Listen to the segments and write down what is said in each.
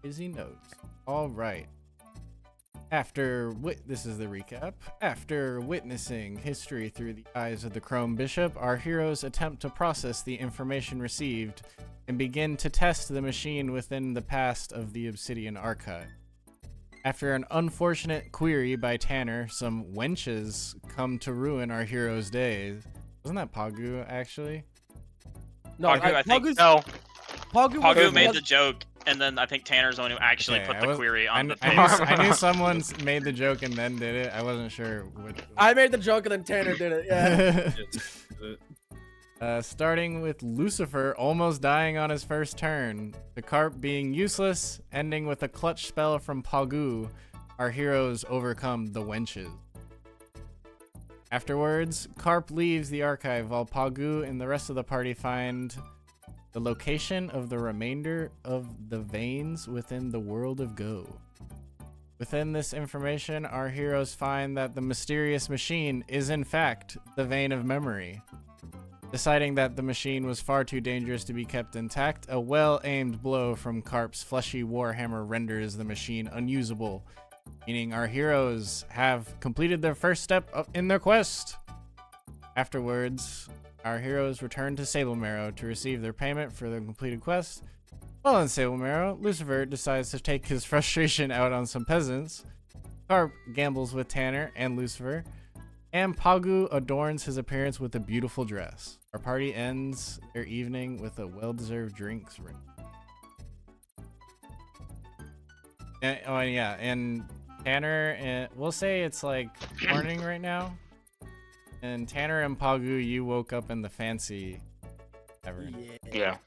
Busy notes. All right. This is the recap. After witnessing history through the eyes of the Chrome Bishop, our heroes attempt to process the information received and begin to test the machine within the past of the Obsidian Archive. After an unfortunate query by Tanner, some wenches come to ruin our heroes' days. Wasn't that Pagu, actually? No, I think no. Pagu made the joke, and then I think Tanner's the one who actually put the query on the page. I knew someone made the joke and then did it. I wasn't sure what. I made the joke and then Tanner did it. Yeah. Starting with Lucifer almost dying on his first turn, the carp being useless, ending with a clutch spell from Pagu, our heroes overcome the wenches. Afterwards, Carp leaves the archive while Pagu and the rest of the party find the location of the remainder of the veins within the world of Geux. Within this information, our heroes find that the mysterious machine is in fact the vein of memory. Deciding that the machine was far too dangerous to be kept intact, a well-aimed blow from Carp's fleshy warhammer renders the machine unusable, meaning our heroes have completed their first step in their quest. Afterwards, our heroes return to Sablemarrow to receive their payment for their completed quest. While in Sablemarrow, Lucifer decides to take his frustration out on some peasants. Carp gambles with Tanner and Lucifer, and Pagu adorns his appearance with a beautiful dress. Our party ends their evening with a well-deserved drinks ring. And Tanner, and we'll say it's like morning right now. And Tanner and Pagu, you woke up in the fancy tavern. Yeah.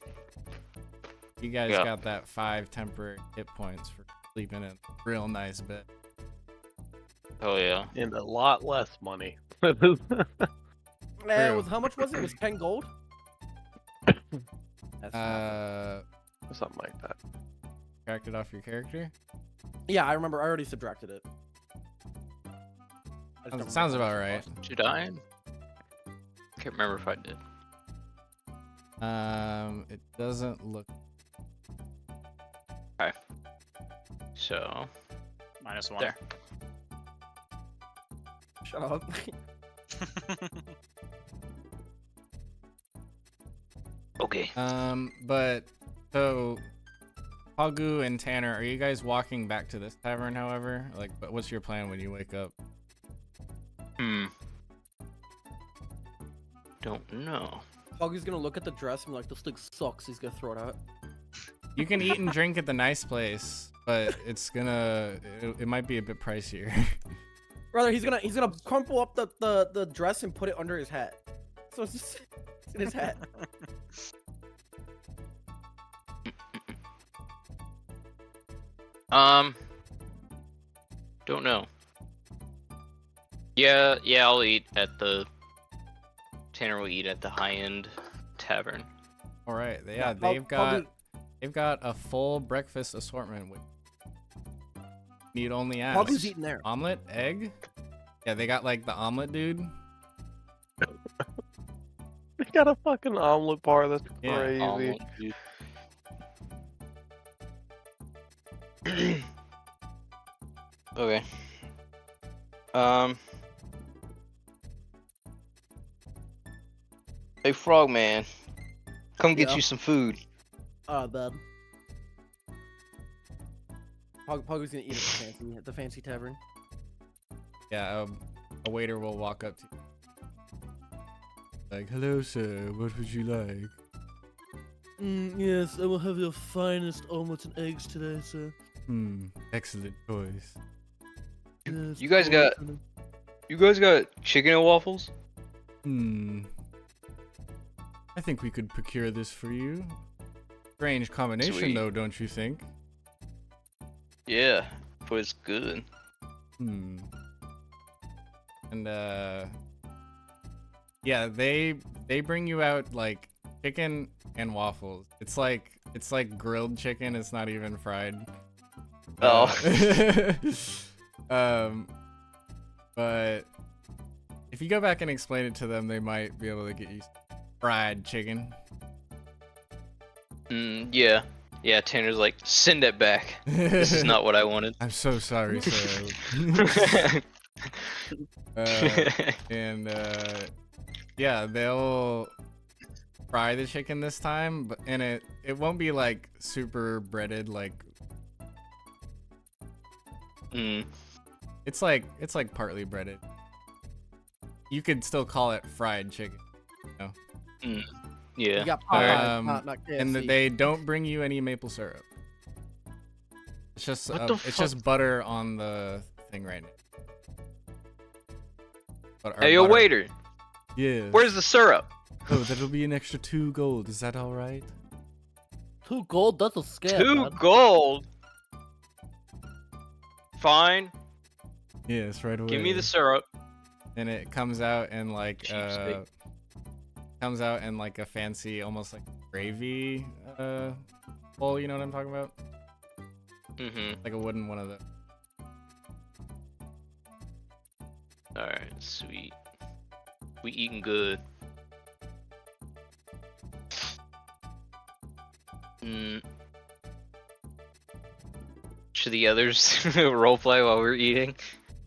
You guys got that 5 temporary hit points for sleeping in a real nice bed. Oh yeah. And a lot less money. How much was it? It was 10 gold? That's something like that. Subtracted off your character? Yeah, I remember. I already subtracted it. Sounds about right. Did I? Can't remember if I did. It doesn't look. Okay. So. -1. There. Shut up. Okay. But so Pagu and Tanner, are you guys walking back to this tavern? However, like, but what's your plan when you wake up? Don't know. Pagu's gonna look at the dress and be like, "This thing sucks." He's gonna throw it out. You can eat and drink at the nice place, but it might be a bit pricier. Brother, he's gonna crumple up the dress and put it under his hat. So it's just in his hat. Don't know. Yeah, I'll eat at the. Tanner will eat at the high-end tavern. All right, they've got a full breakfast assortment with. Need only ask. Pagu's eating there. Omelet, egg. Yeah, they got like the omelet dude. They got a fucking omelet bar. That's Yeah, crazy. Omelet, dude. Okay. Hey, Frogman, come get you some food. Bad. Pagu's gonna eat at the fancy tavern. Yeah, a waiter will walk up to you. Like, hello, sir. What would you like? Yes, I will have your finest omelets and eggs today, sir. Excellent choice. Yes, You guys got chicken and waffles? I think we could procure this for you. Strange combination, Sweet. though, don't you think? Yeah, but it's good. And yeah, they bring you out like chicken and waffles. It's like grilled chicken. It's not even fried. Oh. But if you go back and explain it to them, they might be able to get you fried chicken. Yeah. Yeah, Tanner's like, send it back. This is not what I wanted. I'm so sorry, sir. And yeah, they'll fry the chicken this time, but and it won't be like super breaded like. It's like partly breaded. You could still call it fried chicken. You know? You Yeah. got Popeyes, not KFC. And they don't bring you any maple syrup. It's just What just butter on the thing right now. Hey, yo, waiter. Yeah. Where's the syrup? Oh, that'll be an extra 2 gold. Is that all right? 2 gold? That's a scam. 2 man. gold. Fine. Yes, right away. Give me the syrup. And it comes out in like Cheapskate. a fancy, almost like gravy bowl. You know what I'm talking about? Like a wooden one of those. All right, sweet. We eating good. Should the others roleplay while we're eating?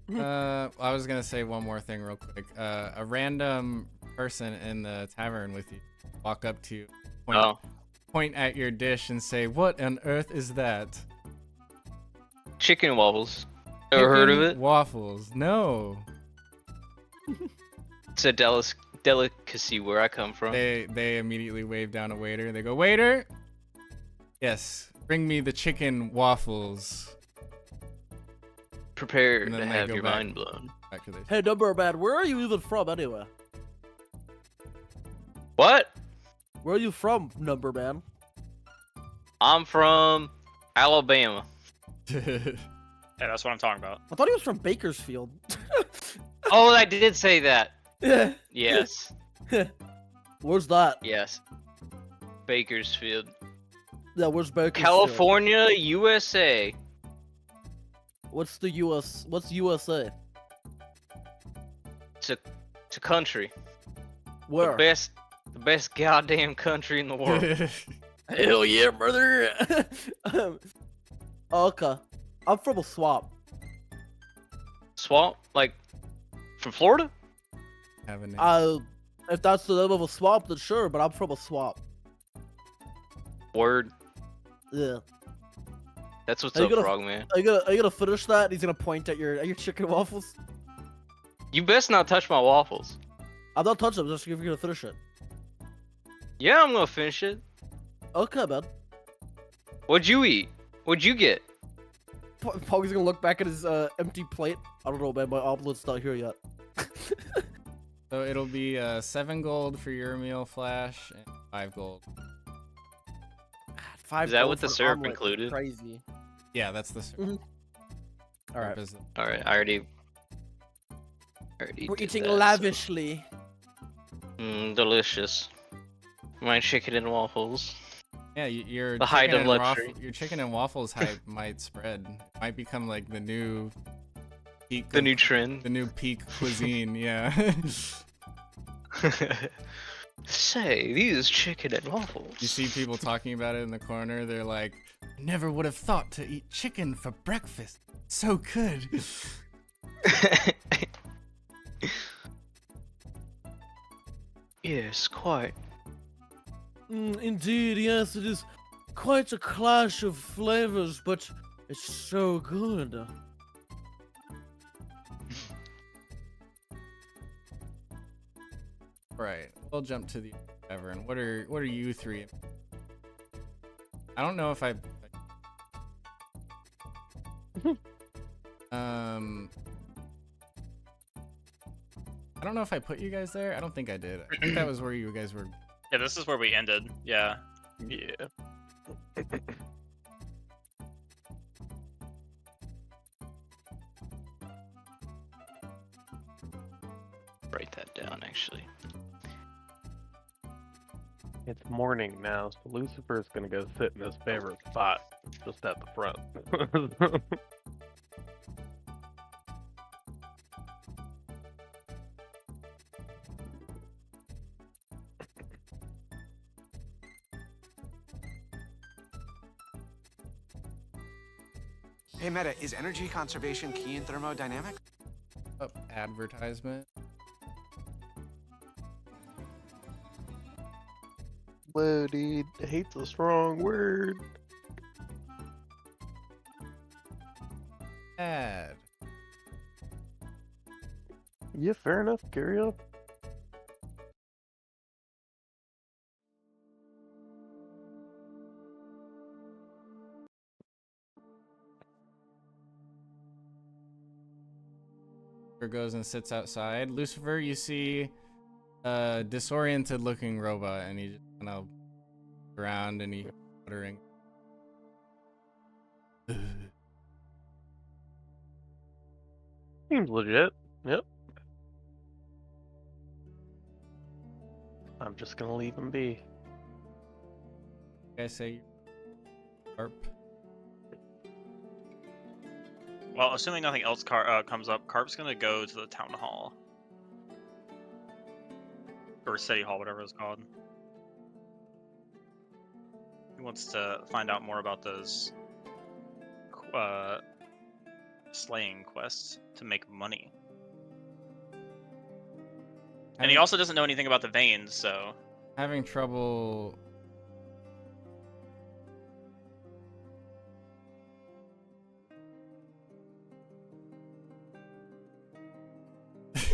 I was gonna say one more thing real quick. A random person in the tavern with you walk up to you, point at your dish and say, "What on earth is that?" Chicken waffles. Ever heard of Chicken it? Waffles. No. It's a delicacy where I come from. They immediately wave down a waiter. They go, "Waiter, yes, bring me the chicken waffles." Prepare And to then they have go your back- mind blown. Back to their Hey, number man, where are you even from anyway? What? Where are you from, number man? I'm from Alabama. Yeah, that's what I'm talking about. I thought he was from Bakersfield. Oh, I did say that. Yeah. Yes. Where's that? Yes. Bakersfield. Yeah, where's Bakersfield? California, USA. What's the US? What's USA? It's a country. Where? The best goddamn country in the world. Hell yeah, brother! Okay. I'm from a swamp. Swamp? Like, from Florida? Have a name. If that's the name of a swamp, then sure, but I'm from a swamp. Word. Yeah. That's what's Are you up, gonna- Frogman. Are you gonna finish that? He's gonna point at your chicken waffles. You best not touch my waffles. I'm not touching them, just if you're gonna finish it. Yeah, I'm gonna finish it. Okay, man. What'd you eat? What'd you get? Poggy's gonna look back at his empty plate. I don't know, man. My omelet's not here yet. So it'll be 7 gold for your meal, Flash, and 5 gold. 5 Is that gold what the for an syrup omelet is included? Crazy. Yeah, that's the All right. purpose. Alright, I already We're did eating that, so- lavishly. Delicious. My chicken and waffles. Yeah, your The height chicken of and luxury. your chicken and waffles hype might spread. It might become like the new peak. The of- new trend. The new peak cuisine. Yeah. Say, these chicken and waffles. You see people talking about it in the corner. They're like, "Never would have thought to eat chicken for breakfast. So good." Yes, quite. Indeed, yes, it is quite a clash of flavors, but it's so good. Right. We'll jump to the tavern. What are you three? I don't know if I I don't know if I put you guys there. I don't think I did. I think that was where you guys were. Yeah, this is where we ended. Yeah. Yeah. Write that down, actually. It's morning now, so Lucifer's gonna go sit in his favorite spot, just at the front. Hey Meta, is energy conservation key in thermodynamics? Oh, advertisement. Whoa, dude. Hate's a strong word. Ad. Yeah, fair enough. Carry on. Goes and sits outside. Lucifer, you see a disoriented looking robot, and he just kind of around and he's muttering. Seems legit. Yep. I'm just gonna leave him be. You guys say Carp. Well, assuming nothing else comes up, Carp's gonna go to the town hall. Or city hall, whatever it's called. He wants to find out more about those slaying quests to make money. And he also doesn't know anything about the veins, so... Having trouble...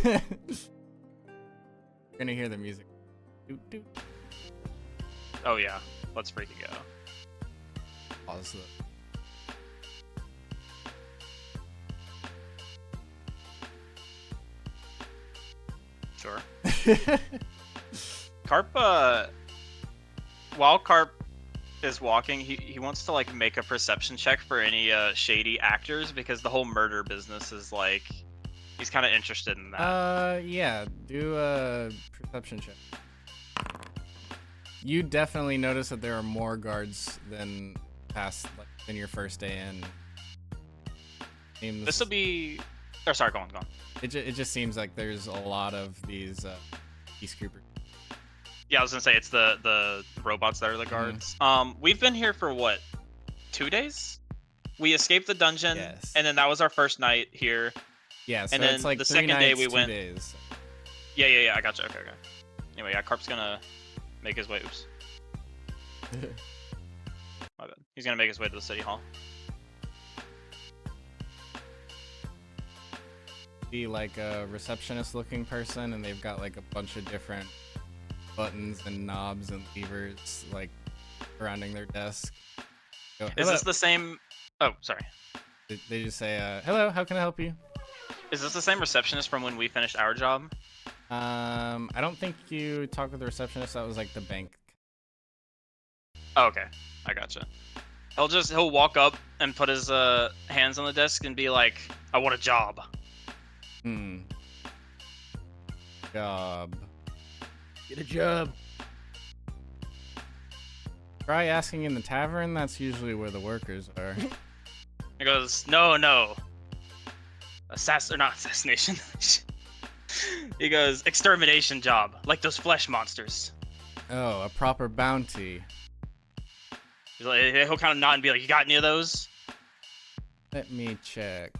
You're gonna hear the music. Doot, doot. Oh yeah, let's freaking go. Pause the... Sure. Carp, while Carp is walking, he wants to like make a perception check for any shady actors, because the whole murder business is like, he's kind of interested in that. Yeah, do a perception check. You definitely notice that there are more guards than than your first day in. This will be... Oh, sorry, go on. It just seems like there's a lot of these peacekeepers. Yeah, I was gonna say, it's the robots that are the guards. We've been here for what, 2 days? We escaped the dungeon, Yes. and then that was our first night here. Yeah, so and then it's like the 3 second day nights, we 2 went. days. Yeah, I gotcha. Okay. Anyway, yeah, Carp's gonna make his way. Oops. My bad. He's gonna make his way to the city hall. Be like a receptionist looking person, and they've got like a bunch of different buttons and knobs and levers like surrounding their desk. Go, Is "Hello." this the same? Oh, sorry. They just say, hello, how can I help you? Is this the same receptionist from when we finished our job? I don't think you talked with the receptionist. That was like the bank. Oh, okay, I gotcha. He'll walk up and put his hands on the desk and be like, "I want a job." Job. Get a job. Try asking in the tavern. That's usually where the workers are. He goes, no. Not assassination. He goes, extermination job, like those flesh monsters. Oh, a proper bounty. He's like, he'll kind of nod and be like, you got any of those? Let me check.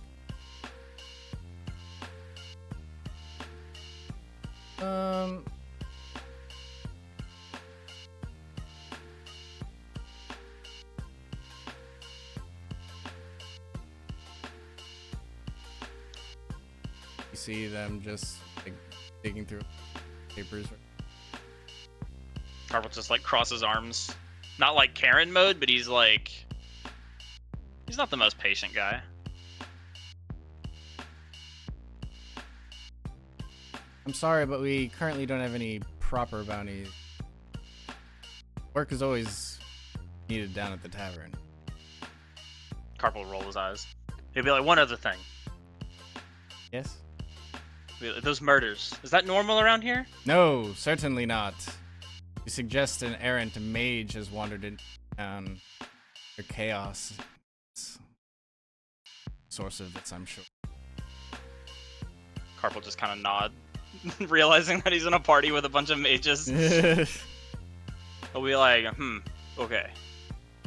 You see them just like digging through papers. Carl just like crosses arms. Not like Karen mode, but he's like... He's not the most patient guy. I'm sorry, but we currently don't have any proper bounties. Work is always needed down at the tavern. Carp will roll his eyes. He'll be like, one other thing. Yes? Those murders. Is that normal around here? No, certainly not. You suggest an errant mage has wandered in town. For chaos. Source of this, I'm sure. Carp will just kind of nod, realizing that he's in a party with a bunch of mages. He'll be like, okay.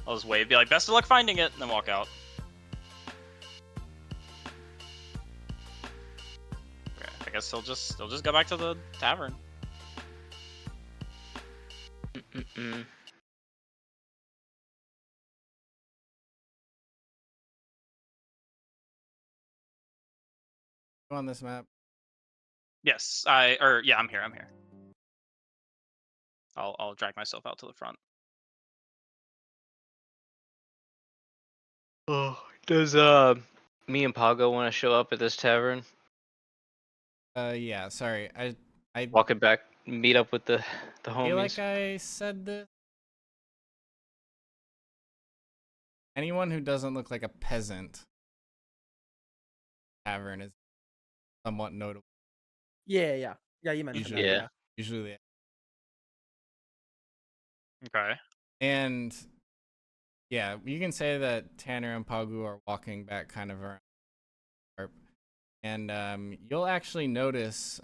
I'll just wave, be like, best of luck finding it, and then walk out. guess he'll just go back to the tavern. Mm-mm. On this map. Yes, yeah, I'm here. I'm here. I'll drag myself out to the front. Oh, does me and Pago want to show up at this tavern? Yeah, sorry. I Walking back, meet up with the feel like homies. I said this. Anyone who doesn't look like a peasant tavern is somewhat notable. Yeah. You mentioned Usually, that. Yeah. usually, Okay. and yeah, you can say that Tanner and Pagu are walking back kind of around, and you'll actually notice.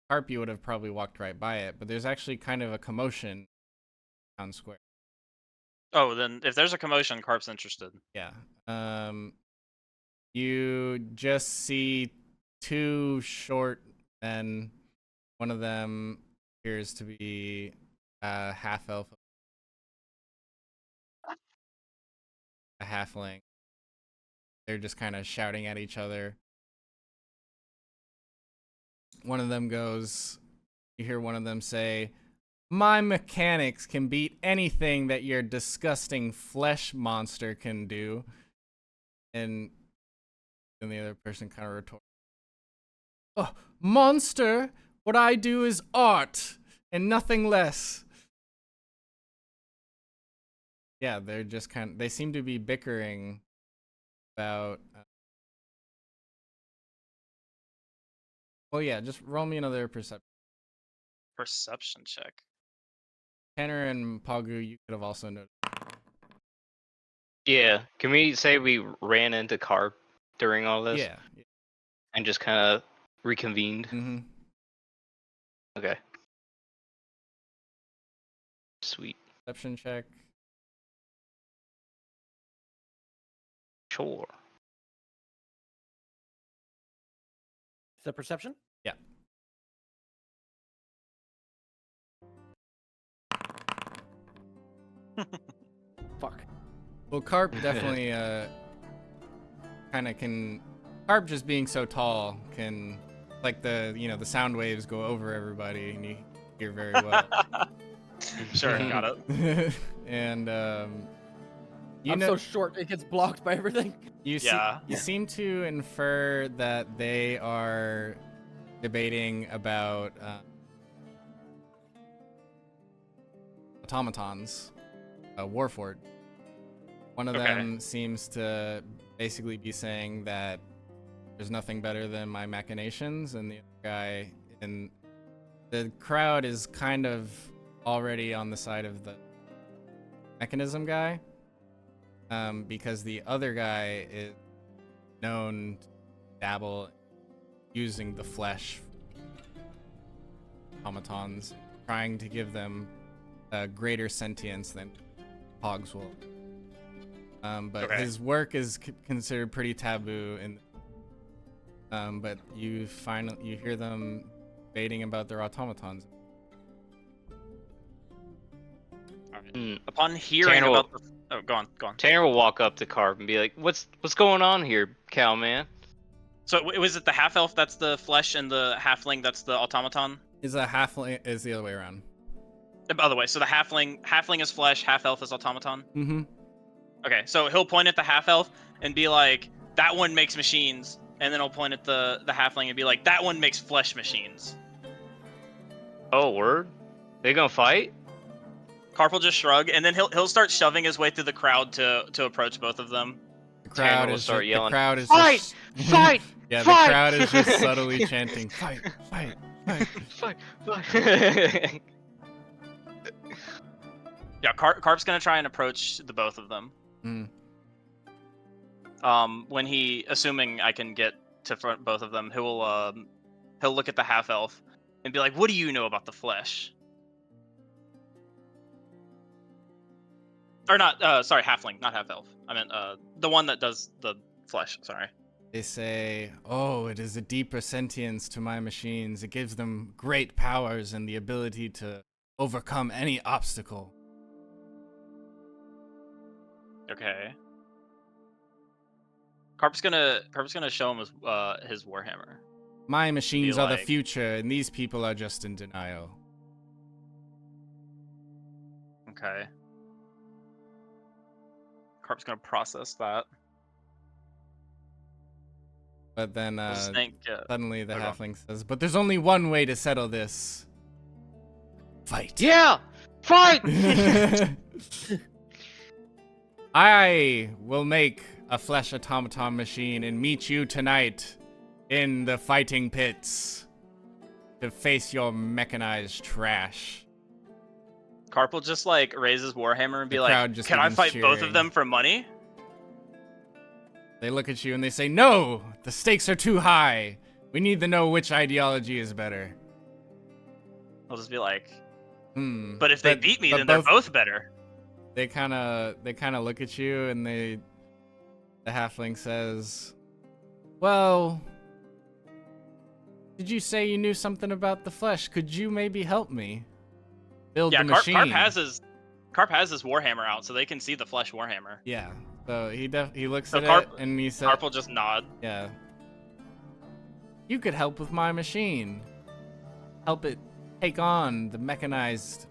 Harp, you would have probably walked right by it, but there's actually kind of a commotion town square. Oh, then if there's a commotion, Carp's interested. Yeah. You just see two short men. One of them appears to be a half elf, a halfling. They're just kind of shouting at each other. One of them goes, you hear one of them say, "My mechanics can beat anything that your disgusting flesh monster can do." And then the other person kind of retorts, "Oh, monster, what I do is art and nothing less." Yeah, they're just they seem to be bickering about, well, yeah, just roll me another perception. Perception check. Tanner and Pagu, you could have also noticed. Yeah. Can we say we ran into Carp during all this? Yeah. And just kind of reconvened? Mm-hmm. Okay. Sweet. Perception check. Sure. Is that perception? Yeah. Fuck. Well, Carp definitely kind of can. Carp just being so tall can, like, the sound waves go over everybody and you hear very well. Sure, got it. And I'm so short, it gets blocked by everything. you Yeah. seem to infer that they are debating about automatons, Warford. One of Okay. them seems to basically be saying that there's nothing better than my machinations, and the other guy in the crowd is kind of already on the side of the mechanism guy, because the other guy is known to dabble using the flesh automatons, trying to give them a greater sentience than hogs will. But Okay. his work is considered pretty taboo, and but you hear them debating about their automatons. Mm. Upon hearing Tanner about the... Oh, go on. Tanner will walk up to Carp and be like, "What's going on here, cow man?" So was it the half elf that's the flesh and the halfling that's the automaton? Is a halfling is the other way around. By the way, so the halfling is flesh, half elf is automaton. Mm-hmm. Okay, so he'll point at the half elf and be like, "That one makes machines," and then he'll point at the halfling and be like, "That one makes flesh machines." Oh, word? They gonna fight? Carp will just shrug, and then he'll start shoving his way through the crowd to approach both of them. The Tanner crowd will is start yelling, The crowd is "Fight! just, Fight! Yeah, Fight!" the crowd is just subtly chanting, "Fight! Fight! Fight!" Fight! Fight! Yeah, Carp's gonna try and approach the both of them. Mm. When assuming I can get to front both of them, he'll look at the half elf and be like, "What do you know about the flesh?" Or not, sorry, halfling, not half elf. I meant the one that does the flesh. Sorry. They say, "Oh, it is a deeper sentience to my machines. It gives them great powers and the ability to overcome any obstacle." Okay. Carp's gonna show him his warhammer. My machines are the like- future, and these people are just in denial. Okay. Carp's gonna process that. But then I just think, suddenly the hold on. halfling says, "But there's only one way to settle this. Fight." Yeah! Fight! I will make a flesh automaton machine and meet you tonight in the fighting pits to face your mechanized trash. Carp will just like raise his warhammer and be The crowd like, just "Can I begins fight both cheering. of them for money?" They look at you and they say, "No, the stakes are too high. We need to know which ideology is better." I'll just be like, Hmm. "But if they beat me, but then they're both better." They kind of look at you and the halfling says, "Well, did you say you knew something about the flesh? Could you maybe help me build Yeah, the Carp, machine?" Carp has his warhammer out, so they can see the flesh warhammer. Yeah. So he looks So at Carp- it and he says, Carp will just nod. "Yeah. You could help with my machine. Help it take on the mechanized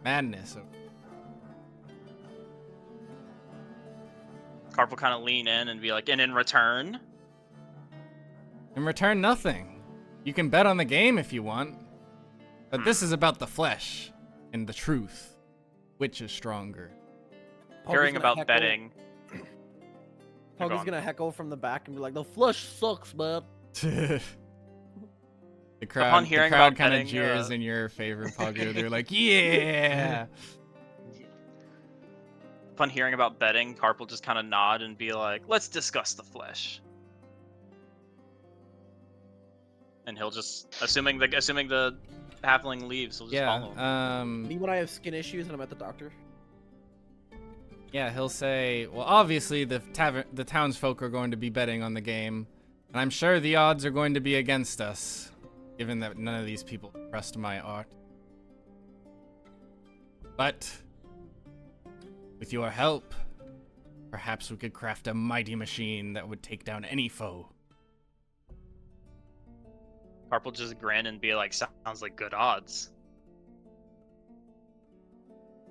madness." Carp will kind of lean in and be like, "And in return?" In return, nothing. You can bet on the game if you want. But this is about the flesh and the truth. Which is stronger? Hearing about betting. Puggy's on. gonna heckle from the back and be like, "The flesh sucks, man." The crowd, Upon hearing kind about of betting, jeers in your favor, Puggo. They're like, "Yeah." Upon hearing about betting, Carp will just kind of nod and be like, "Let's discuss the flesh." And he'll just, assuming the halfling leaves, he'll just follow him. Me when I have skin issues and I'm at the doctor. Yeah, he'll say, "Well, obviously the townsfolk are going to be betting on the game, and I'm sure the odds are going to be against us, given that none of these people trust my art. But with your help, perhaps we could craft a mighty machine that would take down any foe." Carp will just grin and be like, "Sounds like good odds."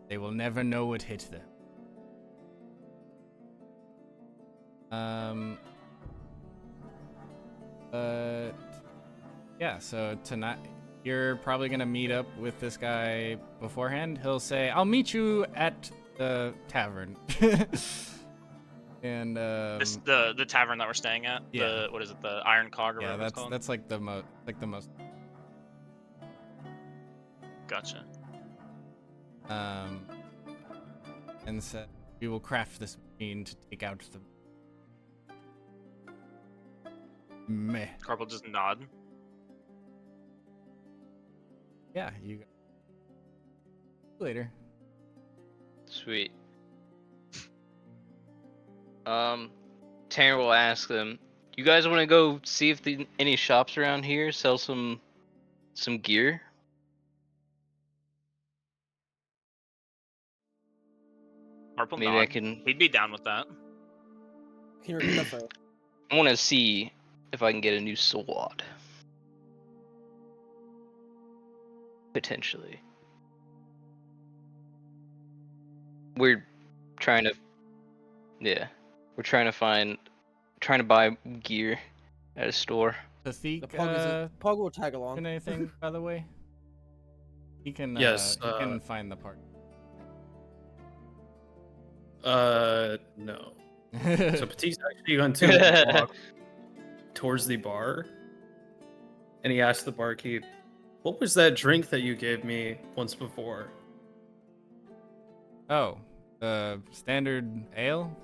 They will never know what hit them. But yeah, so tonight you're probably gonna meet up with this guy beforehand. He'll say, "I'll meet you at the tavern." And The tavern that we're staying at. Yeah. What is it? The Iron Cog or yeah, whatever it's called. that's like the most. Gotcha. And said, "We will craft this machine to take out the meh." Carp will just nod. Yeah, you later. Sweet. Tanner will ask them, "You guys want to go see if any shops around here sell some gear?" Carp will Maybe nod. I can. He'd be down with that. Can you repeat that for? I want to see if I can get a new sword. Potentially. We're trying to. Yeah. We're trying to buy gear at a store. Pathik, The Pug will tag along. doing anything, by the way? He can, Yes, he can find the part. No. So Patik's actually going to walk towards the bar, and he asked the barkeep, "What was that drink that you gave me once before?" Oh, the standard ale?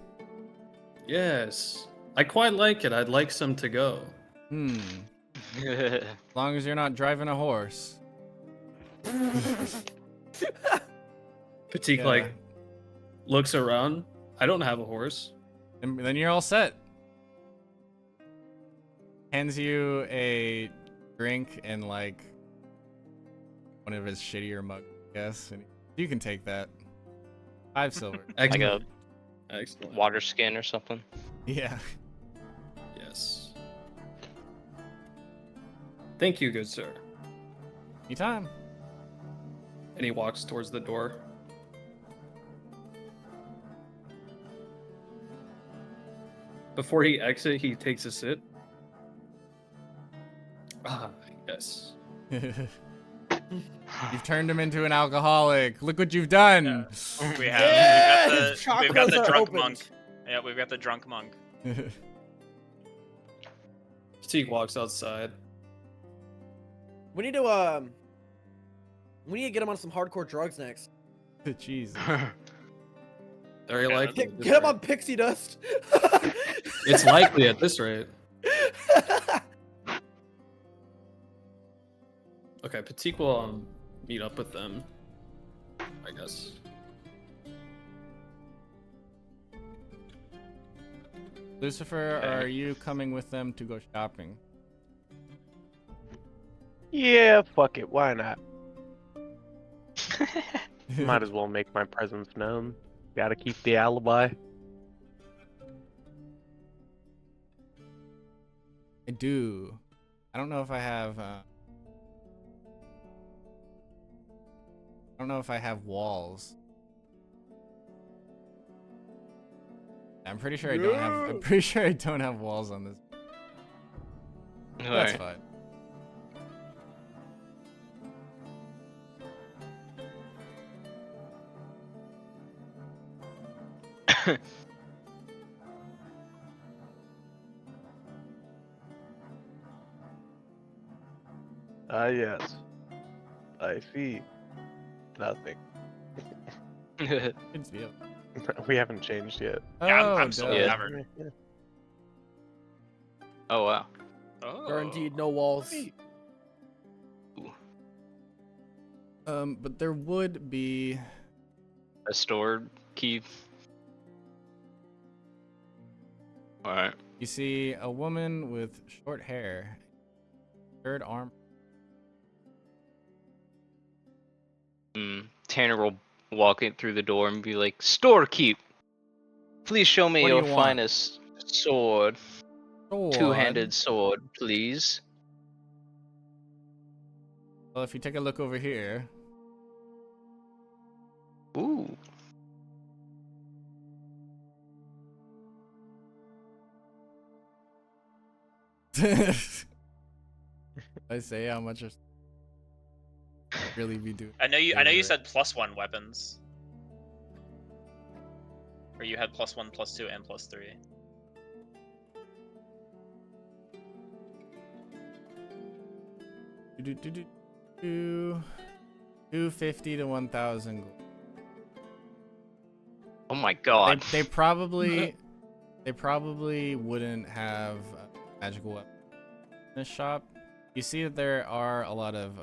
Yes, I quite like it. I'd like some to go. As long as you're not driving a horse. Patik Yeah. like looks around. I don't have a horse. And then you're all set. hands you a drink and like one of his shittier mugs, I guess. And you can take that. 5 silver. Like a Excellent. Excellent. water skin or something. Yeah. Yes. Thank you, good sir. Anytime. And he walks towards the door. Before he exits, he takes a sip. Ah, yes. You've turned him into an alcoholic. Look what you've done. We have Yeah, we've his got the chakras are drunk opened. monk. Yeah, we've got the drunk monk. Teague walks outside. We need to get him on some hardcore drugs next. Jesus. Very Yeah, likely. at this Get him rate. on pixie dust. It's likely at this rate. Okay, Petit will meet up with them, I guess. Lucifer, Okay. are you coming with them to go shopping? Yeah, fuck it. Why not? Might as well make my presence known. Gotta keep the alibi. I do. I don't know if I have. I don't know if I have walls. I'm pretty sure I don't have. I'm pretty sure I don't have walls on this. That's Alright. fine. Ah, yes. I see. Nothing. Good deal. We haven't changed yet. Yeah, Oh, I'm still duh. Yeah. covered. Oh wow. Oh. There are indeed no walls. But there would be. A stored key. Alright. You see a woman with short hair, third arm. Tanner will walk in through the door and be like, "Storekeep, please show me What do your you want?" finest sword. Two-handed sword, please." Well, if you take a look over here, Ooh. I say how much really be doing. I know you. I know you Favorite. said +1 weapons. Or you had +1, +2, and +3. Do 250 to 1,000 gold. Oh my god. They probably wouldn't have magical weapons in this shop. You see that there are a lot of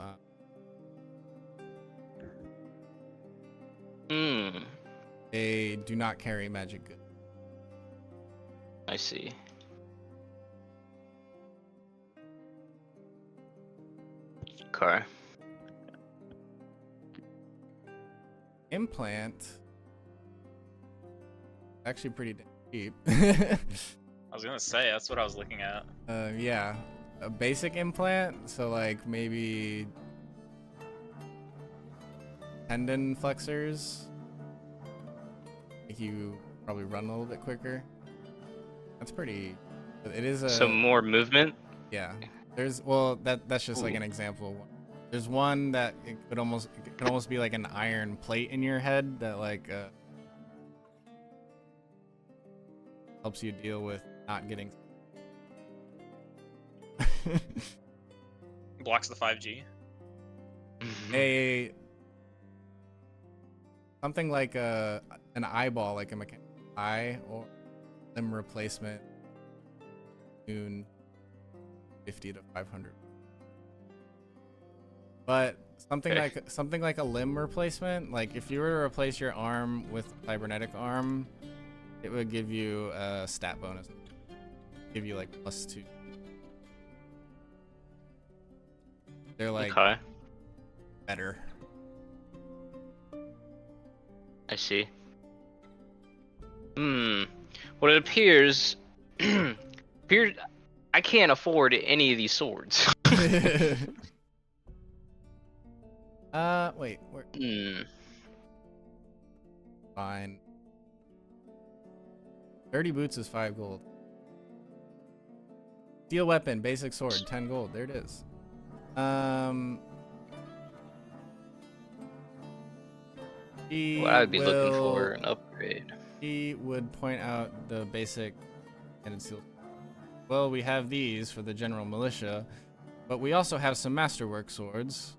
they do not carry magic goods. I see. Okay. Implant actually pretty damn cheap. I was gonna say that's what I was looking at. Yeah, a basic implant, so like maybe tendon flexors. Make you probably run a little bit quicker. That's pretty. It is a. So more movement? Yeah. There's that's just like Ooh. an example of one. There's one that it could almost be like an iron plate in your head that like helps you deal with not getting. Blocks the 5G. a something like an eyeball, like a mechanical eye or limb replacement. Soon 50 to 500. But something Okay. like a limb replacement, like if you were to replace your arm with a cybernetic arm, it would give you a stat bonus. Give you like +2. They're like Okay, better. I see. Well, it appears, I can't afford any of these swords. Wait, where? Fine. 30 boots is 5 gold. Steel weapon, basic sword, 10 gold. There it is. What I'd be looking for an upgrade. He would point out the basic and steel. Well, we have these for the general militia, but we also have some masterwork swords.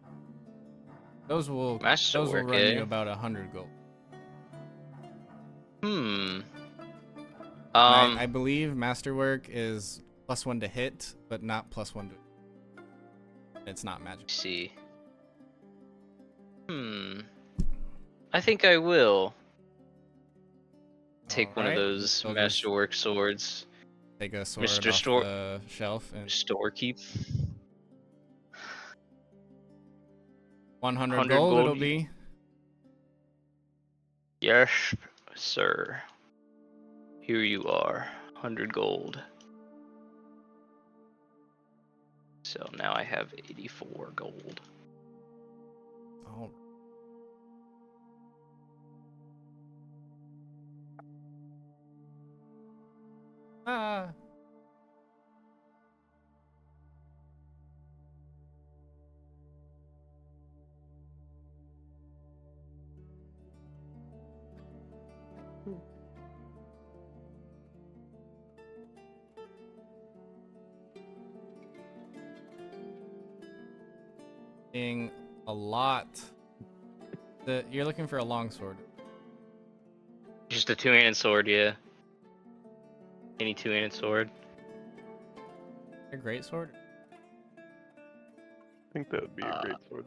Those will run you about 100 gold. I believe masterwork is +1 to hit, but not +1 to. It's not magic. See. I think I will take one of those masterwork swords. Take a sword Mr. off the shelf and storekeep. 100 gold it'll be. Yes, sir. Here you are, 100 gold. So now I have 84 gold. Oh. Ah. Being a lot. You're looking for a long sword. Just a two-handed sword, yeah. Any two-handed sword. A great sword? I think that would be a great sword.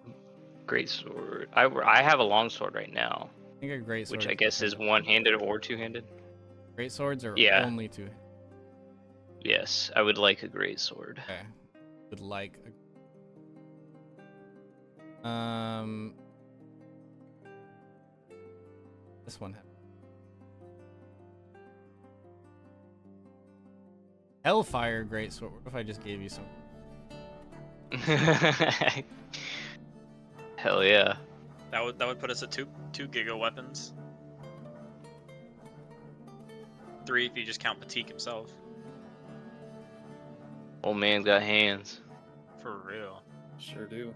Great sword. I have a long sword right now. I think a great sword. Which I guess is one-handed or two-handed. Great swords are only two. Yes, I would like a great sword. Okay. Would like a... This one. Hellfire greatsword. What if I just gave you some? Hell yeah. That would put us at two giga weapons. 3 if you just count Patique himself. Old man's got hands. For real. Sure do.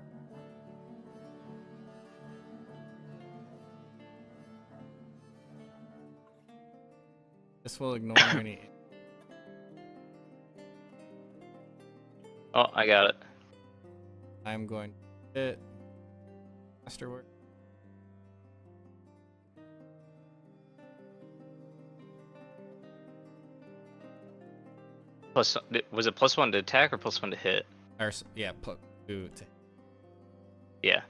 This will ignore any. Oh, I got it. I'm going to hit masterwork. Was it +1 to attack or +1 to hit? Or, yeah, +2 to. Yeah.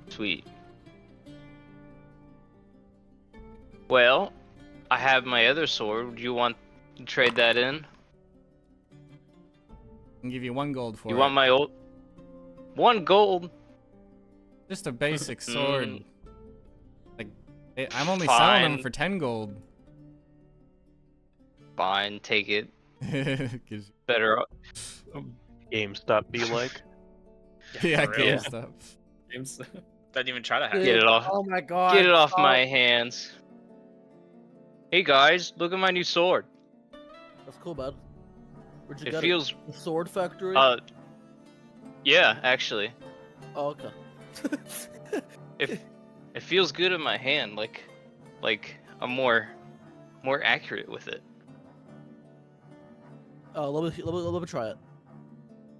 Sweet. Well, I have my other sword. Would you want to trade that in? I'll give you 1 gold for it. You want my old 1 gold? Just a basic sword. Like, I'm only Fine. selling them for 10 gold. Fine, take it. Gives you... Better. GameStop be like. Yeah, for real. GameStop. Didn't even try to hack Get it. it off. Oh my god. Get it off my hands. Hey guys, look at my new sword. That's cool, bud. Where'd you It get feels. it? The sword factory? Yeah, actually, Oh, okay. it feels good in my hand. Like I'm more accurate with it. Let me try it.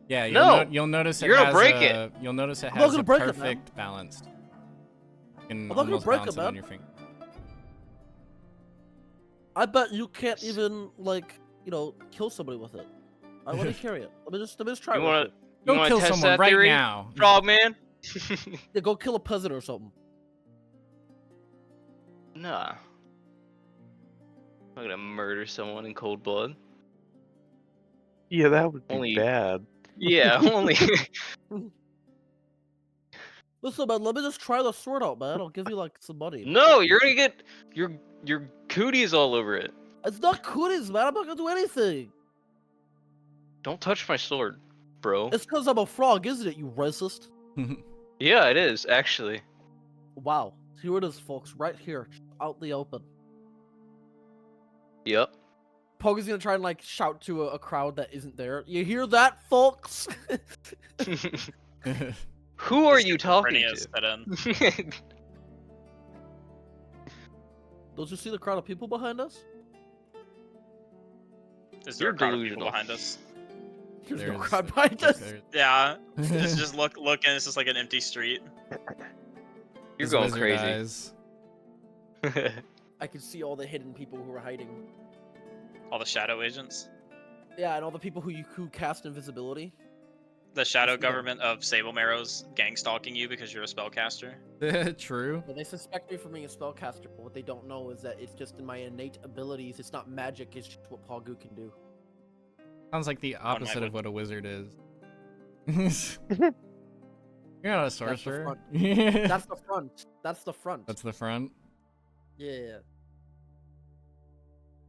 Yeah, you'll notice it You're gonna has break a, You'll notice it I'm not has gonna a break it, man. perfect balance. You can I'm not gonna almost break balance it, it on man. your finger. I bet you can't even kill somebody with it. I want to carry it. Let me just try You it. wanna real quick. you Go wanna kill test someone that right theory, now. Frogman? Yeah, go kill a peasant or something. Nah. I'm not gonna murder someone in cold blood. Yeah, that would be Only- bad. Yeah, only. Listen, man, let me just try the sword out, man. I'll give you like some money. No, you're gonna get your cooties all over it. It's not cooties, man. I'm not gonna do anything. Don't touch my sword, bro. It's because I'm a frog, isn't it, you racist? Yeah, it is actually. Wow. Here it is, folks. Right here. Out in the open. Yep. Pogo's gonna try and like shout to a crowd that isn't there. You hear that, folks? Who are The you talking schizophrenia to? set in. Don't you see the crowd of people behind us? Is there You're a crowd of delusional. people behind us? There's no There's- crowd behind us. Yeah. It's just look and it's just like an empty street. You're His going wizard crazy. eyes. I can see all the hidden people who are hiding. All the shadow agents. Yeah, and all the people who cast invisibility. The shadow Yes, we do. government of Sable Marrow's gang stalking you because you're a spellcaster. True. Yeah, they suspect me for being a spellcaster, but what they don't know is that it's just in my innate abilities. It's not magic. It's just what Pogu can do. Sounds like the opposite of would- what a wizard is. You're not a sorcerer. front. That's That's the front. That's the front. the front. Yeah.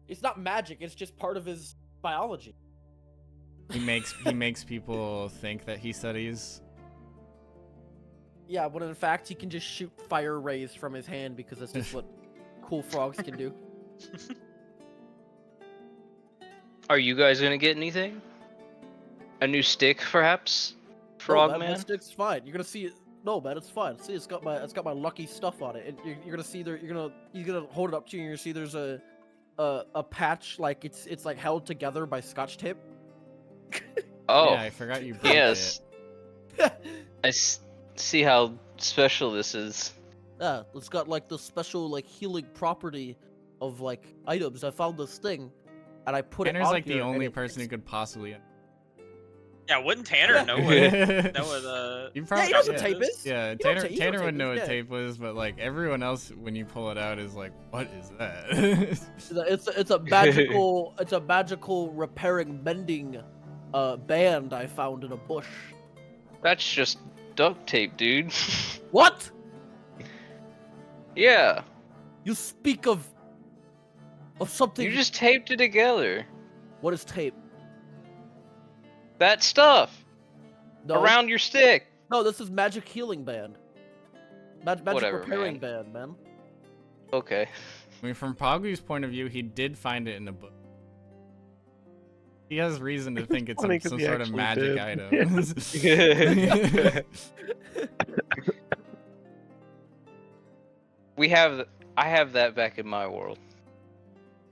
It's not magic. It's just part of his biology. He makes people think that he studies. Yeah, when in fact he can just shoot fire rays from his hand because that's just what cool frogs can do. Are you guys gonna get anything? A new stick, perhaps? No, Frog man, man? that stick's fine. You're gonna see it. No, man, it's fine. See, it's got my lucky stuff on it. And you're gonna see there. You're gonna hold it up to you. And you're gonna see there's a patch like it's like held together by scotch tape. Oh, Yeah, I forgot you broke yes. See how special this is. Yeah, it's got like the special like healing property of like items. I found this thing, and I put Tanner's it on like the here, and only it- person who could possibly. Yeah, wouldn't Tanner Yeah. know what know what You Yeah, probably he knows what yeah. tape is. Yeah, You know Tanner, what tape- you know Tanner what would tape know is, what yeah. tape was, but like everyone else, when you pull it out, is like, what is that? It's a magical it's a magical repairing mending band I found in a bush. That's just duct tape, dude. What? Yeah, You speak of something. you just taped it together. What is tape? That stuff No, around your stick. no, this is magic healing band. Magic Whatever, repairing man. band, man. Okay. I mean, from Pogu's point of view, he did find it in a book. He has reason to think it's funny some 'cause he sort of actually magic did. item. I have that back in my world.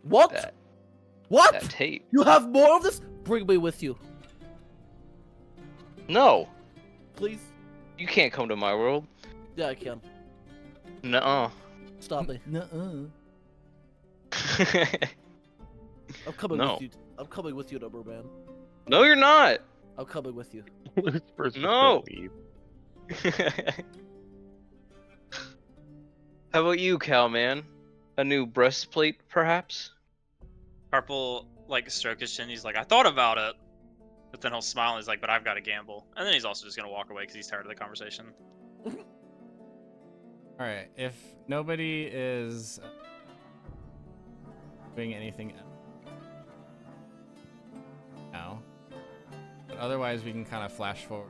What? That What? that tape. You have more of this? Bring me with you, No, please. you can't come to my world. Yeah, I can. Nuh-uh. Stop me. Nuh-uh. I'm coming No. with you. I'm coming with you, number man. No, you're not. I'm coming with you. Lucifer's just No. gonna leave. How about you, Cowman? A new breastplate, perhaps? Purple like stroke his chin. He's like, I thought about it, but then he'll smile and he's like, but I've got to gamble. And then he's also just gonna walk away because he's tired of the conversation. All right, if nobody is doing anything now, but otherwise we can kind of flash forward.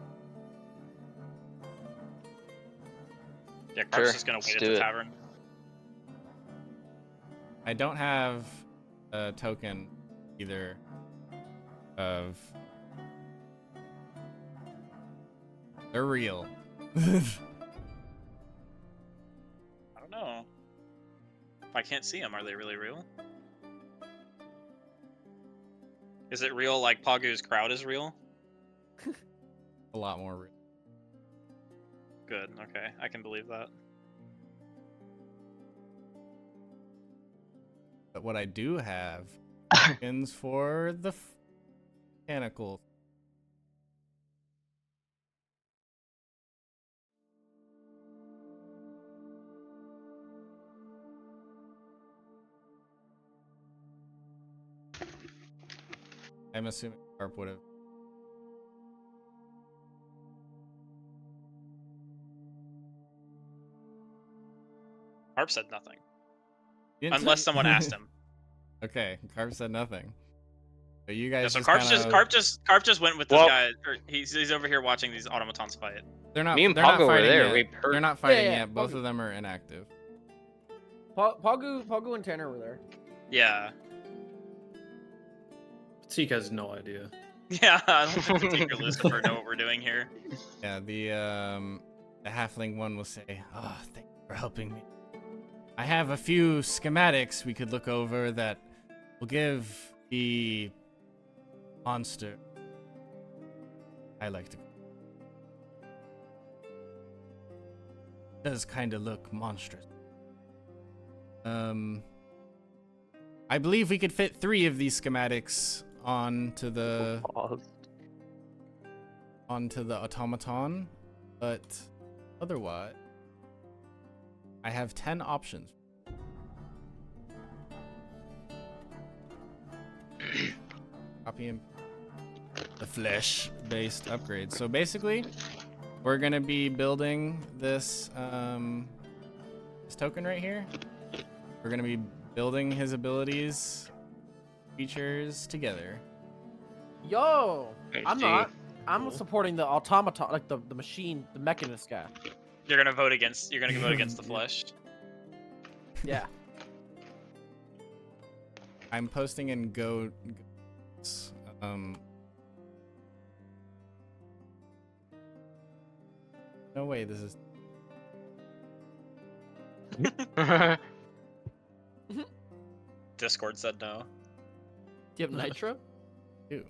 Yeah, Carp's Sure, just gonna let's wait at do the it. tavern. I don't have a token either of. They're real. I don't know. If I can't see them, are they really real? Is it real like Pogu's crowd is real? A lot more real. Good, okay. I can believe that. But what I do have tokens for the mechanical. I'm assuming Harp would have. Harp said nothing. Didn't Unless say- someone asked him. Okay, Carp said nothing. But you Yeah, guys so just Carp just went with this Well- guy. Or he's over here watching these automatons fight. They're not. Me and they're not Pago were fighting there. Yet. We heard. They're not fighting yeah, yet. Both Pago. of them are inactive. Pogu and Tanner were there. Yeah. Teak has no idea. Yeah, I don't think Patika or Lucifer know what we're doing here. Yeah, the halfling one will say, "Oh, thank you for helping me. I have a few schematics we could look over that will give the monster. I like to. Does kind of look monstrous. I believe we could fit 3 of these schematics onto the Paused. automaton, but otherwise, I have 10 options. Copy and the flesh-based upgrade. So basically, we're gonna be building this this token right here. We're gonna be building his abilities, features together. Yo, I'm HD. not. I'm supporting the automaton, like the machine, the mechanist guy. You're gonna vote against. You're gonna vote against the flesh. Yeah. I'm posting in Go. No way. This is. Discord said no. Do you have nitro? Ew.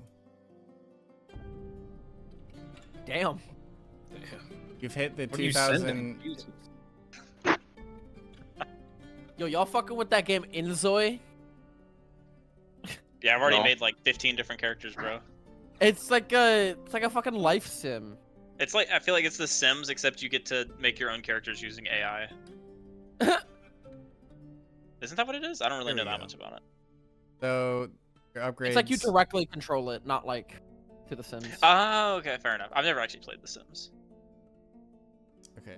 Damn. You've hit the What are you 2000. sending? Jesus. Yo, y'all fucking with that game Inzoi? Yeah, I've already No. made like 15 different characters, bro. It's like a fucking life sim. It's like I feel like it's The Sims, except you get to make your own characters using AI. Isn't that what it is? I don't really There know we that go. much about it. So your upgrades. It's like you directly control it, not like to the Sims. Oh, okay, fair enough. I've never actually played The Sims. Okay.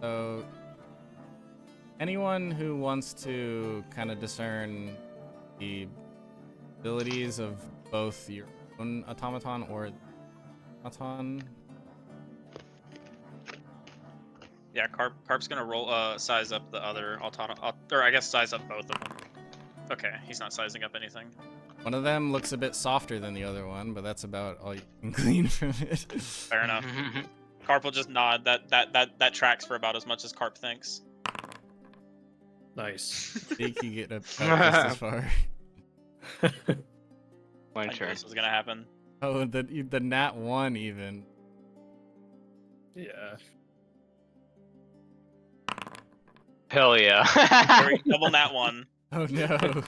So, anyone who wants to kind of discern the abilities of both your own automaton or automaton, Yeah, Carp's gonna roll size up the other or I guess size up both of them. Okay, he's not sizing up anything. one of them looks a bit softer than the other one, but that's about all you can glean from it. Fair enough. Carp will just nod. That tracks for about as much as Carp thinks. Nice. I think you get just as far. My I knew turn. this was gonna happen. Oh, the nat 1 even. Yeah. Hell yeah. Very double nat 1. Oh no.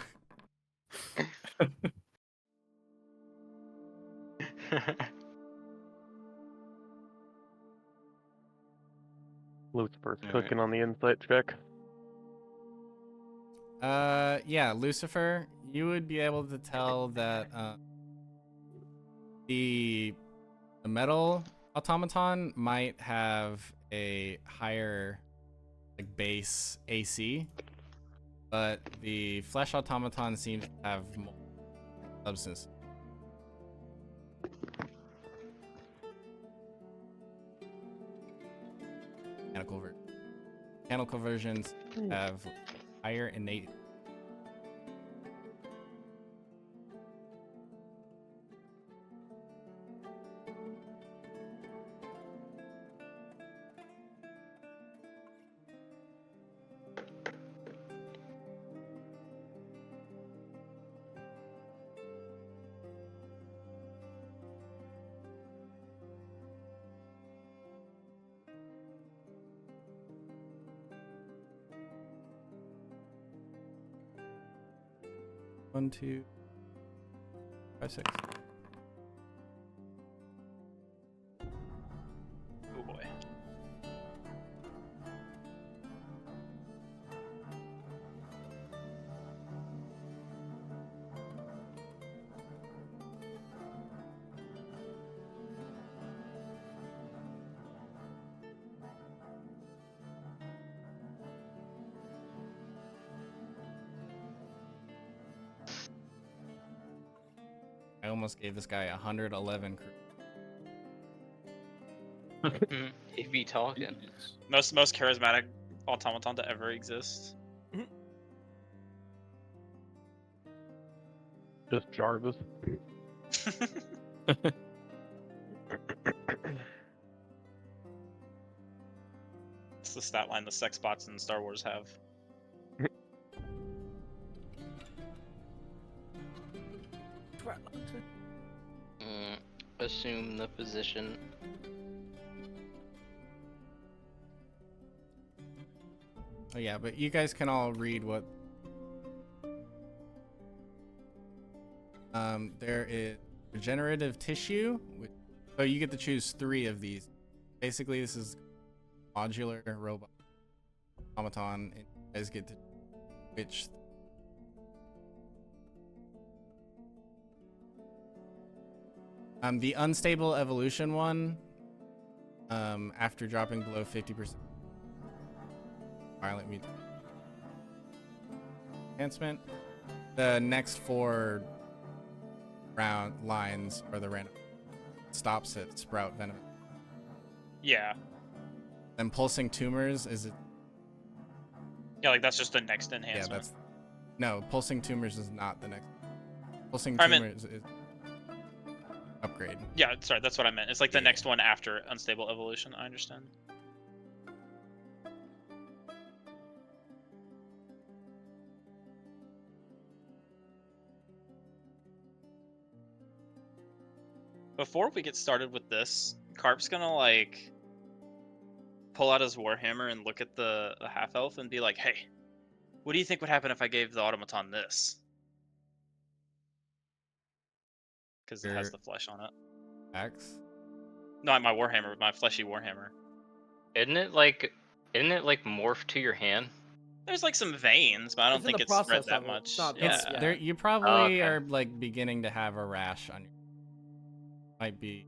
Lucifer's Alright. cooking on the insight check. Yeah, Lucifer, you would be able to tell that the metal automaton might have a higher like base AC, but the flesh automaton seems to have more substance. Mechanical versions have higher innate. One, 2, 5, 6. Oh boy. almost gave this guy 111 crew. He'd be talking. Most charismatic automaton to ever exist. Just Jarvis. It's the stat line the sex bots in Star Wars have. Assume the position. Oh yeah, but you guys can all read what. There is regenerative tissue. So you get to choose 3 of these. Basically, this is modular robot automaton. And you guys get to which. The unstable evolution one. After dropping below 50%. Violent mutation. Enhancement. The next 4 round lines are the random. Stops at sprout venom. Yeah. Then pulsing tumors is it? Yeah, like that's just the next enhancement. Yeah, that's no. Pulsing tumors is not the next. Pulsing I meant- tumors is upgrade. Yeah, sorry, that's what I meant. It's like the Yeah. next one after unstable evolution. I understand. Before we get started with this, Carp's gonna like pull out his warhammer and look at the half elf and be like, "Hey, what do you think would happen if I gave the automaton this?" Because it has Your- the flesh on it. Axe. Not my warhammer, my fleshy warhammer. Isn't it like morph to your hand? There's like some veins, but I don't It's in think the it's spread process that of it. much. It's not Yeah. done yet. There, you probably okay. are like beginning to have a rash on your. Might be.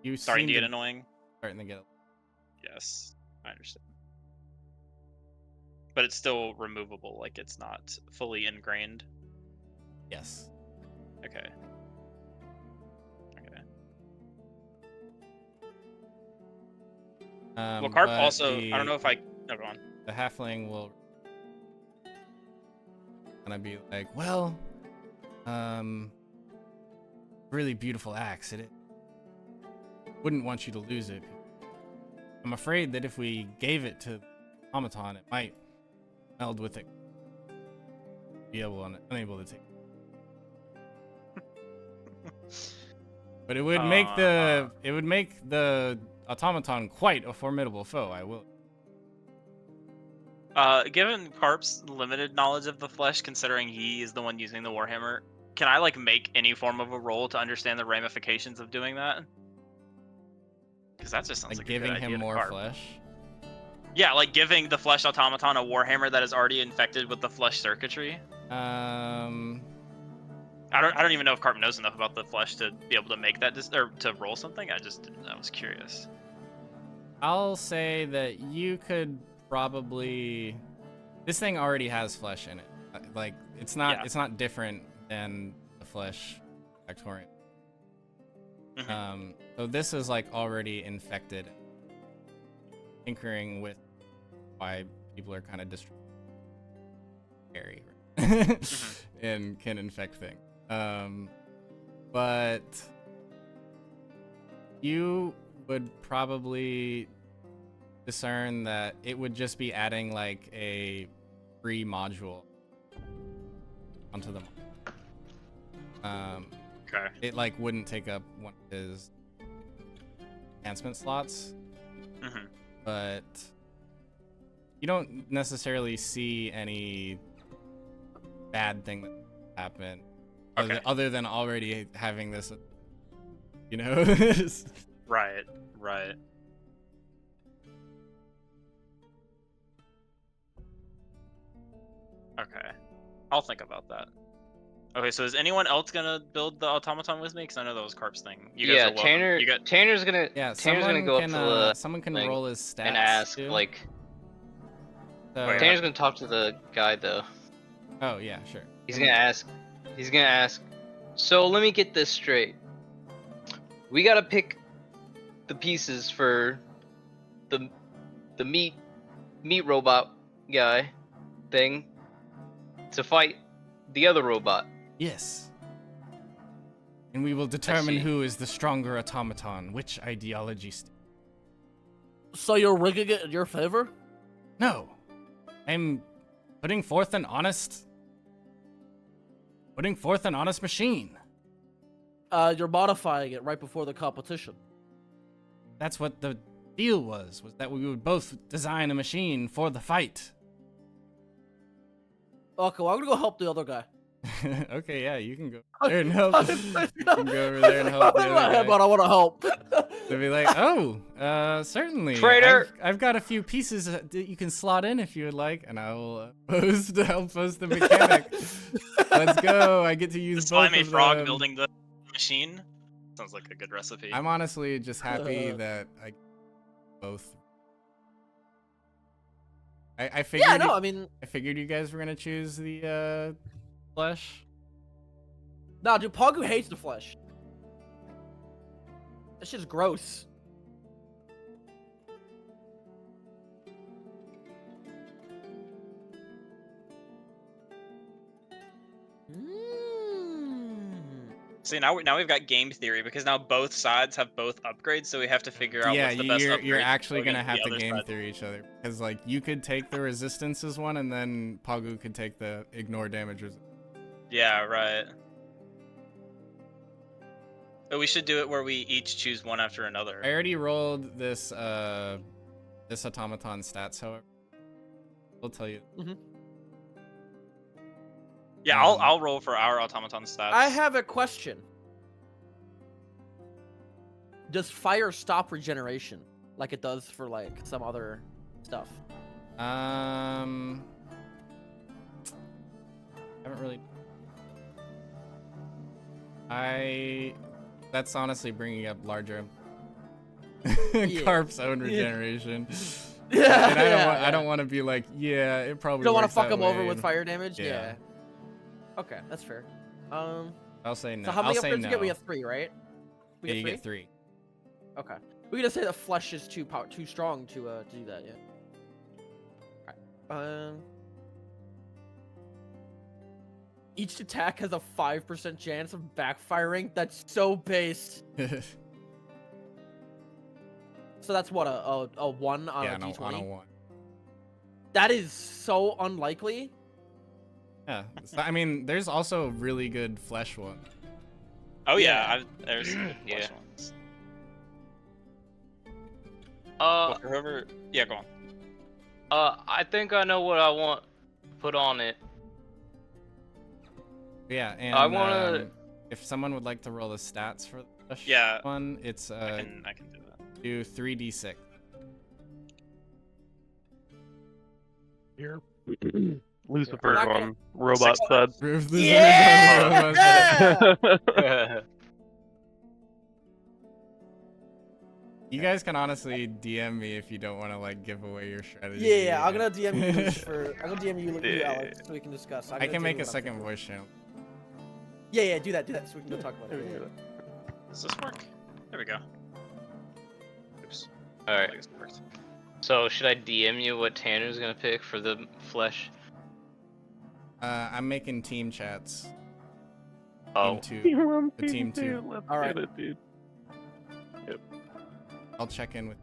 You Starting seem to get annoying. starting to get. Yes, I understand. But it's still removable, like it's not fully ingrained. Yes. Okay. Okay. Well, Carp But also, I don't know if I. No, go on. The halfling will gonna be like, well, really beautiful axe. It wouldn't want you to lose it. I'm afraid that if we gave it to automaton, it might meld with it, be unable to take. But it would make the automaton quite a formidable foe. I will. Given Carp's limited knowledge of the flesh, considering he is the one using the warhammer, can I like make any form of a roll to understand the ramifications of doing that? Because that just sounds Like like a giving good idea him to more Carp. flesh. Yeah, like giving the flesh automaton a warhammer that is already infected with the flesh circuitry. I don't even know if Carp knows enough about the flesh to be able to make that or to roll something. I was curious. I'll say that you could probably. This thing already has flesh in it. Like it's not. Yeah. It's not different than the flesh Factorian. Mhm. So this is like already infected. Tinkering with why people are kind of scary and can infect things. But you would probably discern that it would just be adding like a free module onto the Okay. it like wouldn't take up one of his enhancement slots, Mhm. but you don't necessarily see any bad thing that happen Okay. other than already having this, you know. Right. Right. Okay. I'll think about that. Okay, so is anyone else gonna build the automaton with me? Because I know that was Carp's thing. You guys Yeah, are welcome. Tanner. You got Tanner's gonna. Yeah, Tanner's gonna go up to the someone can thing roll his stats and ask too. like. So- Wait, Tanner's gonna talk to the guy though. oh yeah, sure. He's gonna ask. He's gonna ask. So let me get this straight. We gotta pick the pieces for the meat robot guy thing to fight the other robot. Yes. And we will determine see. who is the stronger automaton, which ideology. So you're rigging it in your favor? No. I'm putting forth an honest machine. You're modifying it right before the competition. That's what the deal was that we would both design a machine for the fight. Okay, well, I'm gonna go help the other guy. Okay, yeah, you can go there and help. You can go over there and help the other guy. But I want to help. They'll be like, oh, certainly. Traitor! I've got a few pieces that you can slot in if you would like, and I will help post the mechanic. Let's go. I get to use The both slimy of frog them. building the machine. Sounds like a good recipe. I'm honestly just happy that I both. I figured. Yeah, no, I mean, I figured you guys were gonna choose the flesh. nah, dude, Pogu hates the flesh. That shit's gross. See, now we've got game theory because now both sides have both upgrades, so we have to figure out Yeah, what's the best upgrade. you're actually to go gonna have against to the game other side. theory each other because like you could take the resistances one and then Pogu could take the ignore damage. Yeah, right. But we should do it where we each choose one after another. I already rolled this this automaton stats, however. I'll tell you. Yeah, I'll roll for our automaton stats. I have a question. Does fire stop regeneration like it does for like some other stuff? I haven't really. That's honestly bringing up larger. Carp's own regeneration. Yeah, And I don't yeah. want to be like, yeah, it probably. You don't want to works fuck that him over way, with and- fire damage? Yeah. Yeah. Okay, that's fair. I'll say no. So how many I'll say upgrades no. we get? We have 3, right? We Yeah, get you three? get 3. Okay. We can just say the flesh is too strong to do that, yeah. Alright. Each attack has a 5% chance of backfiring. That's so based. So that's what a 1 on Yeah, a no, d20. on a 1. That is so unlikely. Yeah, so, I mean, there's also really good flesh one. Oh Yeah. there's Yeah. flesh ones. Well, for whoever, yeah, go on. I think I know what I want put on it. Yeah, and I wanna- if someone would like to roll the stats for the flesh Yeah. one, it's I can do that. do 3d6. Here. Lucifer I'm not on gonna- robot side. Yeah! You guys can honestly DM me if you don't want to like give away your strategy. Yeah, I'm gonna DM you I'm gonna DM you, Alex, so we can discuss. I can make a second voice channel. Yeah, do that, so we can go talk about it. Does this work? There we go. Oops. All I right. guess it worked. So should I DM you what Tanner's gonna pick for the flesh? I'm making team chats. Oh, Team 2. The team 2. Let's All right. get it, dude. I'll check in with.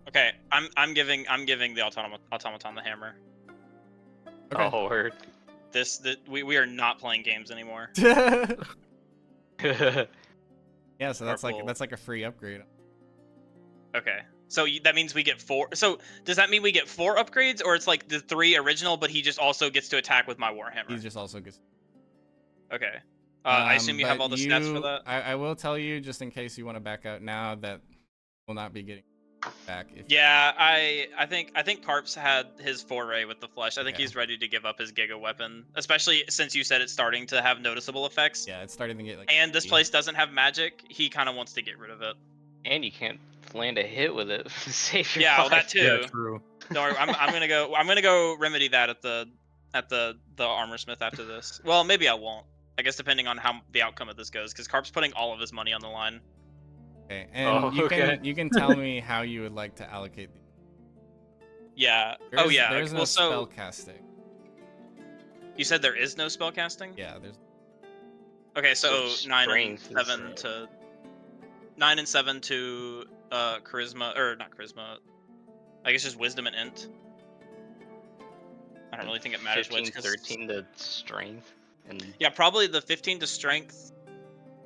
Okay, I'm giving the automaton the hammer. Okay. oh word. We are not playing games anymore. Yeah, so that's Purple. like a free upgrade. Okay, so that means we get 4. So does that mean we get 4 upgrades, or it's like the 3 original, but he just also gets to attack with my warhammer? He just also gets. Okay. I assume you have but all the stats for that. I will tell you, just in case you want to back out now, that will not be getting back. If Yeah, I think Carp's had his foray with the flesh. I think Yeah. he's ready to give up his Giga weapon, especially since you said it's starting to have noticeable effects. Yeah, it's starting to get like. And this iffy. place doesn't have magic. He kind of wants to get rid of it. And you can't land a hit with it. Save your Yeah, well, life. that too. Yeah, true. Don't worry, I'm gonna go remedy that at the armor smith after this. Well, maybe I won't. I guess depending on how the outcome of this goes, because Carp's putting all of his money on the line. Okay, and you can tell me how you would like to allocate these. Yeah. There's no well, spell casting. You said there is no spell casting? Yeah, there's. Okay, so So 9 and strength is, 7 to 9 and 7 to charisma, or not charisma. I guess just wisdom and int. I don't really think it matters 15, which. 'Cause 13 to strength. And yeah, probably the 15 to strength,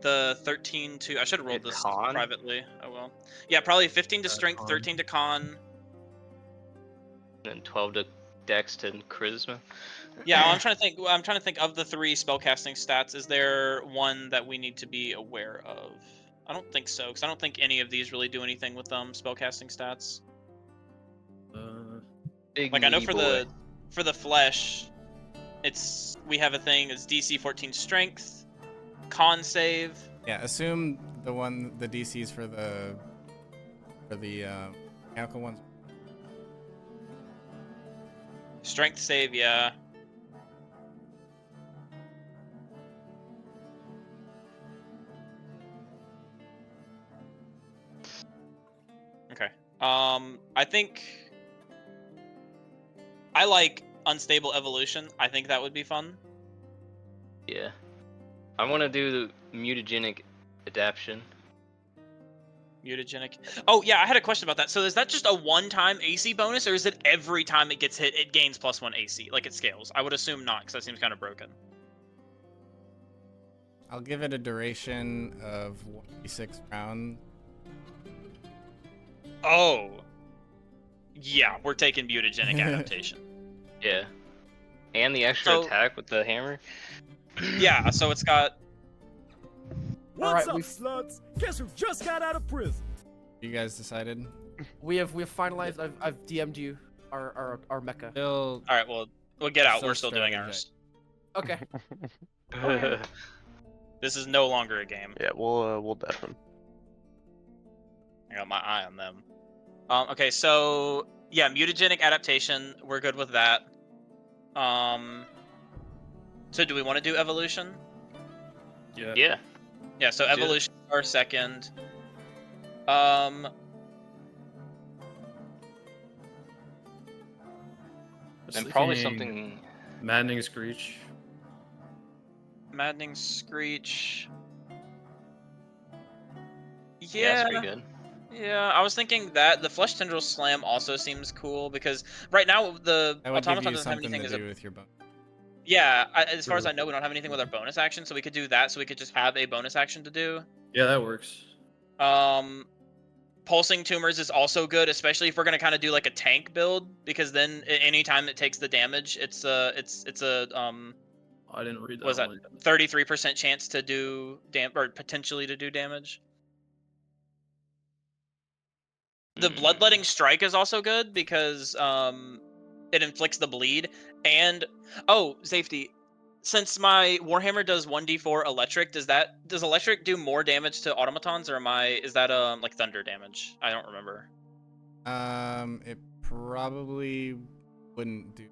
the 13 to. I should have rolled Yeah, this con? privately. Oh well. Yeah, probably 15 to strength, con. 13 to con. then 12 to dex to charisma. Yeah, I'm trying to think. I'm trying to think of the 3 spellcasting stats. Is there one that we need to be aware of? I don't think so, because I don't think any of these really do anything with spellcasting stats. Big Like I know meaty for the flesh, we have a thing. It's DC 14 strength, con save. Yeah, assume the DCs for the mechanical ones. Strength save, yeah. Okay. I think I like unstable evolution. I think that would be fun. Yeah. I want to do the mutagenic adaptation. Mutagenic. Oh yeah, I had a question about that. So is that just a one-time AC bonus, or is it every time it gets hit, it gains +1 AC? Like it scales? I would assume not, because that seems kind of broken. I'll give it a duration of 1d6 rounds. Oh. Yeah, we're taking mutagenic adaptation. Yeah. And the extra So- attack with the hammer. Yeah, so it's got. Alright, What's up, we've- sluts? Guess who just got out of prison? You guys decided? We have finalized. I've DM'd you our mecha. Still, All right, well, we'll get out. So We're still doing strategize. ours. Okay. This is no longer a game. Yeah, we'll deafen. I got my eye on them. Okay, so yeah, mutagenic adaptation. We're good with that. So do we want to do evolution? Yeah. Yeah. Yeah. So Do it. evolution is our second. And probably Thinking something. Maddening Screech. Maddening Screech. Yeah, Yeah. that's pretty good. Yeah, I was thinking that the Flesh Tendril Slam also seems cool because right now the that would give automaton you doesn't have something anything to as a do with your bonus. yeah. As far as True. I know, we don't have anything with our bonus action, so we could do that. So we could just have a bonus action to do. Yeah, that works. Pulsing Tumors is also good, especially if we're gonna kind of do like a tank build, because then anytime it takes the damage, it's a I didn't read that. was that one. 33% chance to do or potentially to do damage. The Bloodletting Strike is also good because it inflicts the bleed. And oh, safety. Since my Warhammer does 1d4 electric, does electric do more damage to automatons, or is that like thunder damage? I don't remember. It probably wouldn't do.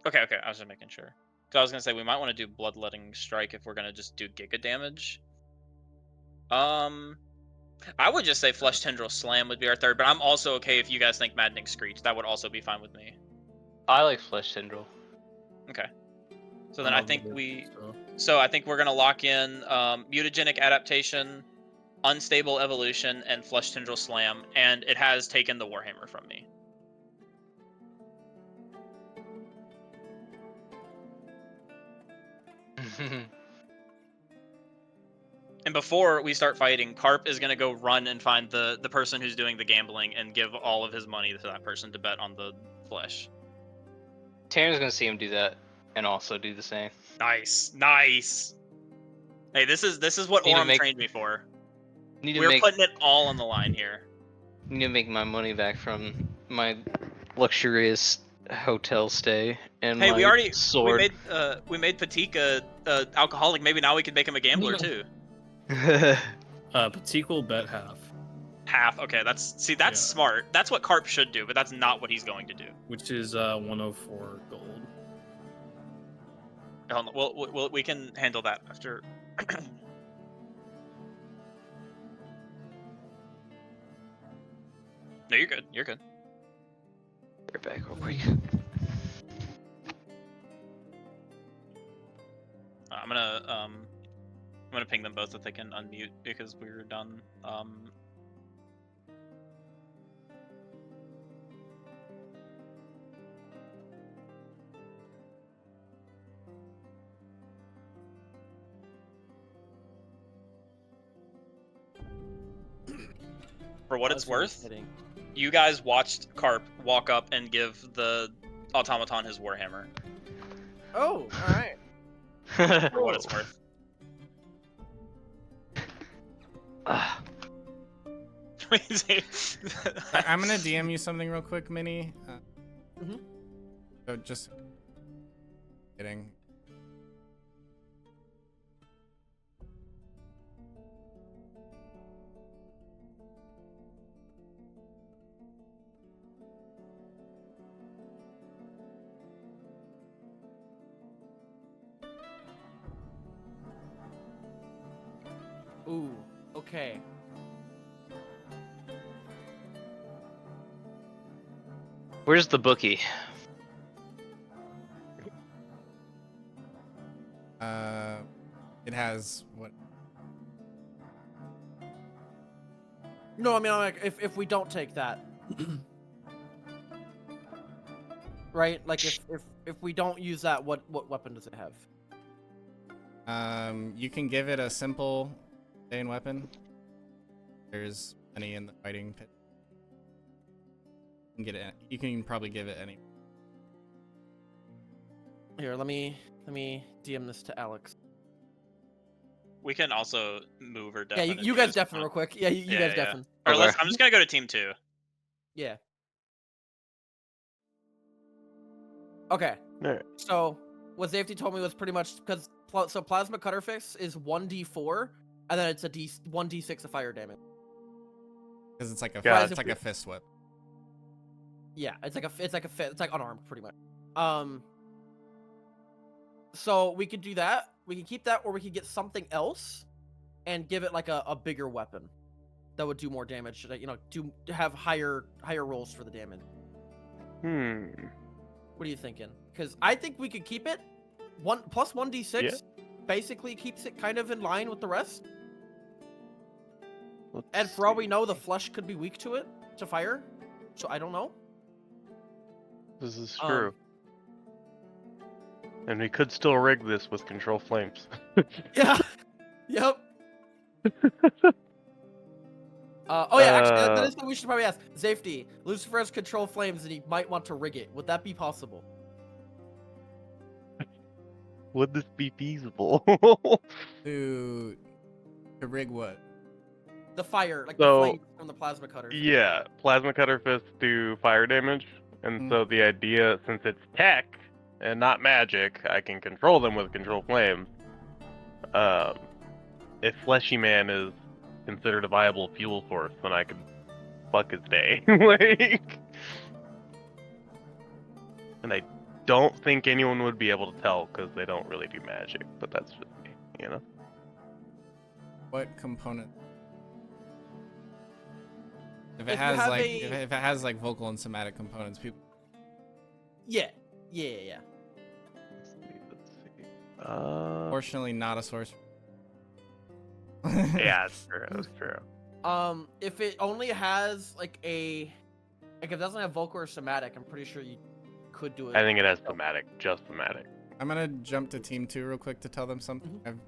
Okay, I was just making sure. So I was gonna say we might want to do Bloodletting Strike if we're gonna just do Giga damage. I would just say Flesh Tendril Slam would be our third, but I'm also okay if you guys think Maddening Screech. That would also be fine with me. I like Flesh Tendril. Okay. So then I love think it, So I think we're gonna lock in mutagenic adaptation, unstable evolution, and Flesh Tendril Slam, and it has taken the Warhammer from me. And before we start fighting, Carp is gonna go run and find the person who's doing the gambling and give all of his money to that person to bet on the flesh. Taryn's gonna see him do that and also do the same. Nice. Hey, this is what Need to Orem make- trained me for. Need to We're make putting it all on the line here. need to make my money back from my luxurious hotel stay and Hey, my we sword. made Patika alcoholic. Maybe now we could make him a gambler too. Patik will bet half, Half. Okay, that's Yeah. smart. That's what Carp should do, but that's not what he's going to do. which is 104 gold. Hold on, we can handle that after. No, you're good. You're good. Right back real quick. I'm gonna ping them both if they can unmute because we're done. For what it's worth, you guys watched Carp walk up and give the automaton his warhammer. Oh, all right. For what it's worth. I'm gonna DM you something real quick, Minnie. So just kidding. Ooh, okay. Where's the bookie? It has what? No, I mean, like, if we don't take that, right? Like, if we don't use that, what weapon does it have? You can give it a simple Bane weapon. There's any in the fighting pit. You can get it. You can probably give it any. Here, let me DM this to Alex. We can also move or Yeah, deafen. you guys deafen real quick. Yeah, you guys deafen. Or Okay. I'm just gonna go to team 2. Yeah. Okay. Alright. So what Safety told me was pretty much because so plasma cutter fist is 1d4 and then it's a 1d6 of fire damage. Because it's like a Gotcha. it's like a fist whip. Yeah, it's like unarmed pretty much. So we could do that. We can keep that, or we could get something else and give it like a bigger weapon that would do more damage. You know, have higher rolls for the damage. What are you thinking? Because I think we could keep it. Plus 1d6 Yeah. basically keeps it kind of in line with the rest. Let's And for all we see. know, the flesh could be weak to fire. So I don't know. This is true. And we could still rig this with control flames. Yeah. Yep. Oh yeah, actually, that is what we should probably ask. Safety. Lucifer has control flames, and he might want to rig it. Would that be possible? Would this be feasible? To rig what? The fire, like So- the flames from the plasma cutter. Yeah, plasma cutter fists do fire damage, and so the idea, since it's tech and not magic, I can control them with control flames. If Fleshy Man is considered a viable fuel source, then I could fuck his day. Like, and I don't think anyone would be able to tell because they don't really do magic, but that's just me, you know. What component? If If it you has have like a- if it has like vocal and somatic components, people. Yeah. Let's see. Fortunately, not a source. Yeah, that's true. That's true. If it only has like if it doesn't have vocal or somatic, I'm pretty sure you could do it. I think it has somatic, just somatic. I'm gonna jump to team 2 real quick to tell them something I've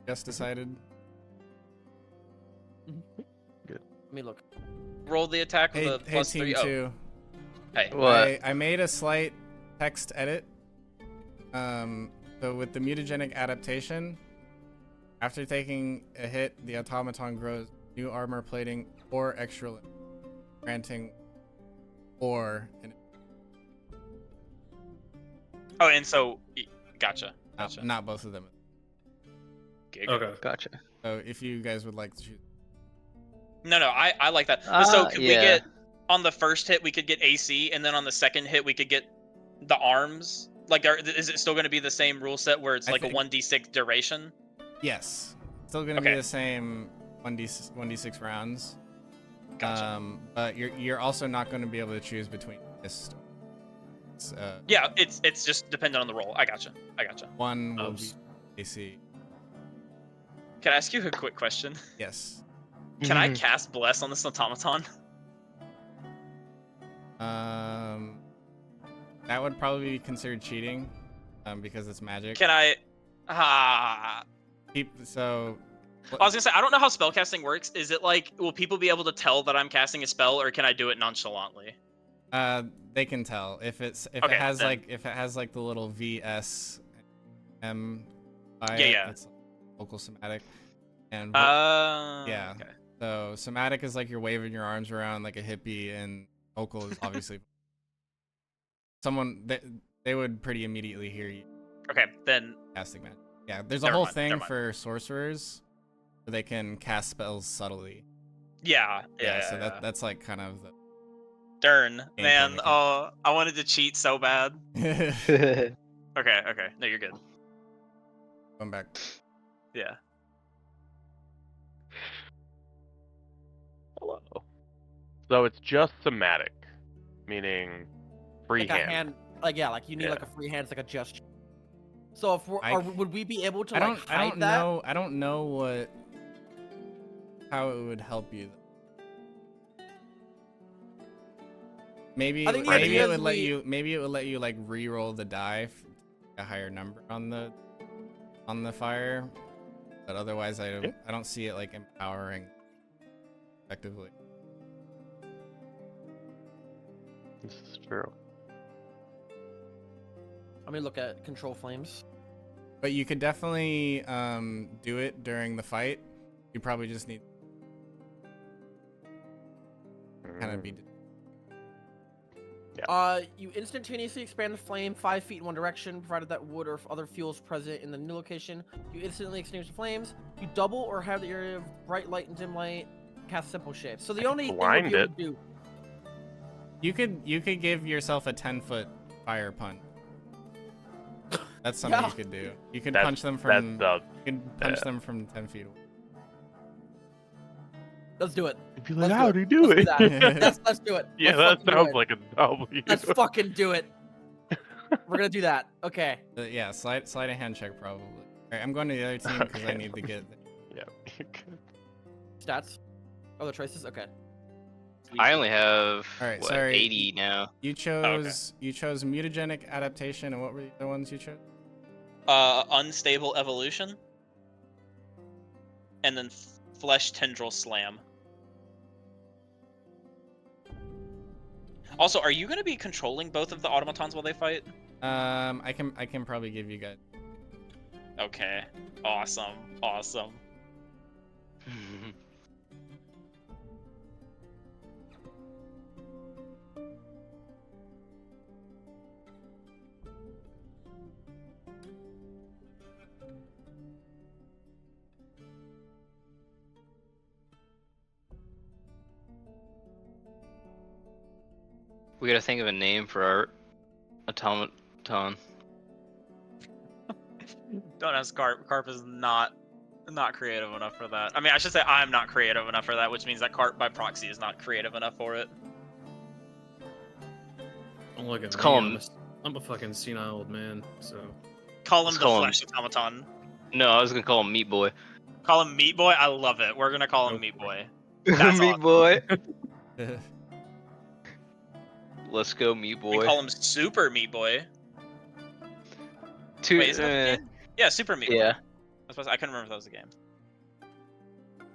just decided. Let me look. Roll the attack with Hey, a hey, plus team 3. 2. Hey. What? I made a slight text edit. So with the mutagenic adaptation, after taking a hit, the automaton grows new armor plating or extra limb, granting or an Oh, and so gotcha. Gotcha. not both of them. Gig. Okay. Gotcha. So if you guys would like to choose. No, I like that. So could we Yeah. get on the first hit we could get AC, and then on the second hit we could get the arms Like, is it still going to be the same rule set where it's I like think- a 1d6 duration? Yes. Still gonna be the same 1d6 rounds. Gotcha. But you're also not going to be able to choose between this. Yeah, it's just dependent on the roll. I gotcha. One will be AC. Can I ask you a quick question? Yes. Can I cast Bless on this automaton? That would probably be considered cheating, because it's magic. Can I? So. I was gonna say I don't know how spellcasting works. Is it like will people be able to tell that I'm casting a spell, or can I do it nonchalantly? They can tell if it has like the little VS M by it, Yeah. it's vocal somatic. And Yeah. Okay. So somatic is like you're waving your arms around like a hippie, and vocal is obviously someone that they would pretty immediately hear you. Okay, then Casting magic. Yeah, there's a Never whole mind, thing never mind. for sorcerers, where they can cast spells subtly. yeah. So that's like kind of the. Darn, Game man. mechanic. Oh, I wanted to cheat so bad. Okay. No, you're good. Going back. Yeah. Hello. So it's just somatic, meaning free Like a hand. hand, like you need like a free hand, it's like a gesture. So if would we be able to I like hide that? I don't know how it would help you. Maybe I think the maybe idea it is would let you like re-roll the die for a higher number on the fire, but otherwise I don't see it like empowering effectively. This is true. Let me look at control flames. But you could definitely do it during the fight. You probably just need kind of be. You instantaneously expand the flame 5 feet in one direction, provided that wood or other fuel is present in the new location. You instantly extinguish the flames. You double or have the area of bright light and dim light. Cast simple shapes. So the only thing you'll be able to do. You could give yourself a 10-foot fire punch. That's something you could do. You can punch them from. You can punch them from 10 feet away. Let's do it. You'd be like, how do you do it? Let's do it. Yeah, Let's that sounds like a W. Let's fucking do it. We're gonna do that. Okay. Yeah, slide a hand check probably. Alright, I'm going to the other team because I need to get. Yeah. Stats. Oh, the choices. Okay. I only have Alright, what, sorry. 80 now. You chose mutagenic adaptation, and what were the other ones you chose? Unstable evolution, and then flesh tendril slam. Also, are you going to be controlling both of the automatons while they fight? I can probably give you guys. Okay. Awesome. We gotta think of a name for our automaton. Don't ask Carp. Carp is not creative enough for that. I mean, I should say I'm not creative enough for that, which means that Carp by proxy is not creative enough for it. Don't look at me. call him- I'm a fucking senile old man, so. Call him Let's the call him- flesh automaton. No, I was gonna call him Meat Boy. Call him Meat Boy. I love it. We're gonna call him Meat Boy. That's Meat awesome. Boy. Let's go, Meat We Boy. call him Super Meat Boy. Two, Wait, is that the game? Yeah, Super Meat Boy. yeah. I couldn't remember if that was a game.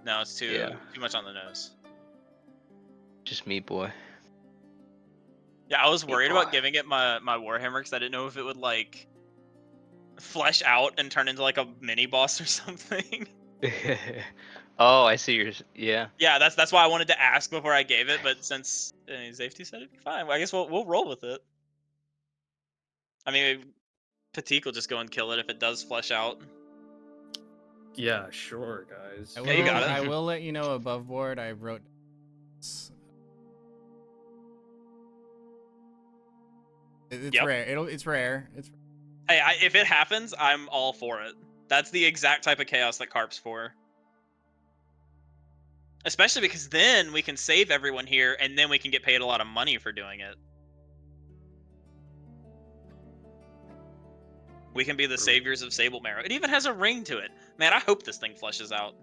No, it's too much on the nose. Just Meat Boy. Yeah, I was Meat worried Boy. about giving it my Warhammer because I didn't know if it would like flesh out and turn into like a mini boss or something. Oh, I see yours. Yeah. Yeah, that's why I wanted to ask before I gave it, but since Safety said it'd be fine, well, I guess we'll roll with it. I mean, Patik will just go and kill it if it does flesh out. Yeah, sure, guys. Yeah, you got it. I will let you know above board. I wrote. It's Yep. rare. It's rare. Hey, if it happens, I'm all for it. That's the exact type of chaos that Carp's for. Especially because then we can save everyone here, and then we can get paid a lot of money for doing it. We can be the saviors of Sable Marrow. It even has a ring to it. Man, I hope this thing flushes out.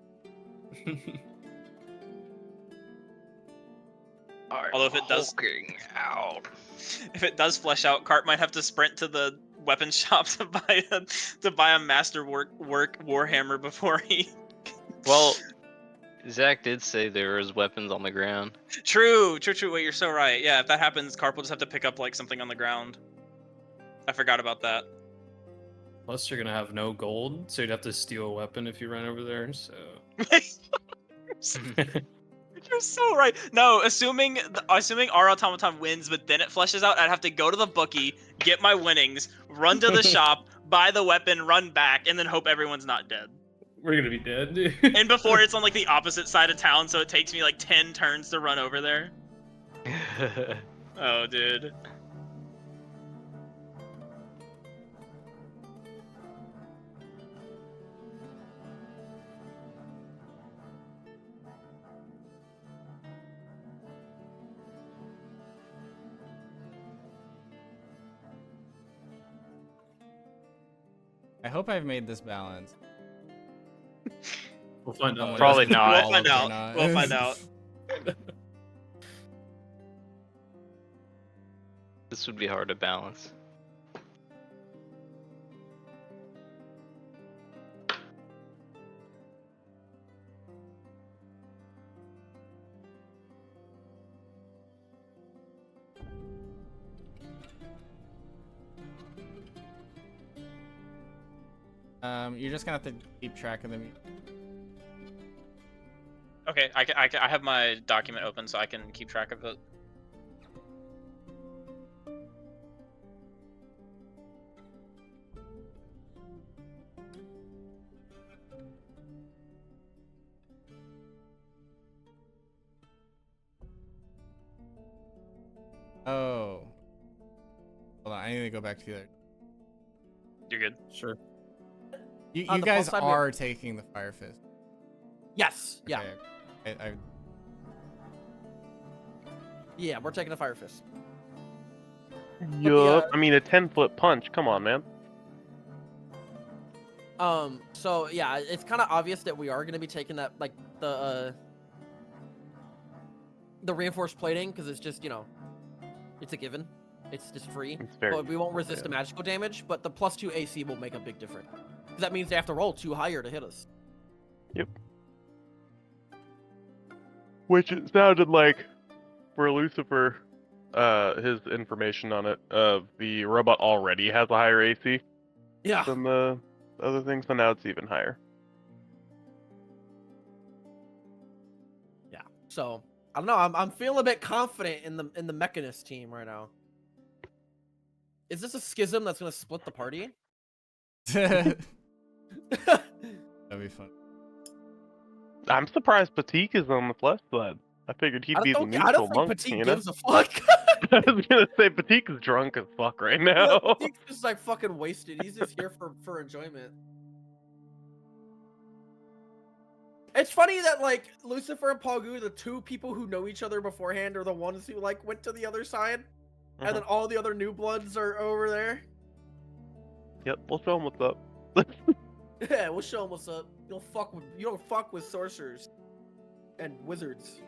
Although if it does out. If it does flesh out, Carp might have to sprint to the weapon shop to buy a masterwork warhammer before he. Well, Zach did say there was weapons on the ground. True. Wait, you're so right. Yeah, if that happens, Carp will just have to pick up like something on the ground. I forgot about that. Plus, you're gonna have no gold, so you'd have to steal a weapon if you run over there. So. You're so right. No, assuming our automaton wins, but then it fleshes out, I'd have to go to the bookie, get my winnings, run to the shop, buy the weapon, run back, and then hope everyone's not dead. We're gonna be dead, dude. And before it's on like the opposite side of town, so it takes me like 10 turns to run over there. Oh, dude. I hope I've made this balance. We'll find out. Probably not. We'll find out. We'll find out. This would be hard to balance. You're just gonna have to keep track of them. Okay, I have my document open so I can keep track of it. Oh. Hold on, I need to go back to the other. You're good. Sure. You On the guys plus side, we- are taking the Fire Fist. Yes. Yeah. Okay. Yeah, we're taking a Fire Fist. Yup. I mean, a 10-foot punch. Come on, man. So yeah, it's kind of obvious that we are going to be taking that, like, the reinforced plating, because it's just, you know, it's a given. It's just free. It's very But we won't resist the magical damage, but the +2 AC will make a big difference. Because that means they have to roll 2 higher to hit us. Yep. Which it sounded like for Lucifer, his information on it, the robot already has a higher AC Yeah. than the other things, so now it's even higher. Yeah. So I don't know. I'm feeling a bit confident in the Mechanist team right now. Is this a schism that's gonna split the party? That'd be fun. I'm surprised Patik is on the flesh side. I figured he'd be the I neutral don't think monk, Petit you know? gives a fuck. I was gonna say Patik is drunk as fuck right now. He's just like fucking wasted. He's just here for enjoyment. It's funny that like Lucifer and Paul Geux, the 2 people who know each other beforehand, are the ones who like went to the other side, and then all the other new bloods are over there. Yep, we'll show him what's up. Yeah, we'll show them what's up. You don't fuck with sorcerers and wizards,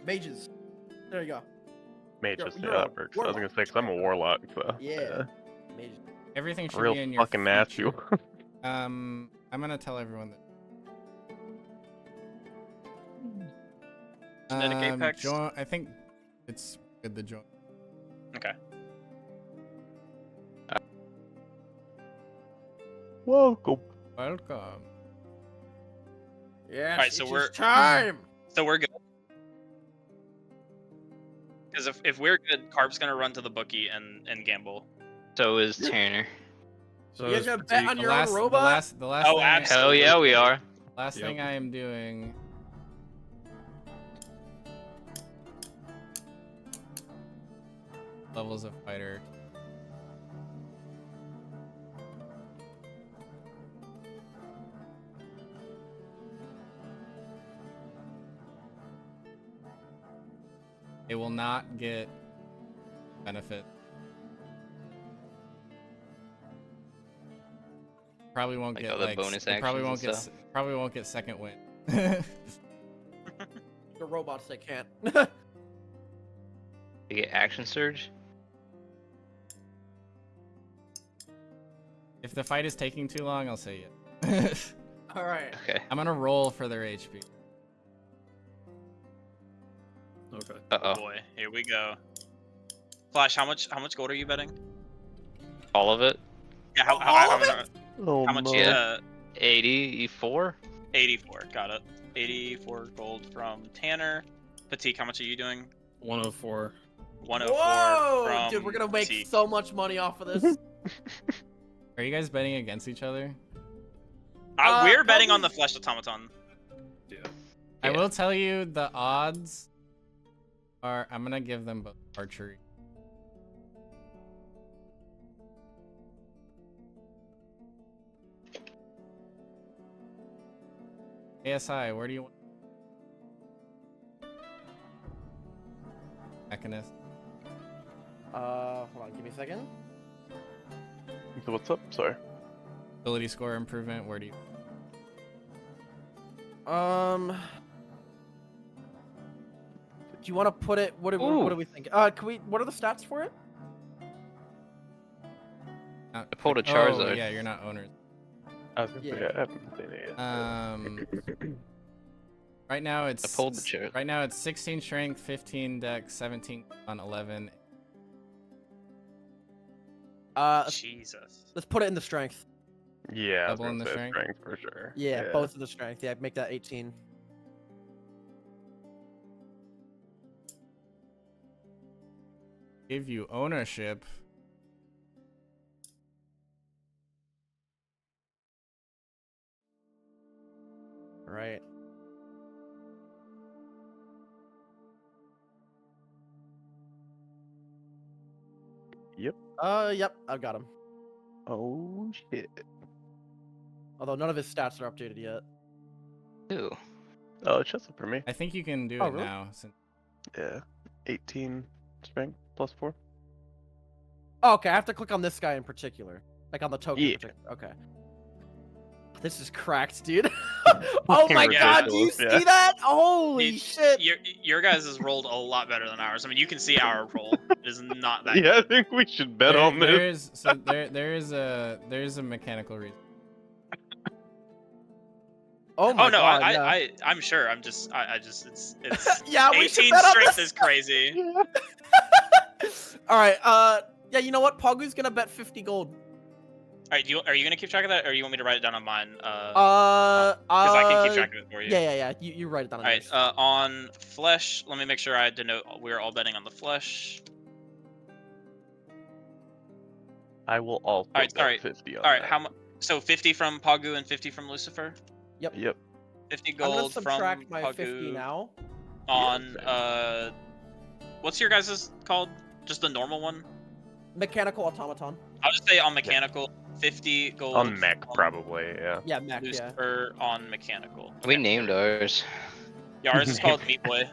mages. There you go. Mages, You're yeah, a that works. I was warlock. gonna say, because I'm a warlock, so. Yeah. Mages. Everything should Real be in your fucking Matthew. feature. I'm gonna tell everyone that. Genetic Apex? Join, I think it's good to join. Okay. Welcome. Welcome. Yes. Alright, so it's we're- time. So we're good. Because if we're good, Carp's gonna run to the bookie and gamble. So is Tanner. So You guys is gonna bet Petit- on your own robot? The last Oh, thing, absolutely. Hell yeah, we are. last Yep. thing I am doing. Levels of fighter. They will not get benefit. Probably won't Like get other like bonus they probably actions won't and get stuff? probably won't get second win. The robots they can't. You get action surge? If the fight is taking too long, I'll say yes. All right. Okay. I'm gonna roll for their HP. Okay. Uh-oh. Boy, here we go. Flash, how much gold are you betting? All of it? Yeah, Oh, how much? Yeah. 84? 84. Got it. 84 gold from Tanner. Patik, how much are you doing? 104. 104 Whoa, from dude, we're gonna make Patik. so much money off of this. Are you guys betting against each other? We're betting on the probably- Fleshed Automaton. Yeah. I Yeah. will tell you the odds are. I'm gonna give them both archery. ASI, where do you want? Mechanist. Hold on, give me a second. So what's up? Sorry. Ability score improvement. Where do you? Do you want to put it? What do we think? Can we? What are the stats for it? I pulled a Oh, Charizard. yeah, you're not owners. I was gonna say, Yeah. I haven't seen it yet. Right now it's I pulled the chair. Right now it's 16 strength, 15 dex, 17 on 11. Jesus. Let's put it in the strength. Yeah, I was Double in gonna the say strength? for sure. Yeah, both of the strength. Yeah, make that 18. Give you ownership. Right. Yep. Yep, I've got him. Oh shit. Although none of his stats are updated yet. Ew. Oh, it's just for me. I think you can do Oh, it really? now. Since Yeah. 18 strength plus 4. Oh, okay, I have to click on this guy in particular. Like on the token in Yeah. particular. Okay. This is cracked, dude. Oh my Ridiculous, god, do you yeah. see that? Holy You- shit. Your guys has rolled a lot better than ours. I mean, you can see our roll. It is not that Yeah, I think we should bet on this. there's a mechanical reason. Oh good. my Oh no, god, yeah. I'm sure. I just it's Yeah, we should 18 bet on strength this. is crazy. All right, yeah, you know what? Pogu's gonna bet 50 gold. All right, are you gonna keep track of that, or you want me to write it down on mine? Because Because I can keep track of it for you. Yeah. You write it down. All right, on flesh, let me make sure I denote we're all betting on the flesh. I will also All right, bet all right, 50 on all right. that. How much? So 50 from Pogu and 50 from Lucifer. Yep. 50 I'm gonna gold from subtract my Pogu 50 now. on what's your guys' called? Just the normal one? Mechanical automaton. I'll just say on mechanical, 50 gold. On mech, from probably, yeah. Yeah, mech, yeah. Lucifer on mechanical. We Okay. named ours. Yeah, ours is called Meat Boy.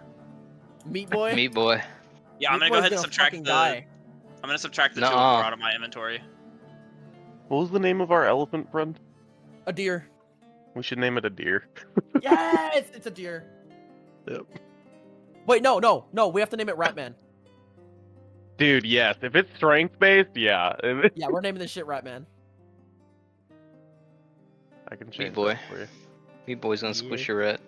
Meat boy. Meat Boy. Yeah, I'm Meat gonna go Boy's ahead and gonna subtract fucking the. die. I'm gonna subtract the 2 Nuh-uh. out of my inventory. What was the name of our elephant friend? A deer. We should name it a deer. Yes, it's a deer. Yep. Wait, no. We have to name it Ratman. Dude, yes. If it's strength based, yeah. Yeah, we're naming this shit Ratman. I can change Boy. that for you. Meat Boy's gonna Yeah. squish your rat.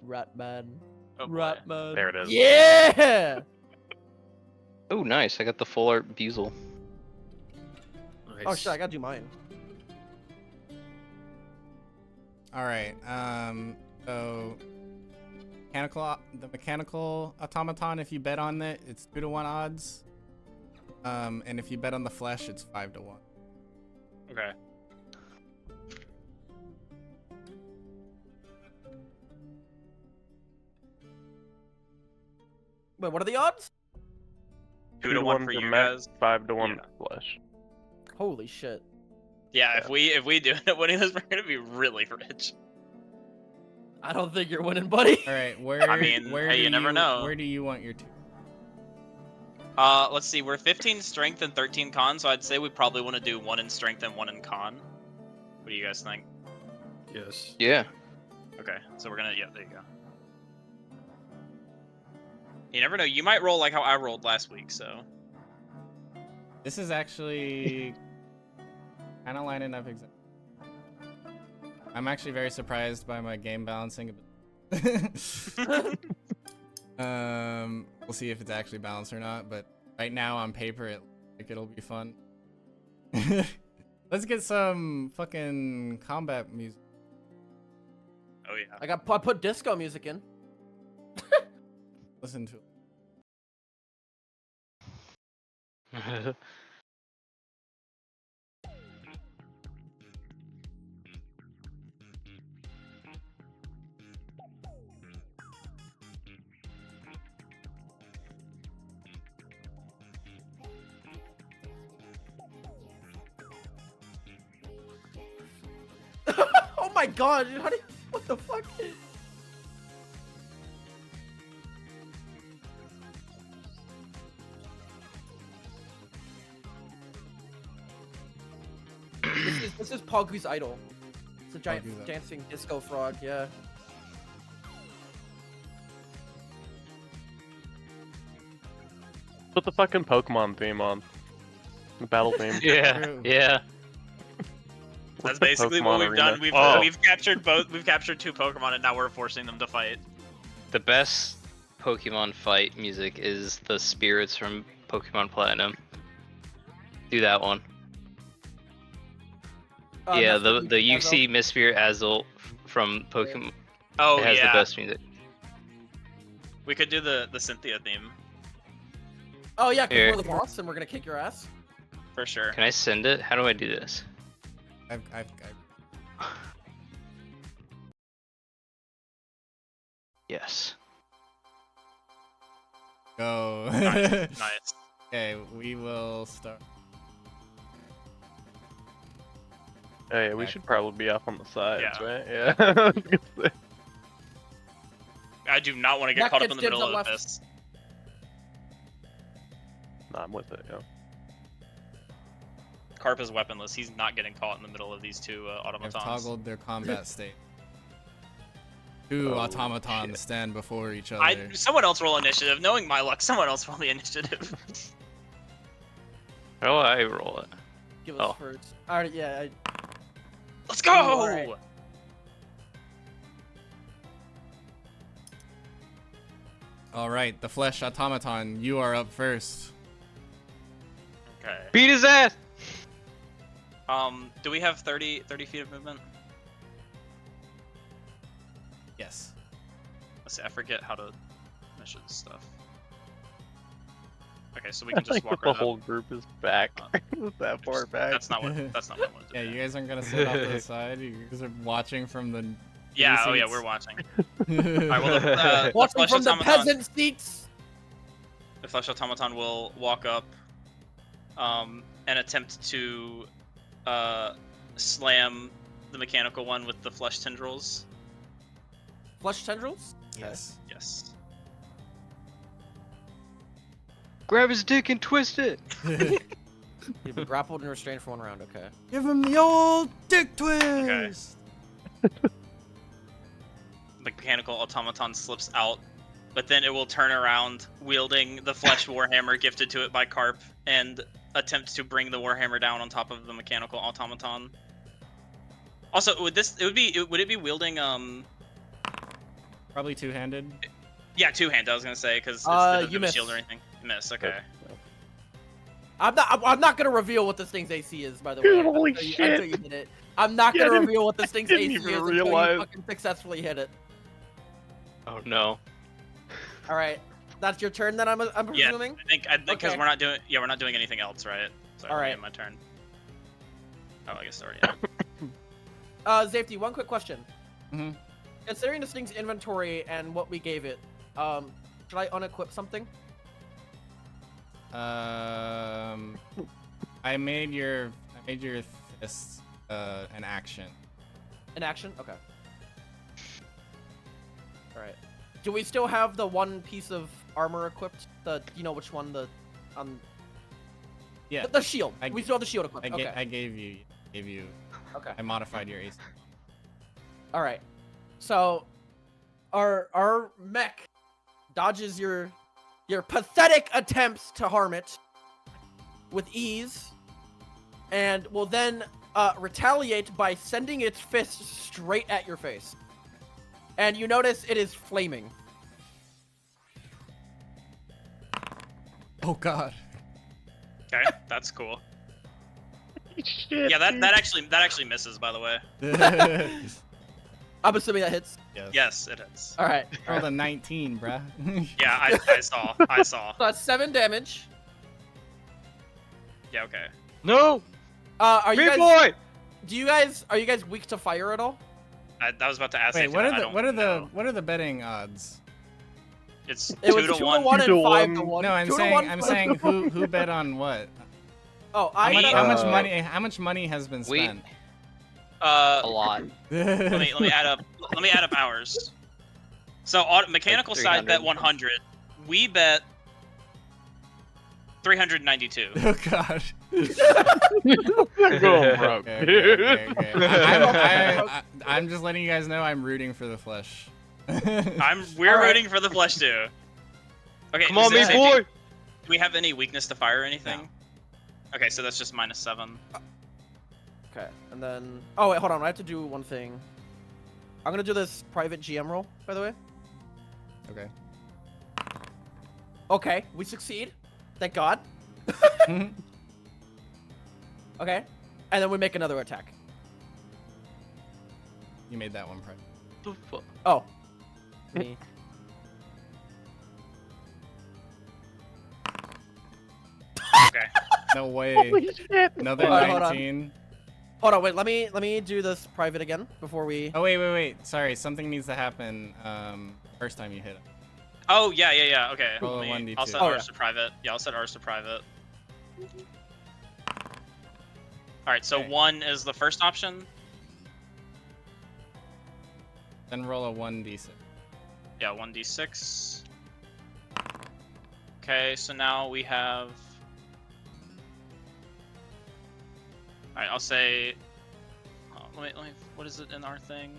Ratman. Oh, boy. Ratman. There it is. Yeah. Oh, nice. I got the full art Buzel. Nice. Oh shit, I gotta do mine. All right. So the mechanical automaton. If you bet on it, it's 2-to-1 odds. And if you bet on the flesh, it's 5-to-1. Okay. Wait, what are the odds? 2 to 1 for you mech, guys. 5 to 1 Yeah. flesh. Holy shit. Yeah, if we do end up winning this, we're gonna be really rich. I don't think you're winning, buddy. All right, where? I mean, where hey, do you never know. Where do you want your two? Let's see. We're 15 strength and 13 con, so I'd say we probably want to do 1 in strength and 1 in con. What do you guys think? Yes. Yeah. Okay, so we're gonna. Yeah, there you go. You never know. You might roll like how I rolled last week. So. This is actually kind of lining up exactly. I'm actually very surprised by my game balancing. We'll see if it's actually balanced or not, but right now on paper it'll be fun. Let's get some fucking combat music. Oh yeah. I put disco music in. Listen to it. Oh my god, dude, what the fuck? This is Pogu's idol. It's a giant Pogu's idol. dancing disco frog, yeah. Put the fucking Pokemon theme on. The battle theme. Yeah. Yeah. That's basically Pokemon what we've Arena. done. We've Oh. we've captured both. We've captured 2 Pokemon, and now we're forcing them to fight. The best Pokemon fight music is the spirits from Pokemon Platinum. Do that one. Yeah, the UC Mispirit Azul from Pokemon Oh has yeah. the best music. We could do the Cynthia theme Oh yeah, because Here. we're the boss and we're gonna kick your ass. for sure. Can I send it? How do I do this? I've Yes. go. Nice. Okay, we will start. Hey, we should probably be off on the sides, Yeah. right? Yeah. I was gonna say. I do not want to get That caught up kid in the gives middle a of left. this. Nah, I'm with it, yeah. Carp is weaponless. He's not getting caught in the middle of these 2 I've automatons. toggled their combat state. 2 Oh, automatons shit. stand before each other. Someone else roll initiative. Knowing my luck, someone else roll the initiative. How do I roll it? Give us Oh. first. Alright, yeah. Let's go! Alright. All right, the flesh automaton, you are up first. Okay. Beat his ass! Do we have 30 feet of movement? Yes. Let's see. I forget how to mission stuff. Okay, so we can I just think walk the right whole up. group is back. that far back. That's not what I wanted to Yeah, do. you guys aren't gonna sit off to the side. You guys are watching from the. Yeah, seats. oh yeah, we're watching. Alright, Alright, well, the Watching flesh from the automaton, peasant seats! the flesh automaton will walk up, and attempt to, slam the mechanical one with the flesh tendrils. Flesh tendrils? yes. Yes. Grab his dick and twist it! You'll be grappled and restrained for 1 round, okay. Give him the old dick twist. The mechanical automaton slips out, but then it will turn around, wielding the flesh warhammer gifted to it by Carp, and attempt to bring the warhammer down on top of the mechanical automaton. Also, would it be wielding Probably two-handed. yeah, 2-hand, I was gonna say, because it's you a miss. shield or anything. You miss, okay. I'm not gonna reveal what this thing's AC is, by the way. Dude, holy until shit. Until you hit it. I'm not Yeah, I gonna didn't- reveal what this thing's didn't AC even is until realize. you fucking successfully hit it. Oh no. Alright. That's your turn then, I'm Yeah, presuming? I think because Okay. we're not doing anything else, right? So All right. my turn. Oh, I guess already. Safety, one quick question. Mhm. Considering this thing's inventory and what we gave it, should I unequip something? I made your fist an action. An action? Okay. All right. Do we still have the one piece of armor equipped? You know which one? Yeah. The shield. I- We still have the shield equipped. Okay. I gave you. Okay. I modified your AC. All right. So, our mech dodges your pathetic attempts to harm it with ease, and will then retaliate by sending its fist straight at your face. And you notice it is flaming. Oh God. Okay, that's cool. Shit, Yeah, that dude. actually misses, by the way. yes. I'm assuming that hits. Yes, it is. All right. Rolled a 19, bruh. Yeah, I saw. I saw. So that's 7 damage. Yeah, okay. No! Are you Meat guys? boy! Are you guys weak to fire at all? I was about to ask. Wait, if what I are the don't what are the know. what are the betting odds? It's It was 2 to 1. 1 2 to and 5 to 1. 1. No, I'm 2 to saying 1. I'm saying who bet on what? Oh, How much, bet how on- much how much money has been Wait. spent? A lot. Let me add up. Let me add up ours. So mechanical Like side bet 300. 100. We bet 392. Oh God. I'm going broke, Okay, dude. okay. I'm just letting you guys know I'm rooting for the flesh. We're All right. rooting for the flesh too. Okay. Come on, is meat this boy! Do we have any weakness to fire or anything? No. Okay, so that's just -7. Okay, and then... Oh, wait, hold on. I have to do one thing. I'm gonna do this private GM roll, by the way. Okay. Okay, we succeed. Thank God. Okay, and then we make another attack. You made that one private. The fuck? Oh. Me. Okay. No way. Holy shit! Another Hold on, hold on. 19. Hold on, wait. Let me do this private again before we... Oh wait. Sorry, something needs to happen. First time you hit it. Oh yeah. Okay. Roll a Let me- 1d2. I'll set Oh, ours yeah. to private. Yeah, I'll set ours to private. All right. So Okay. 1 is the first option. Then roll a 1d6. Yeah, 1d6. Okay, so now we have. All right, I'll say. Let me. What is it in our thing?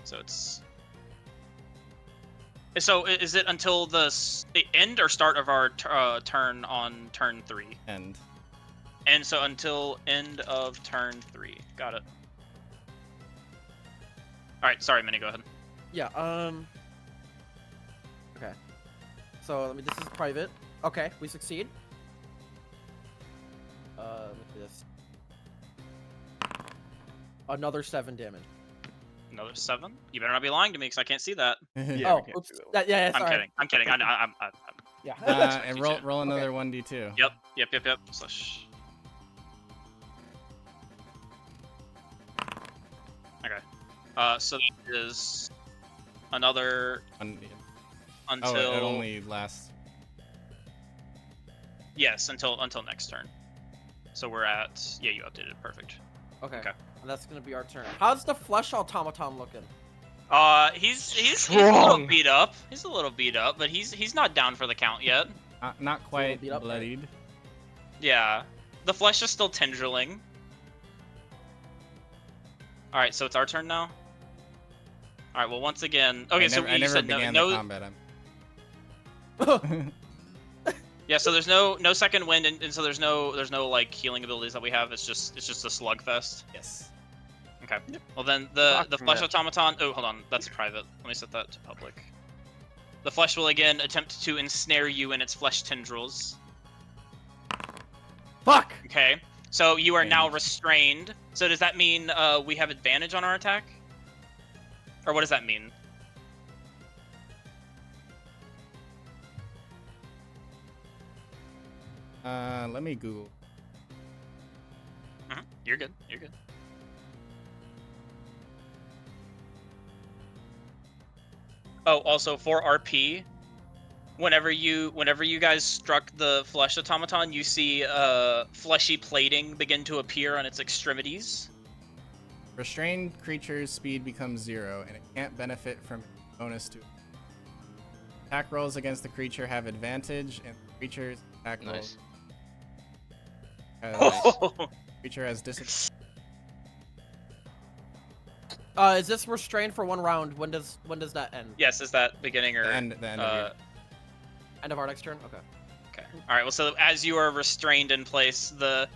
So it's. So is it until the end or start of our turn on turn 3? End. And so until end of turn 3. Got it. All right, sorry, Minnie, go ahead. Yeah, Okay. So, this is private. Okay, we succeed. Let me do this. Another 7 damage. Another 7? You better not be lying to me because I can't see that. Yeah, we Oh, can't oops. do that one. Yeah, I'm sorry. kidding. I'm kidding. I'm Yeah. And roll another 1d2. Yep. Slash. Okay. So that is another One- until Oh, it only lasts. yes until next turn. So we're at you updated it. Perfect. Okay. Okay. And that's gonna be our turn. How's the flesh automaton looking? He's a little Strong. beat up. He's a little beat up, but he's not down for the count yet. Not quite beat up, right? bloodied. Yeah. The flesh is still tendriling. All right, so it's our turn now. All right. Well, once again. Okay, so I you never said began no. the combat. Yeah, so there's no second wind, and so there's no like healing abilities that we have. It's just a slugfest. Yes. Okay. Well then the Fuck flesh MECH. automaton. Oh, hold on, that's private. Let me set that to public. The flesh will again attempt to ensnare you in its flesh tendrils. Fuck! Okay. So you are now Damage. restrained. So does that mean we have advantage on our attack? Or what does that mean? Let me Google. You're good. You're good. Oh, also for RP, whenever you guys struck the flesh automaton, you see fleshy plating begin to appear on its extremities. Restrained creature's speed becomes 0, and it can't benefit from bonus to attack rolls against the creature have advantage, and the creature's attack rolls creature has disadvantage. Is this restrained for 1 round? When does that end? Yes, is that beginning or The end of your End of our next turn? Okay. Okay. All right. Well, so as you are restrained in place, the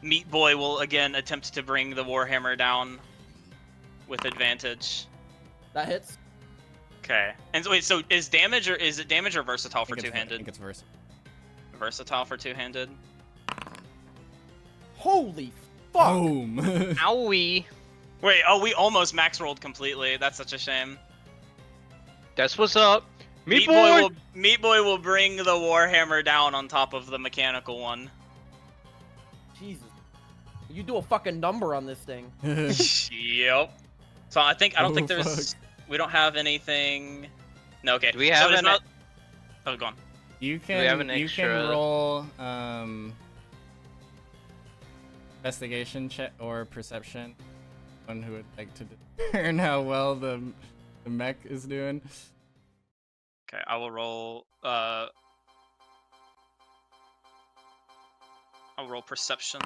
Meat Boy will again attempt to bring the Warhammer down with advantage. That hits. Okay. And so, wait, so is it damage or versatile for I two-handed? think it's versatile. Versatile for two-handed. Holy fuck! Boom! Owie. Wait. Oh, we almost max rolled completely. That's such a shame. That's what's up. Meat Boy. Meat Boy will bring the Warhammer down on top of the mechanical one. Jesus. You do a fucking number on this thing. Yep. So I don't think there's. Fuck. We don't have anything. No. Okay. Do we have so it's an- not. Oh, go on. You we have an can extra- roll investigation check or perception. One who would like to discern how well the mech is doing. Okay, I will roll. I'll roll perception.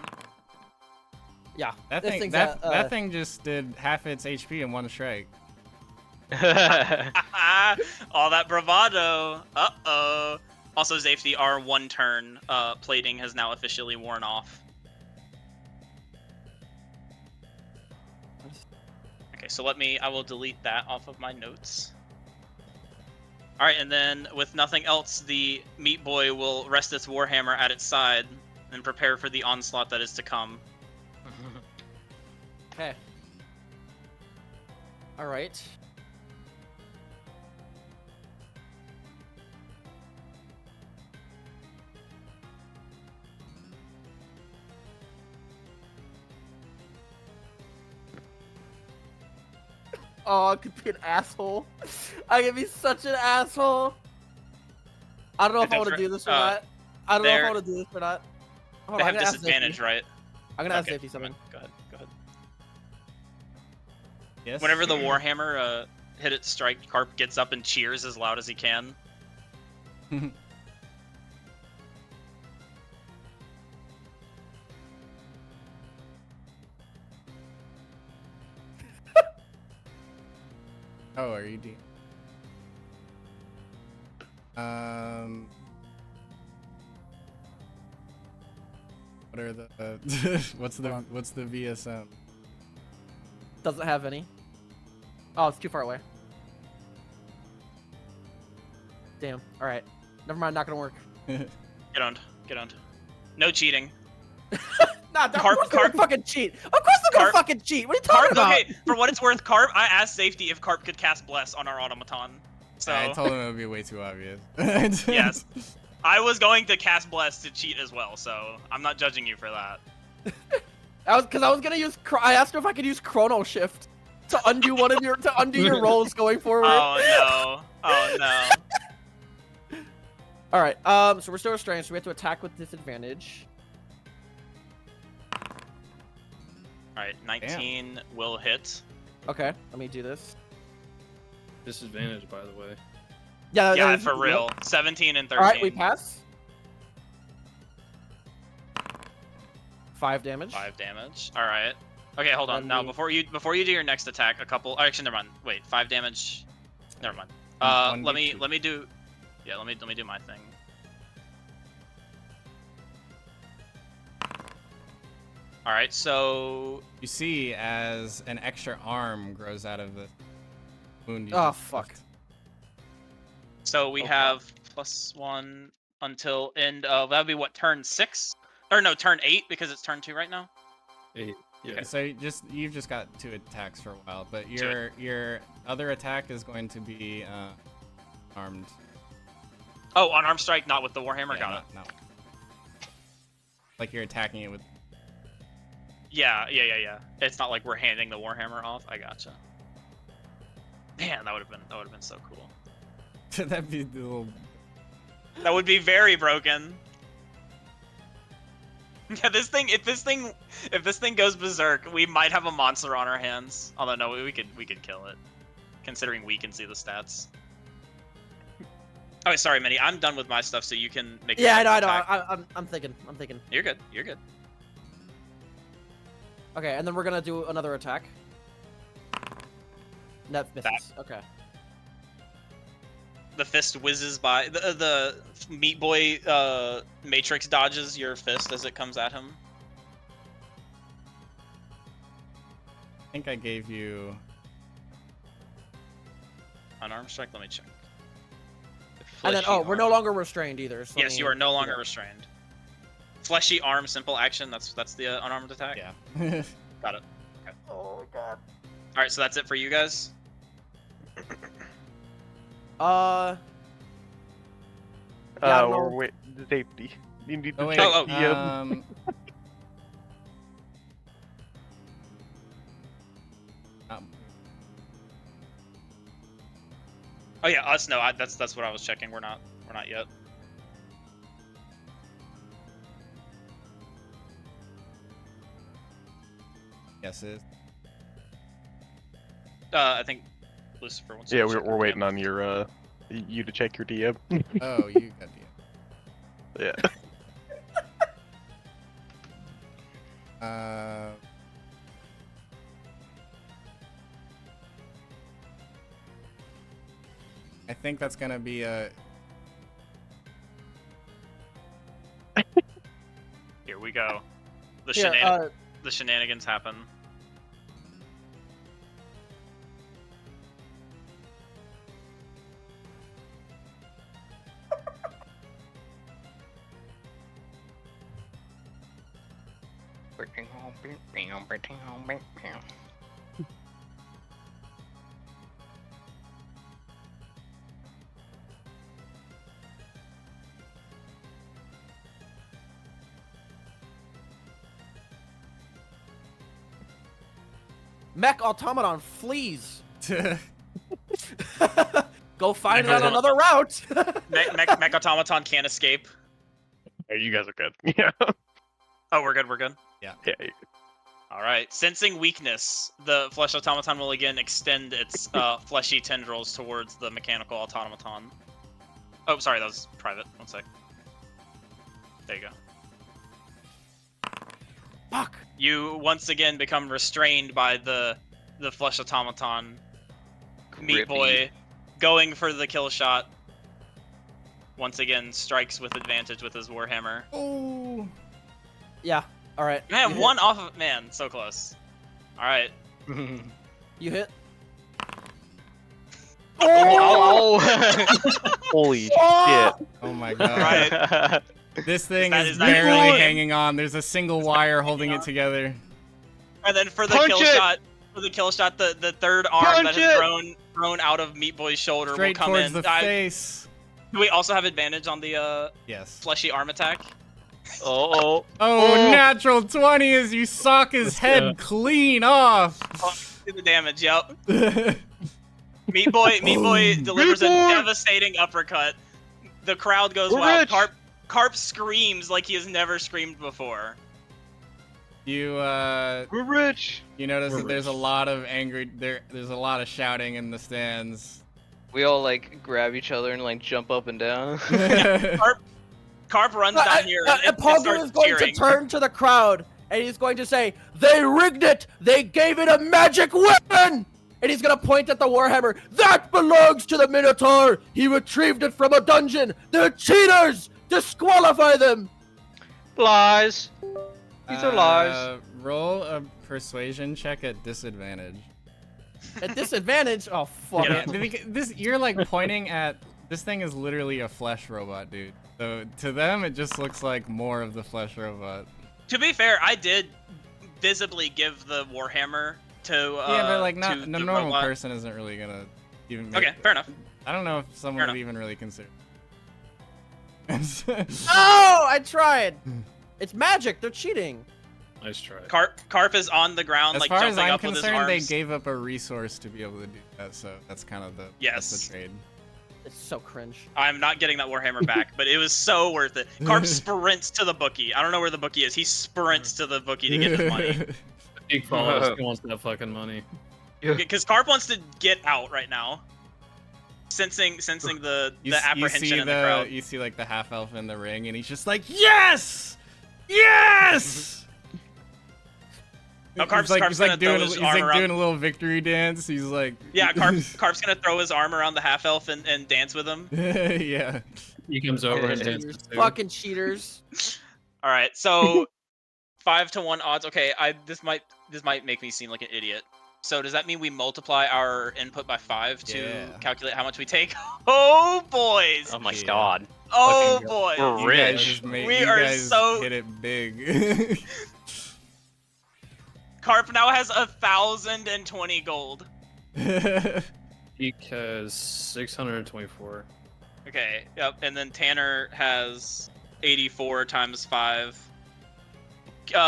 Yeah. That this thing thing's that thing just did half its HP in one strike. All that bravado. Uh-oh. Also, Safety, our 1 turn plating has now officially worn off. Okay, so I will delete that off of my notes. Alright, and then with nothing else, the Meat Boy will rest its Warhammer at its side and prepare for the onslaught that is to come. Okay. Alright. Oh, I could be an asshole. I could be such an asshole. I don't know if I want to do this or not. I don't know if I want to do this or not. Hold They on, I'm have gonna ask disadvantage, Safety. right? I'm gonna ask Okay, Safety something. Go ahead. Yes. Whenever the Warhammer hit its strike, Carp gets up and cheers as loud as he can. Oh, are you D? What are the what's the VSM? Doesn't have any. Oh, it's too far away. Damn. All right. Never mind. Not gonna work. Get on. No cheating. Nah, of Carp- course they're gonna fucking cheat. Of course they're gonna Carp- fucking cheat. What are you talking Carp, about? okay, for what it's worth, Carp, I asked Safety if Carp could cast Bless on our automaton. So I told him it would be way too obvious. yes, I was going to cast Bless to cheat as well, so I'm not judging you for that. I was gonna use. I asked her if I could use Chrono Shift to undo your rolls going forward. Oh no. All right. So we're still restrained, so we have to attack with disadvantage. Alright, 19 will hit. Okay. Let me do this. Disadvantage, by the way. Yeah. Yeah, that for is- real. 17 and 13. All right, we pass. 5 damage. 5 damage. Alright. Okay, hold on. Then Now, we- before you do your next attack, actually, never mind. Wait, 5 damage. Never mind. One Let me D2. do. Yeah, let me do my thing. All right, so You see, as an extra arm grows out of the wound. You Oh, just fuck. left. we Oh, have +1 until end of that'd be what, turn 6? Or no, turn 8 because it's turn 2 right now. 8. Yeah. So you've just got 2 attacks for a while, but your other attack is going to be armed. Oh, unarmed strike, not with the Warhammer. Yeah, Got it. not- like you're attacking it with. Yeah. It's not like we're handing the Warhammer off. I gotcha. Man, that would have been so cool. That'd be the little. That would be very broken. Yeah, this thing. If this thing goes berserk, we might have a monster on our hands. Although no, we could kill it, considering we can see the stats. Oh, sorry, Minnie. I'm done with my stuff, so you can make. Yeah, I know. attack. I'm thinking. You're good. You're good. Okay, and then we're gonna do another attack. That misses. Okay. The fist whizzes by. The Meat Boy Matrix dodges your fist as it comes at him. I think I gave you Unarmed strike. Let me check. And then, Fleshy we're no arm. longer restrained either. So Yes, you are no longer restrained. Fleshy arm, simple action. That's the unarmed attack. yeah. Got it. Okay. Oh god. All right, so that's it for you guys. Yeah, I don't know. Or wait, safety. You need to Oh wait. check Oh, the, Oh yeah, us. No, that's what I was checking. We're not yet. yes, it is. I think Lucifer wants. yeah, to we're check we're the waiting DM. on your you to check your DM. Oh, you got the. Yeah. I think that's gonna be a. Here we go. The Here, the shenanigans happen. Mech automaton flees. Go find it on another route. Mech automaton can't escape. Yeah, you guys are good. Yeah. Oh, we're good. We're good. Yeah. All right. Sensing weakness, the flesh automaton will again extend its fleshy tendrils towards the mechanical automaton. Oh, sorry, that was private. One sec. There you go. Fuck. You once again become restrained by the flesh automaton. Meat Boy going for the kill shot. Once again, strikes with advantage with his warhammer. Oh. Yeah. All right. Man, You one off of man, so close. All right. hit. You hit. Oh! Holy shit. Oh my god. Right. This thing Is is that barely good? hanging on. There's a single wire holding it together. And then for the Punch kill it! shot, the third arm Punch that has it! grown out of Meat Boy's shoulder Straight will come towards in. the face. Do we also have advantage on the Yes. fleshy arm attack? Oh. Oh, natural 20 as you sock his head clean off. Do the damage, yep. Meat Boy delivers a devastating uppercut. The crowd goes We're wild. rich. Carp screams like he has never screamed before. You We're rich. you notice We're that there's a rich. lot of angry there's a lot of shouting in the stands. We all like grab each other and like jump up and down. Carp runs down here and Pogger starts is going cheering. to turn to the crowd and he's going to say, "They rigged it. They gave it a magic weapon." And he's gonna point at the warhammer. "That belongs to the Minotaur. He retrieved it from a dungeon. They're cheaters. Disqualify them." Lies. These are lies. Roll a persuasion check at disadvantage. At disadvantage. Oh fuck. Yeah. This you're like pointing at this thing is literally a flesh robot, dude. So to them it just looks like more of the flesh robot. To be fair, I did visibly give the warhammer to Yeah, but like to not the a normal robot. person isn't really gonna even make Okay, fair enough. I don't know if someone Fair would enough. even really consider. Oh, I tried. It's magic. They're cheating. Nice try. Carp is on the ground, As like far as jumping I'm up with his concerned, they arms. gave up a resource to be able to do that, so that's kind of the that's Yes. the trade. It's so cringe. I'm not getting that Warhammer back, but it was so worth it. Carp sprints to the bookie. I don't know where the bookie is. He sprints to the bookie to get his money. Big follows. He wants that fucking money. Because Carp wants to get out right now. Sensing the apprehension in the crowd. You see like the half elf in the ring, and he's just like, yes, yes. No, Carp's he's gonna throw his he's arm like around. doing a little victory dance. He's like, Yeah, Carp's gonna throw his arm around the half elf and dance with him. yeah. He comes over and dances Cheaters, too. fucking cheaters. All right, so 5-1 odds. Okay, this might make me seem like an idiot. So does that mean we multiply our input by 5 to calculate how much we take? Oh boys! Oh my god. Oh boy! We're rich. We are so hit it big. Carp now has 1,020 gold. Because 624. Okay, yep, and then Tanner has 84 times 5.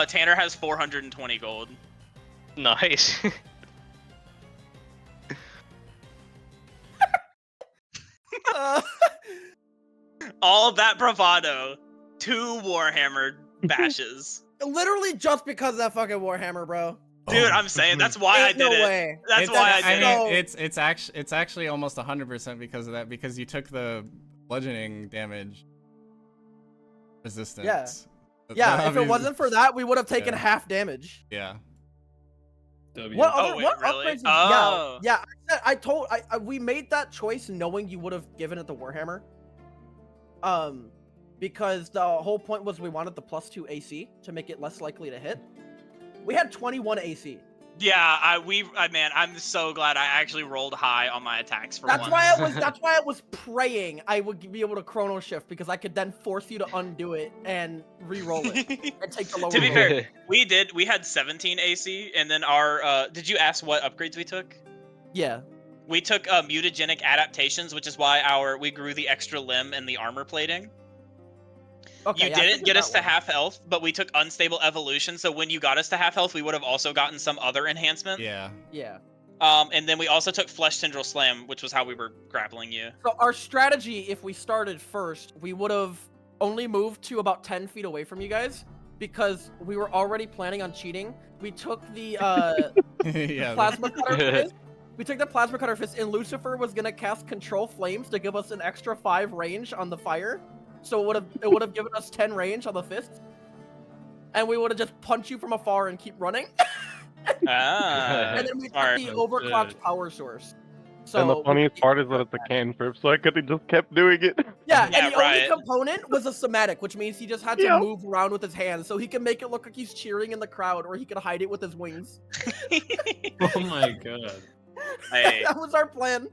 Tanner has 420 gold. Nice. All of that bravado, 2 Warhammer bashes. Literally just because of that fucking Warhammer, bro. Dude, I'm saying that's why I Ain't did no it. way. That's why I did it. It's actually almost 100% because of that, because you took the bludgeoning damage resistance. Yeah. Yeah, if it wasn't for that, we would have taken half damage. Yeah. What other wait, what really? upgrades? Oh. Yeah. We made that choice knowing you would have given it the Warhammer. Because the whole point was we wanted the +2 AC to make it less likely to hit. We had 21 AC. Yeah, man, I'm so glad I actually rolled high on my attacks for That's once. why I was praying I would be able to chrono shift, because I could then force you to undo it and re-roll it and take the lower To be roll. fair, we had 17 AC, and then our did you ask what upgrades we took? Yeah. We took mutagenic adaptations, which is why we grew the extra limb and the armor plating. Okay, You didn't get us to half health, but we took unstable evolution, so when you got us to half health, we would have also gotten some other enhancement. Yeah. Yeah. And then we also took flesh tendril slam, which was how we were grappling you. So our strategy, if we started first, we would have only moved to about 10 feet away from you guys, because we were already planning on cheating. We took the plasma cutter fist. We took the plasma cutter fist, and Lucifer was gonna cast control flames to give us an extra 5 range on the fire. So it would have given us 10 range on the fist, and we would have just punched you from afar and keep running. And then we took the overclocked power source. So and the funniest part is that it's a cantrip, so I could have just kept doing it. Yeah, and the only component was a somatic, which means he just had to move around with his hands, so he can make it look like he's cheering in the crowd, or he could hide it with his wings. Oh my god. Hey. That was our plan.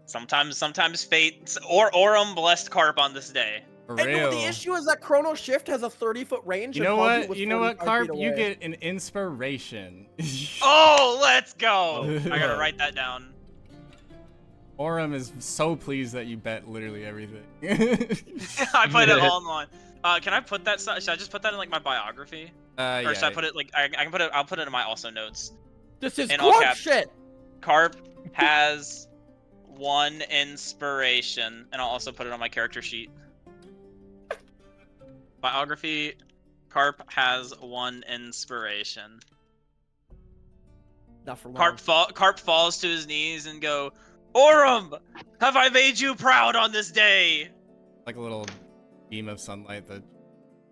Sometimes fate or Aurum blessed Carp on this day. For And real. the issue is that Chrono Shift has a 30-foot range. You and know Puggy what? was You know what, 45 Carp? feet You away. get an inspiration. Oh, let's go! I gotta write that down. Aurum is so pleased that you bet literally everything. I put it all in one. Can I put that? Should I just put that in like my biography? Or should I put it like I can put it? I'll put it in my also notes. This is in all Carp caps. shit. Carp has 1 inspiration, and I'll also put it on my character sheet. Biography. Carp has 1 inspiration. Not for long. Carp falls to his knees and go, Aurum, have I made you proud on this day? Like a little beam of sunlight that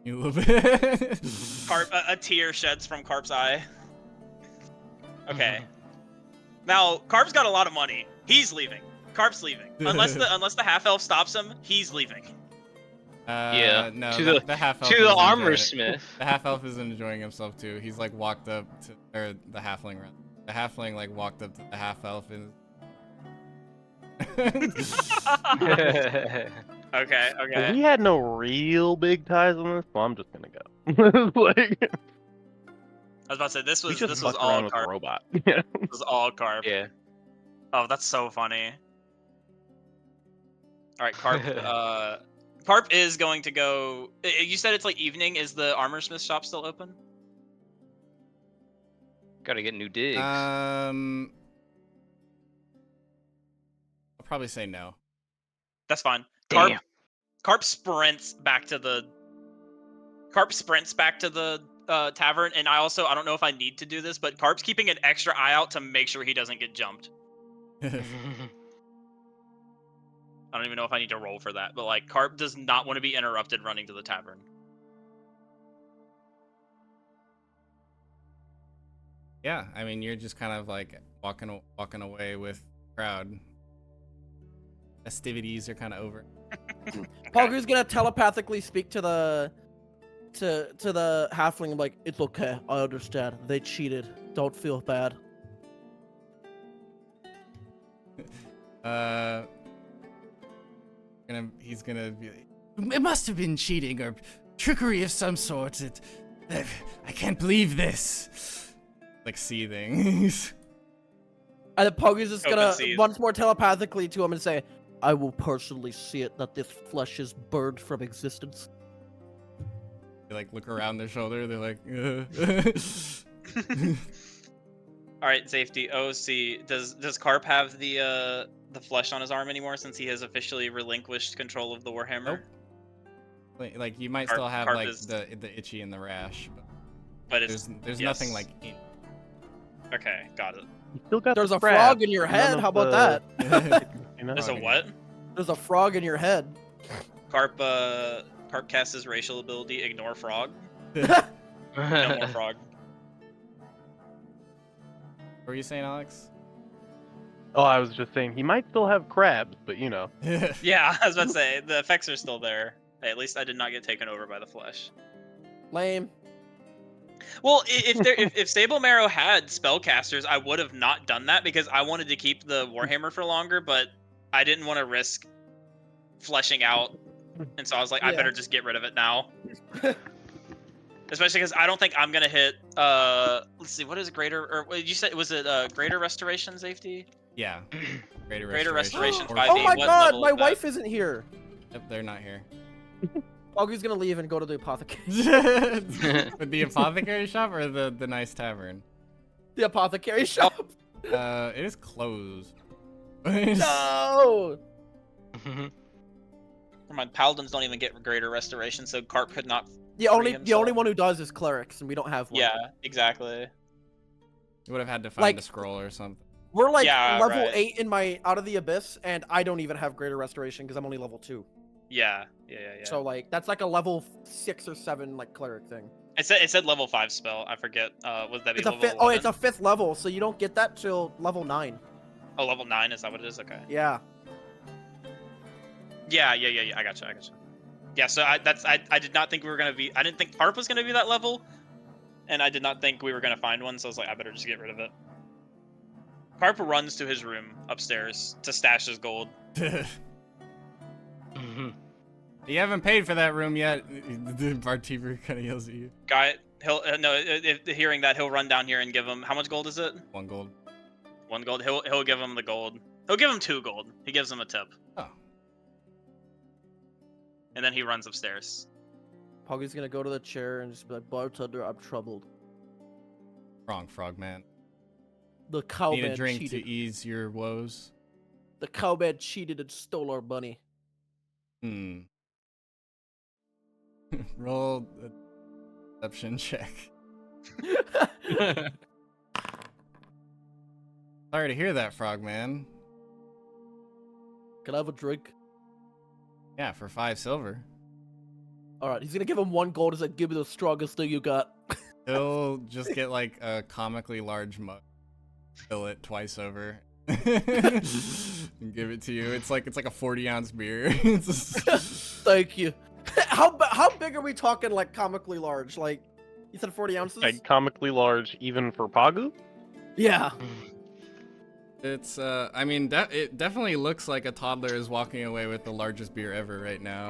you a little bit. Carp, a tear sheds from Carp's eye. Okay. Now, Carp's got a lot of money. He's leaving. Carp's leaving. Unless the half elf stops him, he's leaving. Yeah. No, to the half elf to the isn't armor enjoying it. smith. The half elf isn't enjoying himself too. He's like walked up to, or the halfling rather. The halfling like walked up to the half elf and. Okay. We had no real big ties on this, so I'm just gonna go. Like, I was about to say this we was just fucked around all with Carp. the robot. Yeah. This was all Carp. Yeah. Oh, that's so funny. All right, Carp. Carp is going to go. You said it's like evening. Is the armor smith shop still open? Gotta get new digs. I'll probably say no. That's fine. Damn. Carp sprints back to the tavern, and I don't know if I need to do this, but Carp's keeping an extra eye out to make sure he doesn't get jumped. I don't even know if I need to roll for that, but like Carp does not want to be interrupted running to the tavern. Yeah, I mean, you're just kind of like walking away with the crowd. Festivities are kind of over. Pogu's gonna telepathically speak to the halfling, like, it's okay, I understand. They cheated. Don't feel bad. He's gonna be like, it must have been cheating or trickery of some sort. I can't believe this. Like seething. And then Pogu's just Open gonna seas. once more telepathically to him and say, I will personally see it that this flesh is burned from existence. They like look around their shoulder. They're like, All right, safety. OC. Does Carp have the flesh on his arm anymore since he has officially relinquished control of the Warhammer? Nope. Like you might Carp- still have Carp like is- the itchy and the rash, But it's there's yes. nothing like in. Okay, got it. You still got There's the a frog crab. in your None head. of How about the- that? You know? There's a what? There's a frog in your head. Carp casts his racial ability, ignore frog. No more frog. What were you saying, Alex? Oh, I was just saying he might still have crabs, but you know. Yeah, I was about to say the effects are still there. Hey, at least I did not get taken over by the flesh. Lame. Well, if Sable Marrow had spellcasters, I would have not done that because I wanted to keep the Warhammer for longer, but I didn't want to risk fleshing out, and so I was like, I Yeah. better just get rid of it now. Especially because I don't think I'm gonna hit. Let's see, what is greater? Or what did you say? Was it greater restoration safety? Yeah. Greater restoration, Or- 5e. Oh my What god, level my is that? wife isn't here. Yep, they're not here. Pogu's gonna leave and go to the apothecary. With the apothecary shop or the nice tavern? The apothecary shop. It is closed. No. Never mind, paladins don't even get greater restoration, so Carp could not. The only himself. one who does is clerics, and we don't have one. Yeah, exactly. You would have had to find Like- a scroll or something. We're like Yeah, level right. 8 in my Out of the Abyss, and I don't even have greater restoration because I'm only level 2. Yeah. So like that's like a level 6 or 7 like cleric thing. It said level 5 spell. I forget. Was that be It's a level fifth. Oh, it's 11? a 5th level, so you don't get that till level 9. Oh, level 9. Is that what it is? Okay. Yeah. Yeah. I gotcha. Yeah. So I did not think we were gonna be. I didn't think Carp was gonna be that level, and I did not think we were gonna find one. So I was like, I better just get rid of it. Carp runs to his room upstairs to stash his gold. You haven't paid for that room yet. The barkeeper kind of yells at you. Guy, he'll hearing that, he'll run down here and give him how much gold is it? 1 gold. 1 gold. He'll give him the gold. He'll give him 2 gold. He gives him a tip, Oh. and then he runs upstairs. Pogu's gonna go to the chair and just be like, bartender, I'm troubled. Wrong, frogman. The Need a cowman drink cheated. to ease your woes? The cowman cheated and stole our money. Roll a deception check. Sorry to hear that, frogman. Can I have a drink? Yeah, for 5 silver. Alright, he's gonna give him 1 gold and say, give me the strongest thing you got. He'll just get like a comically large mug, fill it twice over, and give it to you. It's like a 40-ounce beer. Thank you. How big are we talking, like, comically large? Like, you said 40 ounces? Like comically large, even for Pagu. Yeah. It's I mean, it definitely looks like a toddler is walking away with the largest beer ever right now.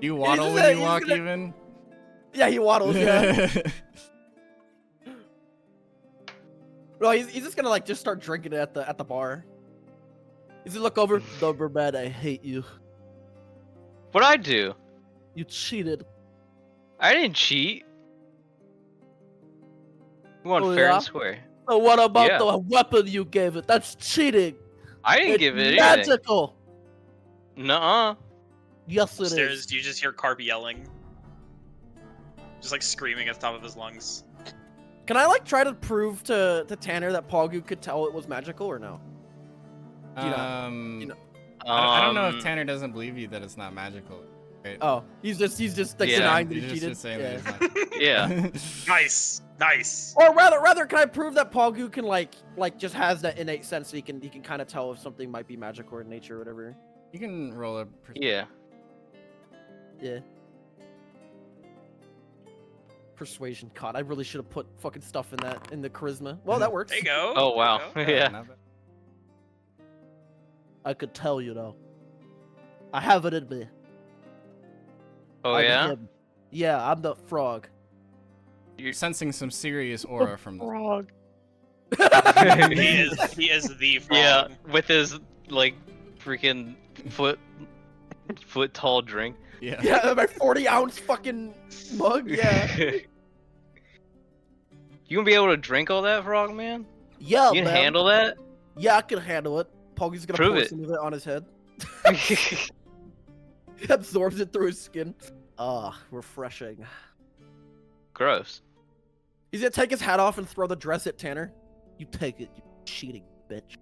You waddle He's when gonna- you walk, he's gonna- even. Yeah, he waddles, yeah. No, he's just gonna, like, just start drinking it at the bar. He's gonna look over, Doberman, I hate you. What'd I do? You cheated. I didn't cheat. We won Oh, fair yeah? and square. So what about Yeah. the weapon you gave it? That's cheating. I didn't It's give it anything. magical. Nuh-uh. Yes, it Upstairs, is. you just hear Carp yelling. Just like screaming at the top of his lungs. Can I like try to prove to Tanner that Pogu could tell it was magical or no? You know, you know. I don't know if Tanner doesn't believe you that it's not magical. Right? Oh, he's just like Yeah. denying that He's he just cheated. saying Yeah. that he's Yeah. not. Nice. Or rather, can I prove that Pogu can like just has that innate sense that he can kind of tell if something might be magical in nature or whatever. You can roll a. Yeah. Yeah. Persuasion. God, I really should have put fucking stuff in the charisma. Well, that works. There you go. Oh wow. There you go. Yeah. Not bad. I could tell you though. I have it in me. Oh I'm yeah. him. Yeah, I'm the frog. You're sensing some serious aura from the Frog. He is the frog. Yeah, with his like freaking foot tall drink. Yeah. Yeah, my 40-ounce fucking mug. Yeah. You gonna be able to drink all that, frog man? Yeah, You can man. handle that? Yeah, I can handle it. Pogu's gonna Prove pour it. some of it on his head. He absorbs it through his skin. Ah, refreshing. Gross. He's gonna take his hat off and throw the dress at Tanner. You take it, you cheating bitch.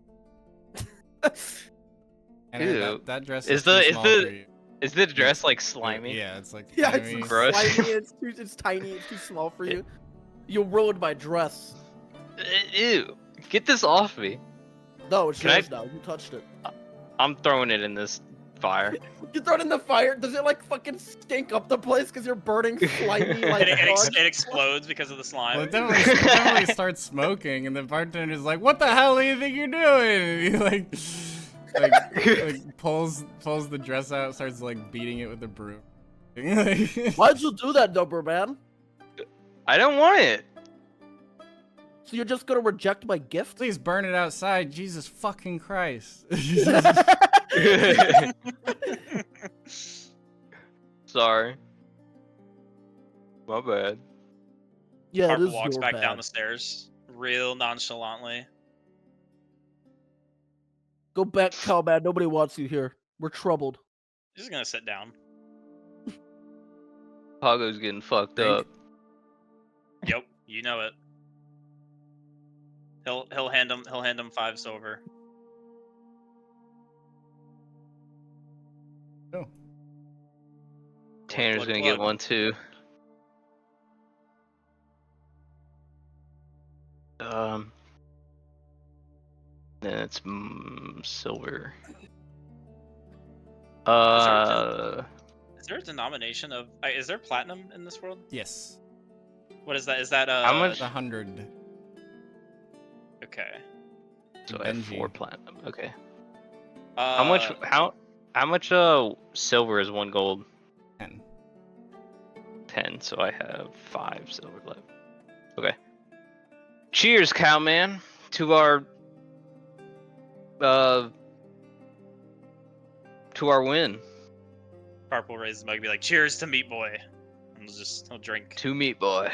And Ew. that dress Is is the- too is small the- for you. Is the dress like slimy? Yeah, it's like Yeah, slimy. it's Gross. slimy, it's tiny, it's too small for you. You ruined my dress. Ew. Get this off me. No, it's Can I- yours now. You touched it. I'm throwing it in this fire. You throw it in the fire. Does it like fucking stink up the place because you're burning slimy like sludge? It explodes because of the slime. Well, it definitely starts smoking, and the bartender's like, "What the hell do you think you're doing?" And he like pulls the dress out, starts like beating it with a broom. Why'd you do that, number man? I don't want it. So you're just gonna reject my gift? Please burn it outside, Jesus fucking Christ! Sorry. My bad. Yeah, Carp it is walks your back bad. down the stairs, real nonchalantly. Go back, cowman. Nobody wants you here. We're troubled. He's just gonna sit down. Pago's getting fucked Think. up. Yep, you know it. He'll hand him 5 silver. Oh. Tanner's Plug, gonna plug. get one too. Then it's silver. Is there a denomination of? Is there platinum in this world? Yes, What is that? Is that How much? 100. Okay. So I have Benji. 4 platinum. Okay. Uh, How much? How much? Silver is 1 gold. 10. 10. So I have 5 silver left. Okay. Cheers, cowman, to our win. Carp will raise his mug and be like, "Cheers to Meat Boy," and he'll drink. To meat boy.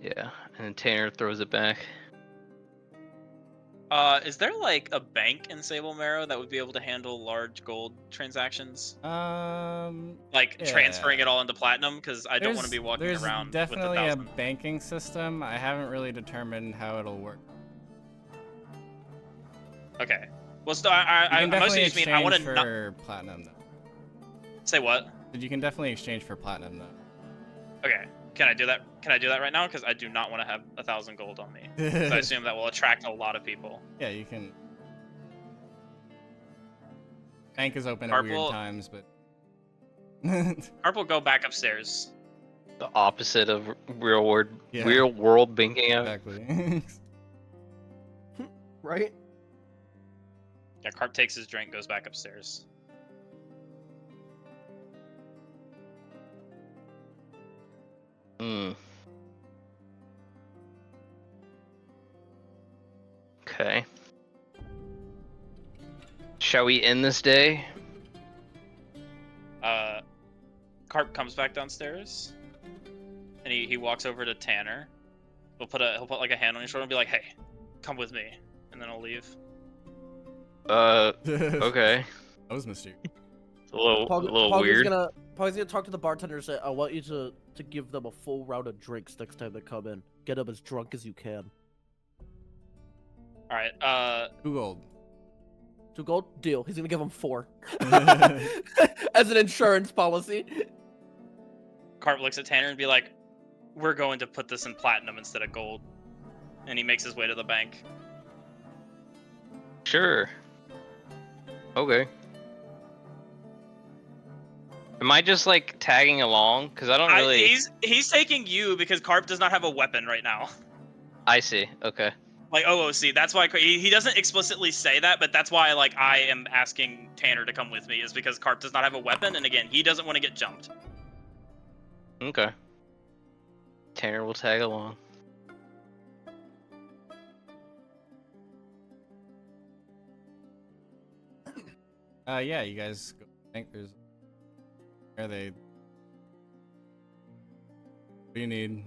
Yeah, and then Tanner throws it back. Is there like a bank in Sable Marrow that would be able to handle large gold transactions? Like transferring it all into platinum? Because I don't want to be walking there's around definitely with a 1,000. banking system. I haven't really determined how it'll work. Okay. Well, so You I can mostly definitely just mean I want exchange to for platinum, though. say what? You can definitely exchange for platinum, though. Okay. Can I do that? Can I do that right now? Because I do not want to have 1,000 gold on me. So I assume that will attract a lot of people. Yeah, you can. Bank is open at Carp weird will- times, but. Carp will go back upstairs. The opposite of real world, Yeah. real world banking. Exactly. Right? Yeah, Carp takes his drink, goes back upstairs. Hmm. Okay. Shall we end this day? Carp comes back downstairs, and he walks over to Tanner, He'll put like a hand on your shoulder and be like, "Hey, come with me," and then I'll leave. Okay. That was mysterious. It's a little weird. Pog's gonna talk to the bartender and say, I want you to give them a full round of drinks next time they come in. Get them as drunk as you can. All right. 2 gold. 2 gold? Deal. He's gonna give them 4. As an insurance policy. Carp looks at Tanner and be like, "We're going to put this in platinum instead of gold," and he makes his way to the bank. Sure. Okay. Am I just like tagging along? Because I don't really. He's taking you because Carp does not have a weapon right now. I see. Okay. Like OOC. That's why he doesn't explicitly say that, but that's why like I am asking Tanner to come with me is because Carp does not have a weapon, and again, he doesn't want to get jumped. Okay. Tanner will tag along. Yeah, you guys go. I think there's. Are they? What do you need?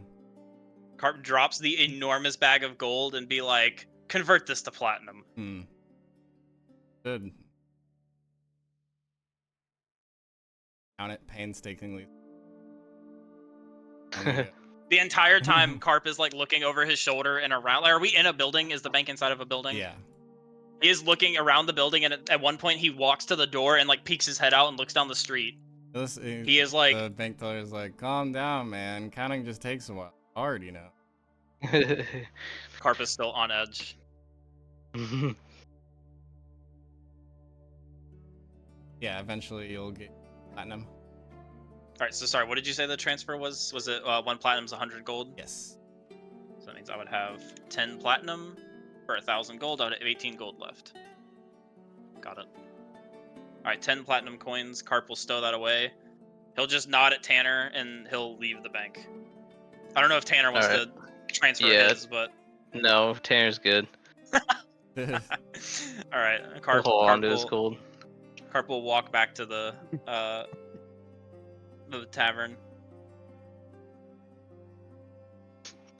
Carp drops the enormous bag of gold and be like, "Convert this to platinum." Good. Count it painstakingly. The entire time, Carp is like looking over his shoulder and around. Like, are we in a building? Is the bank inside of a building? Yeah. He is looking around the building, and at one point he walks to the door and like peeks his head out and looks down the street. He is like, the bank teller is like, calm down, man. Counting just takes a while. Hard, you know. Carp is still on edge. Yeah, eventually you'll get platinum. All right, so sorry, what did you say the transfer was? Was it 1 platinum's 100 gold? Yes. So that means I would have 10 platinum for 1,000 gold. I would have 18 gold left. Got it. All right, 10 platinum coins. Carp will stow that away. He'll just nod at Tanner and he'll leave the bank. I don't know if Tanner wants to transfer his, but no, Tanner's good. All right, Carp. Hold on to his gold. Carp will walk back to the tavern.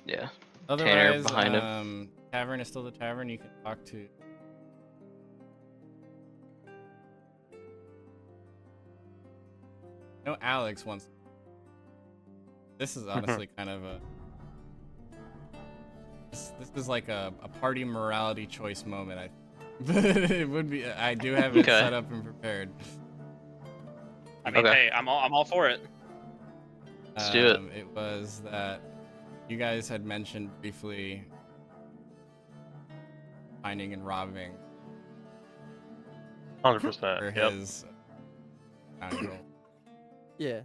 Yeah. Otherwise, Tanner behind him. Tavern is still the tavern. You can talk to. No, Alex wants. This is honestly kind of a. This is like a party morality choice moment. It would be. I do have it set up and prepared. I mean, hey, I'm all for it. Let's do it. It was that you guys had mentioned briefly finding and robbing. 100%. For his. Yeah.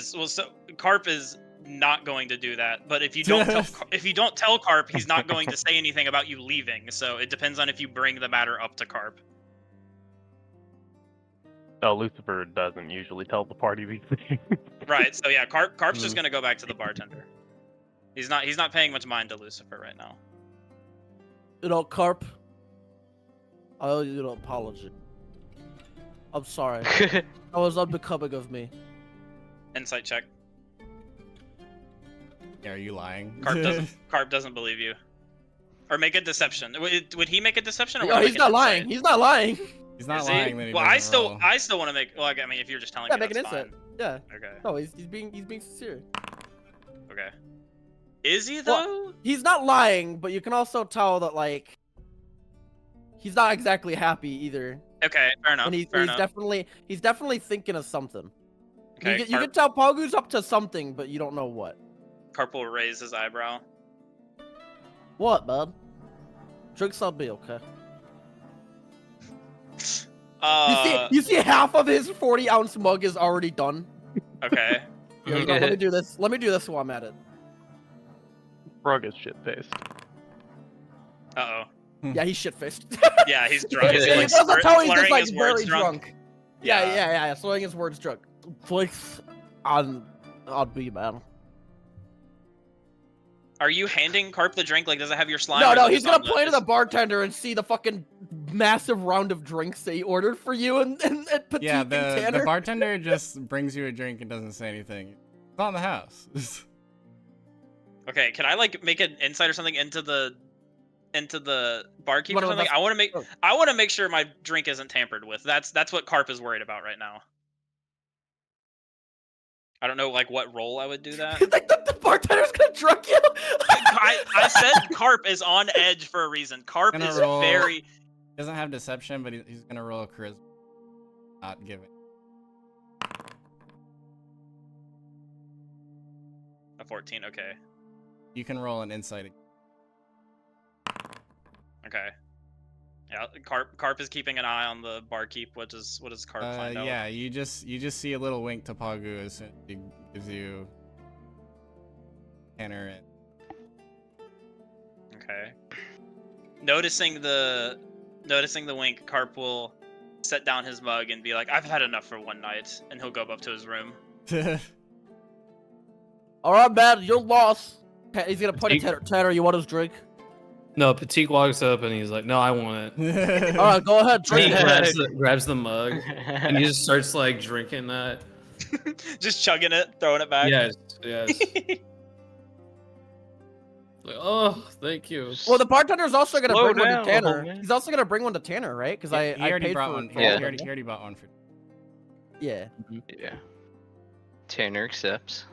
So Carp is not going to do that. But if you don't tell Carp, he's not going to say anything about you leaving. So it depends on if you bring the matter up to Carp. No, Lucifer doesn't usually tell the party these things. Right. So yeah, Carp's just gonna go back to the bartender. He's not paying much mind to Lucifer right now. You know, Carp, I owe you an apology. I'm sorry. That was unbecoming of me. Insight check. Yeah, are you lying? Carp doesn't believe you. Or make a deception. Would he make a deception? Or No, he's not lying. He's not lying. He's not lying. Then he well, I still want to make. Well, I mean, if you're just telling me, make an that's insight. fine. Yeah. Okay. No, he's being sincere. Okay. Is he though? Well, he's not lying, but you can also tell that like he's not exactly happy either. Okay, fair enough. And he's definitely thinking of something. Okay, you can tell Pogu's up to something, but you don't know what. Carp will raise his eyebrow. What, bud? Drinks on me, okay? You see half of his 40-ounce mug is already done. Okay. Yeah, you know, let me do this. Let me do this while I'm at it. Frog is shit-faced. Uh-oh. Yeah, he's shit-faced. Yeah, he's drunk. He's He's just like his very words drunk. Yeah, slurring his words drunk. Flicks on me, man. Are you handing Carp the drink? Like, does it have your slime? No, he's gonna point to the bartender and see the fucking massive round of drinks that he ordered for you and Petite yeah, and Tanner. The bartender just brings you a drink and doesn't say anything. It's not in the house. Okay, can I like make an insight or something into the barkeep or What something? about I want to make sure my drink isn't tampered with. That's what Carp is worried about right now. I don't know like what role I would do that. Like the bartender's gonna drug you. I said Carp is on edge for a reason. Carp Gonna is roll- very. Doesn't have deception, but he's gonna roll a charisma. Not giving. A 14. Okay. You can roll an insight. Okay. Yeah, Carp is keeping an eye on the barkeep. What does Carp find out? Yeah, you just see a little wink to Pagu as he gives you Tanner and Okay. Noticing the wink, Carp will set down his mug and be like, "I've had enough for one night," and he'll go up to his room. All right, man, you're lost. He's gonna point at Tanner. You want his drink? No, Petit walks up and he's like, "No, I want it." All right, go ahead, He drink it. grabs the mug and he just starts like drinking that. Just chugging it, throwing it back. Yes. Like, oh, thank you. Well, the bartender's also gonna Slow bring one down, to Tanner. man. He's also gonna bring one to Tanner, right? Because I already paid brought for. one. for Yeah. all He of them. already bought one for. Yeah. Yeah. Tanner accepts.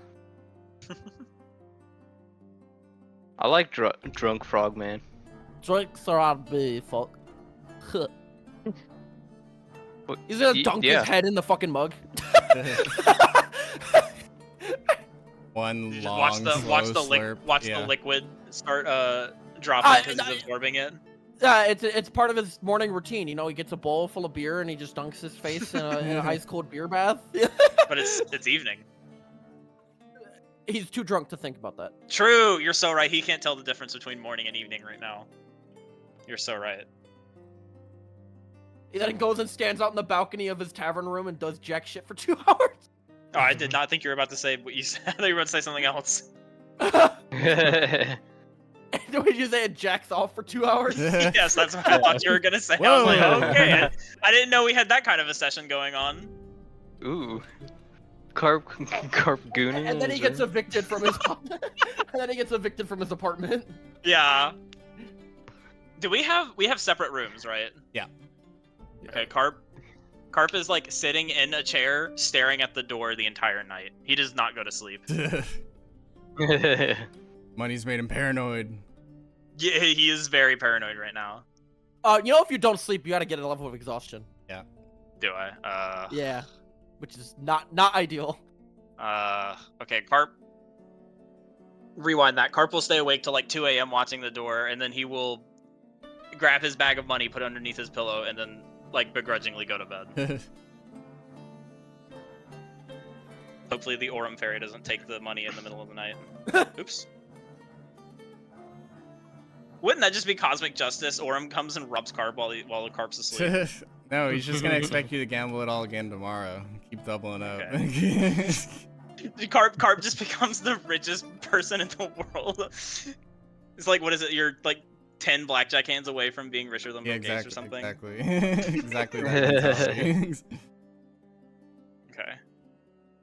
I like drunk frogman. Drinks are on me, fuck. What- He's gonna dunk yeah. his head in the fucking mug. One You just long, watch the slow slurp. the liquid start dropping because he's absorbing it. It's part of his morning routine. You know, he gets a bowl full of beer and he just dunks his face in an ice cold beer bath. But it's evening. He's too drunk to think about that. True, you're so right. He can't tell the difference between morning and evening right now. You're so right. He then goes and stands out in the balcony of his tavern room and does jack shit for 2 hours. Oh, I did not think you were about to say what you said. I thought you were about to say something else. Did you say it jacks off for 2 hours? Yes, that's what I thought you were gonna say. I was like, okay. I didn't know we had that kind of a session going on. Ooh. Carp gooning. And then he gets evicted from his apartment. Yeah. Do we have separate rooms, right? Yeah. Okay, Carp is like sitting in a chair, staring at the door the entire night. He does not go to sleep. Money's made him paranoid. Yeah, he is very paranoid right now. You know, if you don't sleep, you gotta get a level of exhaustion. Yeah. Do I? Yeah. Which is not ideal. Okay, Carp. Rewind that. Carp will stay awake till like 2 a.m. watching the door, and then he will grab his bag of money, put it underneath his pillow, and then like begrudgingly go to bed. Hopefully the Aurum Fairy doesn't take the money in the middle of the night. Oops. Wouldn't that just be cosmic justice? Aurum comes and robs Carp while the Carp's asleep. No, he's just gonna expect you to gamble it all again tomorrow. Keep doubling up. Okay. Carp just becomes the richest person in the world. It's like, what is it? You're like 10 blackjack hands away from being richer than Bill Gates or something. Exactly. Exactly that mentality. Okay.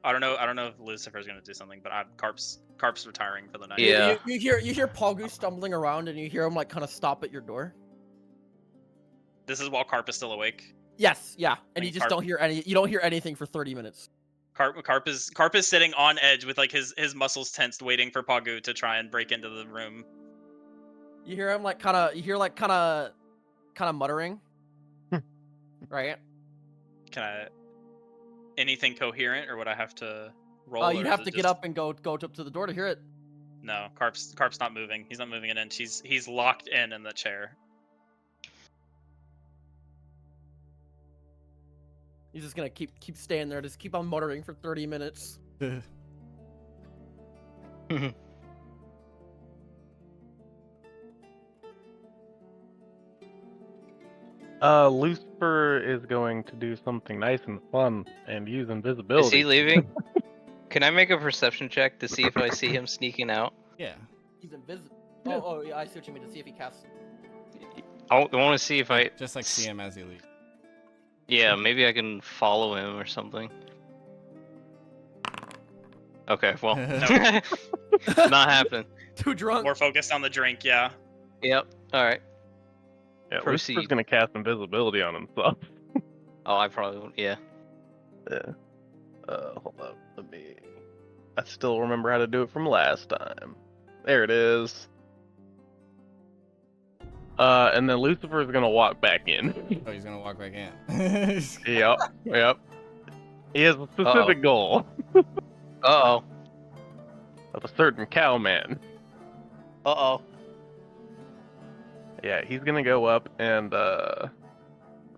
I don't know if Lucifer's gonna do something, but Carp's retiring for the night. Yeah. You hear Pagu stumbling around, and you hear him like kind of stop at your door. This is while Carp is still awake. Yes, yeah, and I you mean, just don't hear anything for 30 minutes. Carp is sitting on edge with like his muscles tensed, waiting for Pagu to try and break into the room. You hear him kind of muttering, right? Can I? Anything coherent, or would I have to roll? You'd or have is to it get just- up and go up to the door to hear it. No, Carp's not moving. He's not moving an inch. He's locked in the chair. He's just gonna keep staying there, just keep on muttering for 30 minutes. Lucifer is going to do something nice and fun and use invisibility. Is he leaving? Can I make a perception check to see if I see him sneaking out? Yeah. He's invisible. Oh, yeah, I see what you mean. To see if he casts. I want to see if I. Just like see him as he leaves. Yeah, maybe I can follow him or something. Okay, well, not happening. Too drunk. More focused on the drink, yeah. Yep. All right. Yeah, Proceed. Lucifer's gonna cast invisibility on himself. Oh, I probably won't. Yeah. Yeah. Hold up. Let me. I still remember how to do it from last time. There it is. And then Lucifer's gonna walk back in. Oh, he's gonna walk back in. Yep. Yep. He has a specific goal Uh-oh. of a certain cowman. Uh-oh. Yeah, he's gonna go up and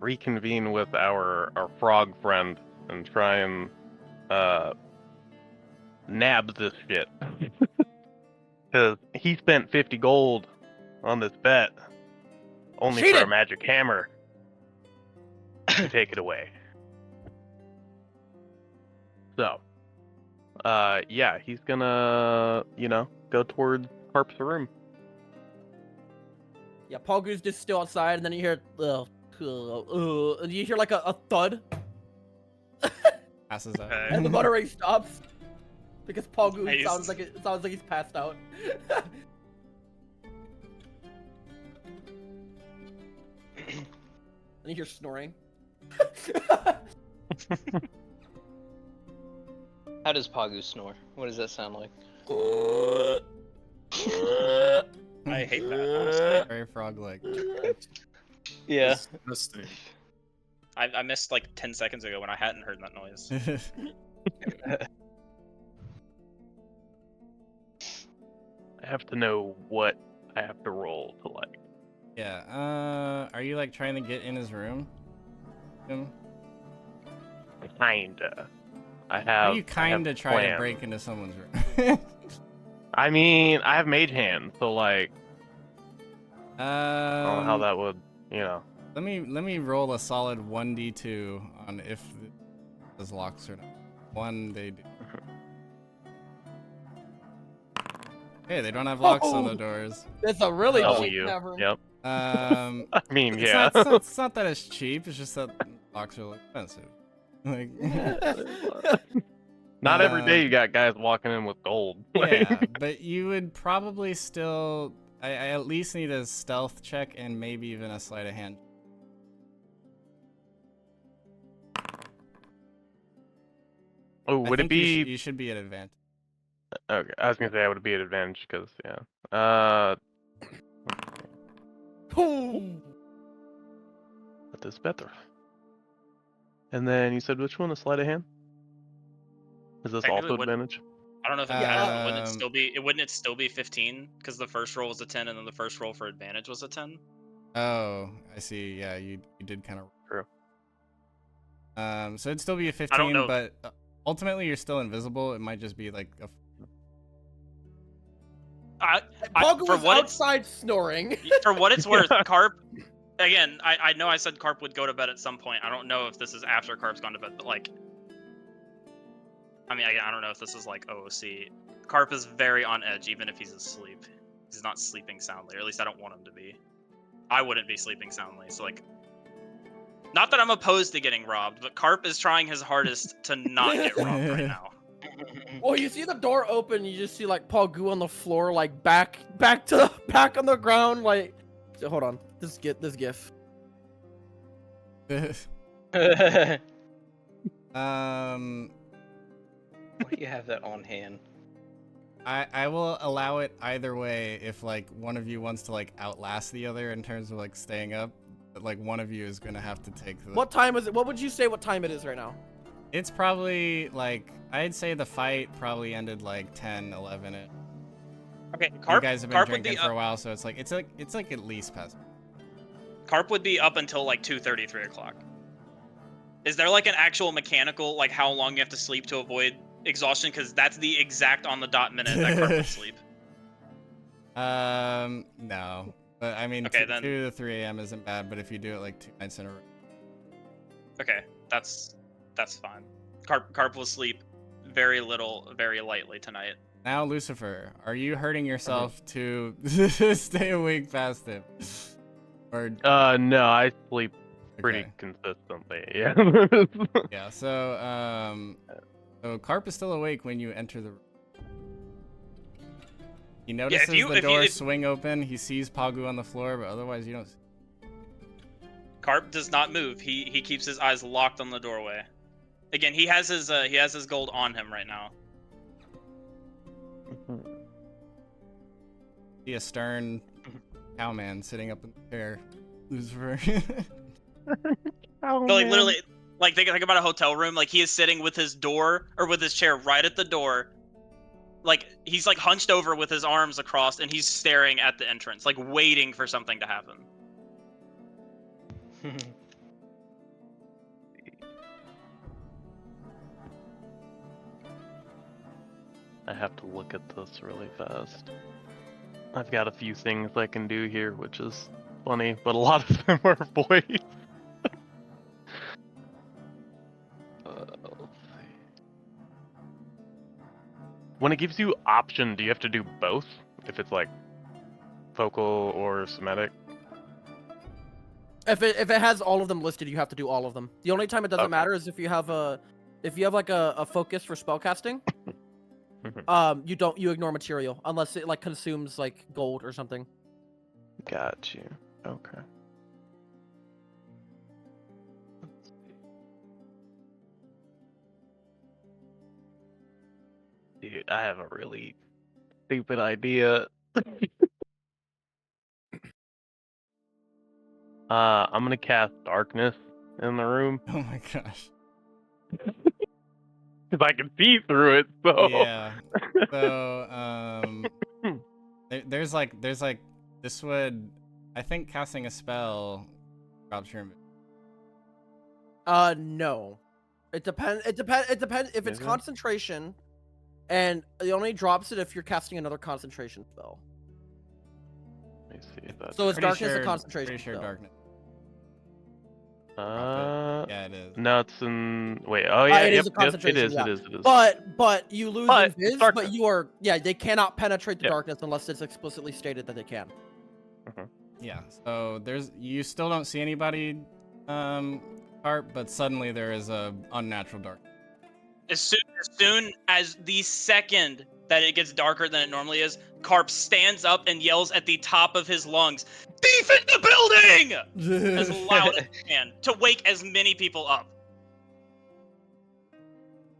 reconvene with our frog friend and try and nab this shit. Because he spent 50 gold on this bet, only for a Cheated! magic hammer to take it away. So, yeah, he's gonna, go towards Harp's room. Yeah, Pogu's just still outside, and then you hear, and you hear like a thud, Passes out. Okay. and the motor race stops because Pogu Nice. sounds like he's passed out. And you hear snoring. How does Pagu snore? What does that sound like? I hate that, honestly. Very frog-like. Yeah. Disgusting. I missed like 10 seconds ago when I hadn't heard that noise. I have to know what I have to roll to like. Yeah. Are you like trying to get in his room? Him? Kinda. I have. Are you kinda trying to plan. break into someone's room? I mean, I have mage hand, so like, I don't know how that would, Let me roll a solid 1d2 on if this locks or not. One they do. Hey, they don't have locks on the doors. That's a really cheap W. tavern. Yep. I mean, it's yeah. it's not that it's cheap. It's just that locks are expensive. Like, Not every day you got guys walking in with gold. yeah, but you would probably still. I at least need a stealth check and maybe even a sleight of hand. Oh, I would it think be? You should be at advantage. Okay, I was gonna say I would be at advantage because yeah. That is better. And then you said which one? The sleight of hand? Is this Technically, also advantage? I don't know if it's Yeah. advantage, but wouldn't it still be 15? Because the first roll was a 10, and then the first roll for advantage was a 10. Oh, I see. Yeah, you did kind of. True. So it'd still be a 15, I don't know. but ultimately you're still invisible. It might just be like a. Pogu for was what outside snoring. For what it's worth, Carp. Again, I know I said Carp would go to bed at some point. I don't know if this is after Carp's gone to bed, but like, I mean, I don't know if this is like OOC. Carp is very on edge, even if he's asleep. He's not sleeping soundly, or at least I don't want him to be. I wouldn't be sleeping soundly, so like, not that I'm opposed to getting robbed, but Carp is trying his hardest to not get robbed right now. Well, you see the door open, you just see like Pogu on the floor, like back on the ground, like. So, hold on, this gif. Why do you have that on hand? I will allow it either way if like one of you wants to like outlast the other in terms of like staying up, but like one of you is gonna have to take the. What time is it? What would you say? What time it is right now? It's probably like I'd say the fight probably ended like 10, 11. Okay, You Carp. guys have been Carp would drinking be for a while, so it's like at least past. Carp would be up until like 2:30, 3 o'clock. Is there like an actual mechanical, like how long you have to sleep to avoid exhaustion? Because that's the exact on the dot minute that Carp would sleep. No, but I mean, Okay, 2 then- to 3 a.m. isn't bad, but if you do it like 2 nights in a row. Okay, that's fine. Carp will sleep very little, very lightly tonight. Now, Lucifer, are you hurting yourself to stay awake past him? Or No, I sleep pretty okay. consistently. Yeah. Yeah, so Carp is still awake when you enter the room. He notices you- the if you- door if- swing open. He sees Pagu on the floor, but otherwise you don't. Carp does not move. He keeps his eyes locked on the doorway. Again, he has his gold on him right now. See a stern cowman sitting up in the chair. Lucifer. Oh, But like man. literally, like think about a hotel room. Like he is sitting with his door or with his chair right at the door. Like he's like hunched over with his arms across, and he's staring at the entrance, like waiting for something to happen. I have to look at this really fast. I've got a few things I can do here, which is funny, but a lot of them are voice. Let's see. When it gives you option, do you have to do both? If it's like focal or somatic? If it has all of them listed, you have to do all of them. The only time it doesn't Okay. matter is if you have like a focus for spellcasting. You ignore material unless it like consumes like gold or something. Got you. Okay. Dude, I have a really stupid idea. I'm gonna cast darkness in the room Oh my gosh. because I can see through it. So Yeah. So there's like this would, I think casting a spell drops your. No. It depends. It depends. If it's Is it? concentration, and it only drops it if you're casting another concentration spell. let me see if that's. So it's Pretty darkness sure, and concentration Pretty sure spell. darkness. Yeah, it is. No, it's in. Wait. Oh yeah. it Yep, is a yep, concentration, it is. yeah. It is. It is. But you lose But it's invis, darkness. but you are they cannot penetrate the Yep. darkness unless it's explicitly stated that they can. Yeah. So you still don't see anybody, Carp, but suddenly there is a unnatural dark. As soon as the second that it gets darker than it normally is, Carp stands up and yells at the top of his lungs, "Thief in the building!" as loud as he can to wake as many people up.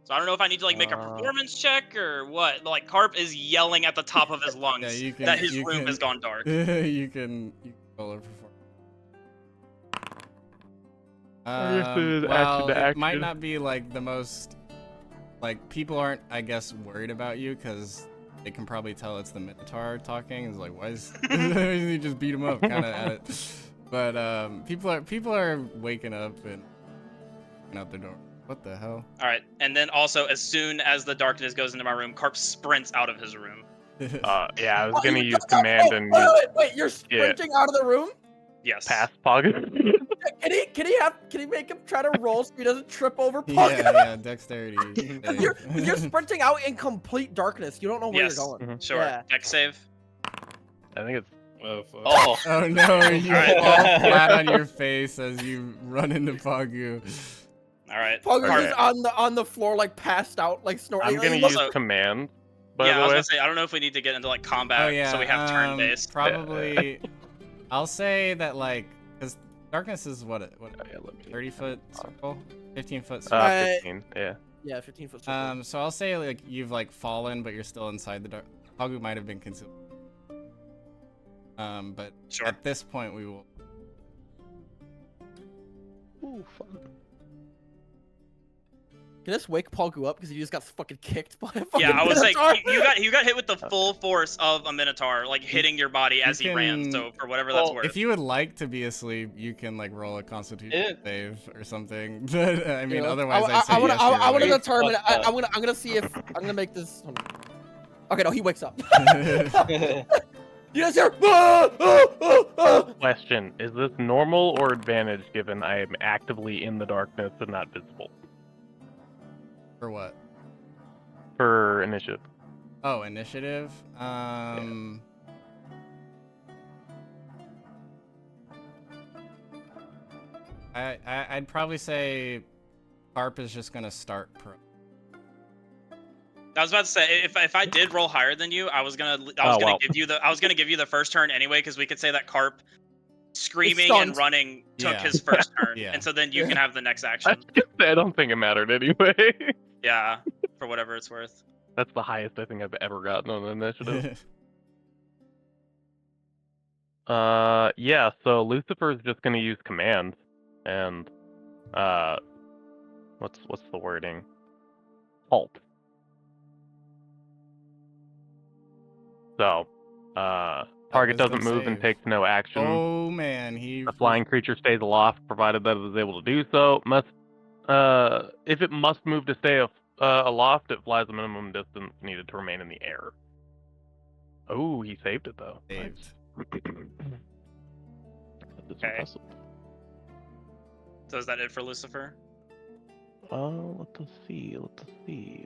So I don't know if I need to like make a performance check or what. Like Carp is yelling at the top of his lungs Yeah, you can. that his you room can, has gone dark. you can roll a performance. guess it is action Well, to it might action. not be like the most. Like people aren't, I guess, worried about you because they can probably tell it's the Minotaur talking. It's like, why is he just beat him up, kind of at it. But people are waking up and out the door. What the hell? All right, and then also as soon as the darkness goes into my room, Carp sprints out of his room. Yeah, I was Oh, gonna you- use command and use Wait, you're sprinting out of the room? Yes. pass Pog. Can he make him try to roll so he doesn't trip over Pug? yeah, dexterity. You're sprinting out in complete darkness. You don't know where Yes. you're going. Sure. Yeah. Dex save. I think it's. Oh, fuck. Oh, Oh no, you Alright. fall flat on your face as you run into Pagu. All right. Pug is Okay. just on the floor, like passed out, like snoring. I'm gonna He use Also- command. By Yeah, I the was way, gonna say I don't know if we need to get into like combat, Oh yeah, so we have turn based. Probably. I'll say that like, because darkness is what Oh, yeah, let me- 30-foot circle, 15-foot circle. 15. Yeah. Yeah, 15 foot circle. So I'll say like you've like fallen, but you're still inside the dark. Pagu might have been consumed. But Sure. at this point we will. Ooh, fun. Can this wake Pagu up because he just got fucking kicked by a fucking Yeah, I was like, Minotaur? you got hit with the full force of a Minotaur, like hitting your body as he ran. can- So for whatever that's Well, worth. If you would like to be asleep, you can like roll a Constitution Yeah. save or something. But I mean, You know, otherwise I'd say I wanna, yes. I, you're I wanna awake. determine. Fuck that. I'm gonna see if I'm gonna make this. Okay, no, he wakes up. You guys hear? Question: is this normal or advantage given I am actively in the darkness and not visible For what? for initiative? Oh, initiative. I'd probably say Carp is just gonna start pro. I was about to say if I did roll higher than you, I was gonna give you the first turn anyway, because we could say that Carp screaming and stunned. running took Yeah. his first turn, Yeah. and so then you can have the next action. I don't think it mattered anyway. Yeah, for whatever it's worth. That's the highest I think I've ever gotten on an initiative. Yeah, so Lucifer is just gonna use commands, and what's the wording? Halt. So, target wisdom doesn't move and save. takes no action. Oh man, he. The flying creature stays aloft, provided that it is able to do so. If it must move to stay aloft, it flies the minimum distance needed to remain in the air. Oh, he saved it though. Saved. That's Okay. impressive. So is that it for Lucifer? Let's see.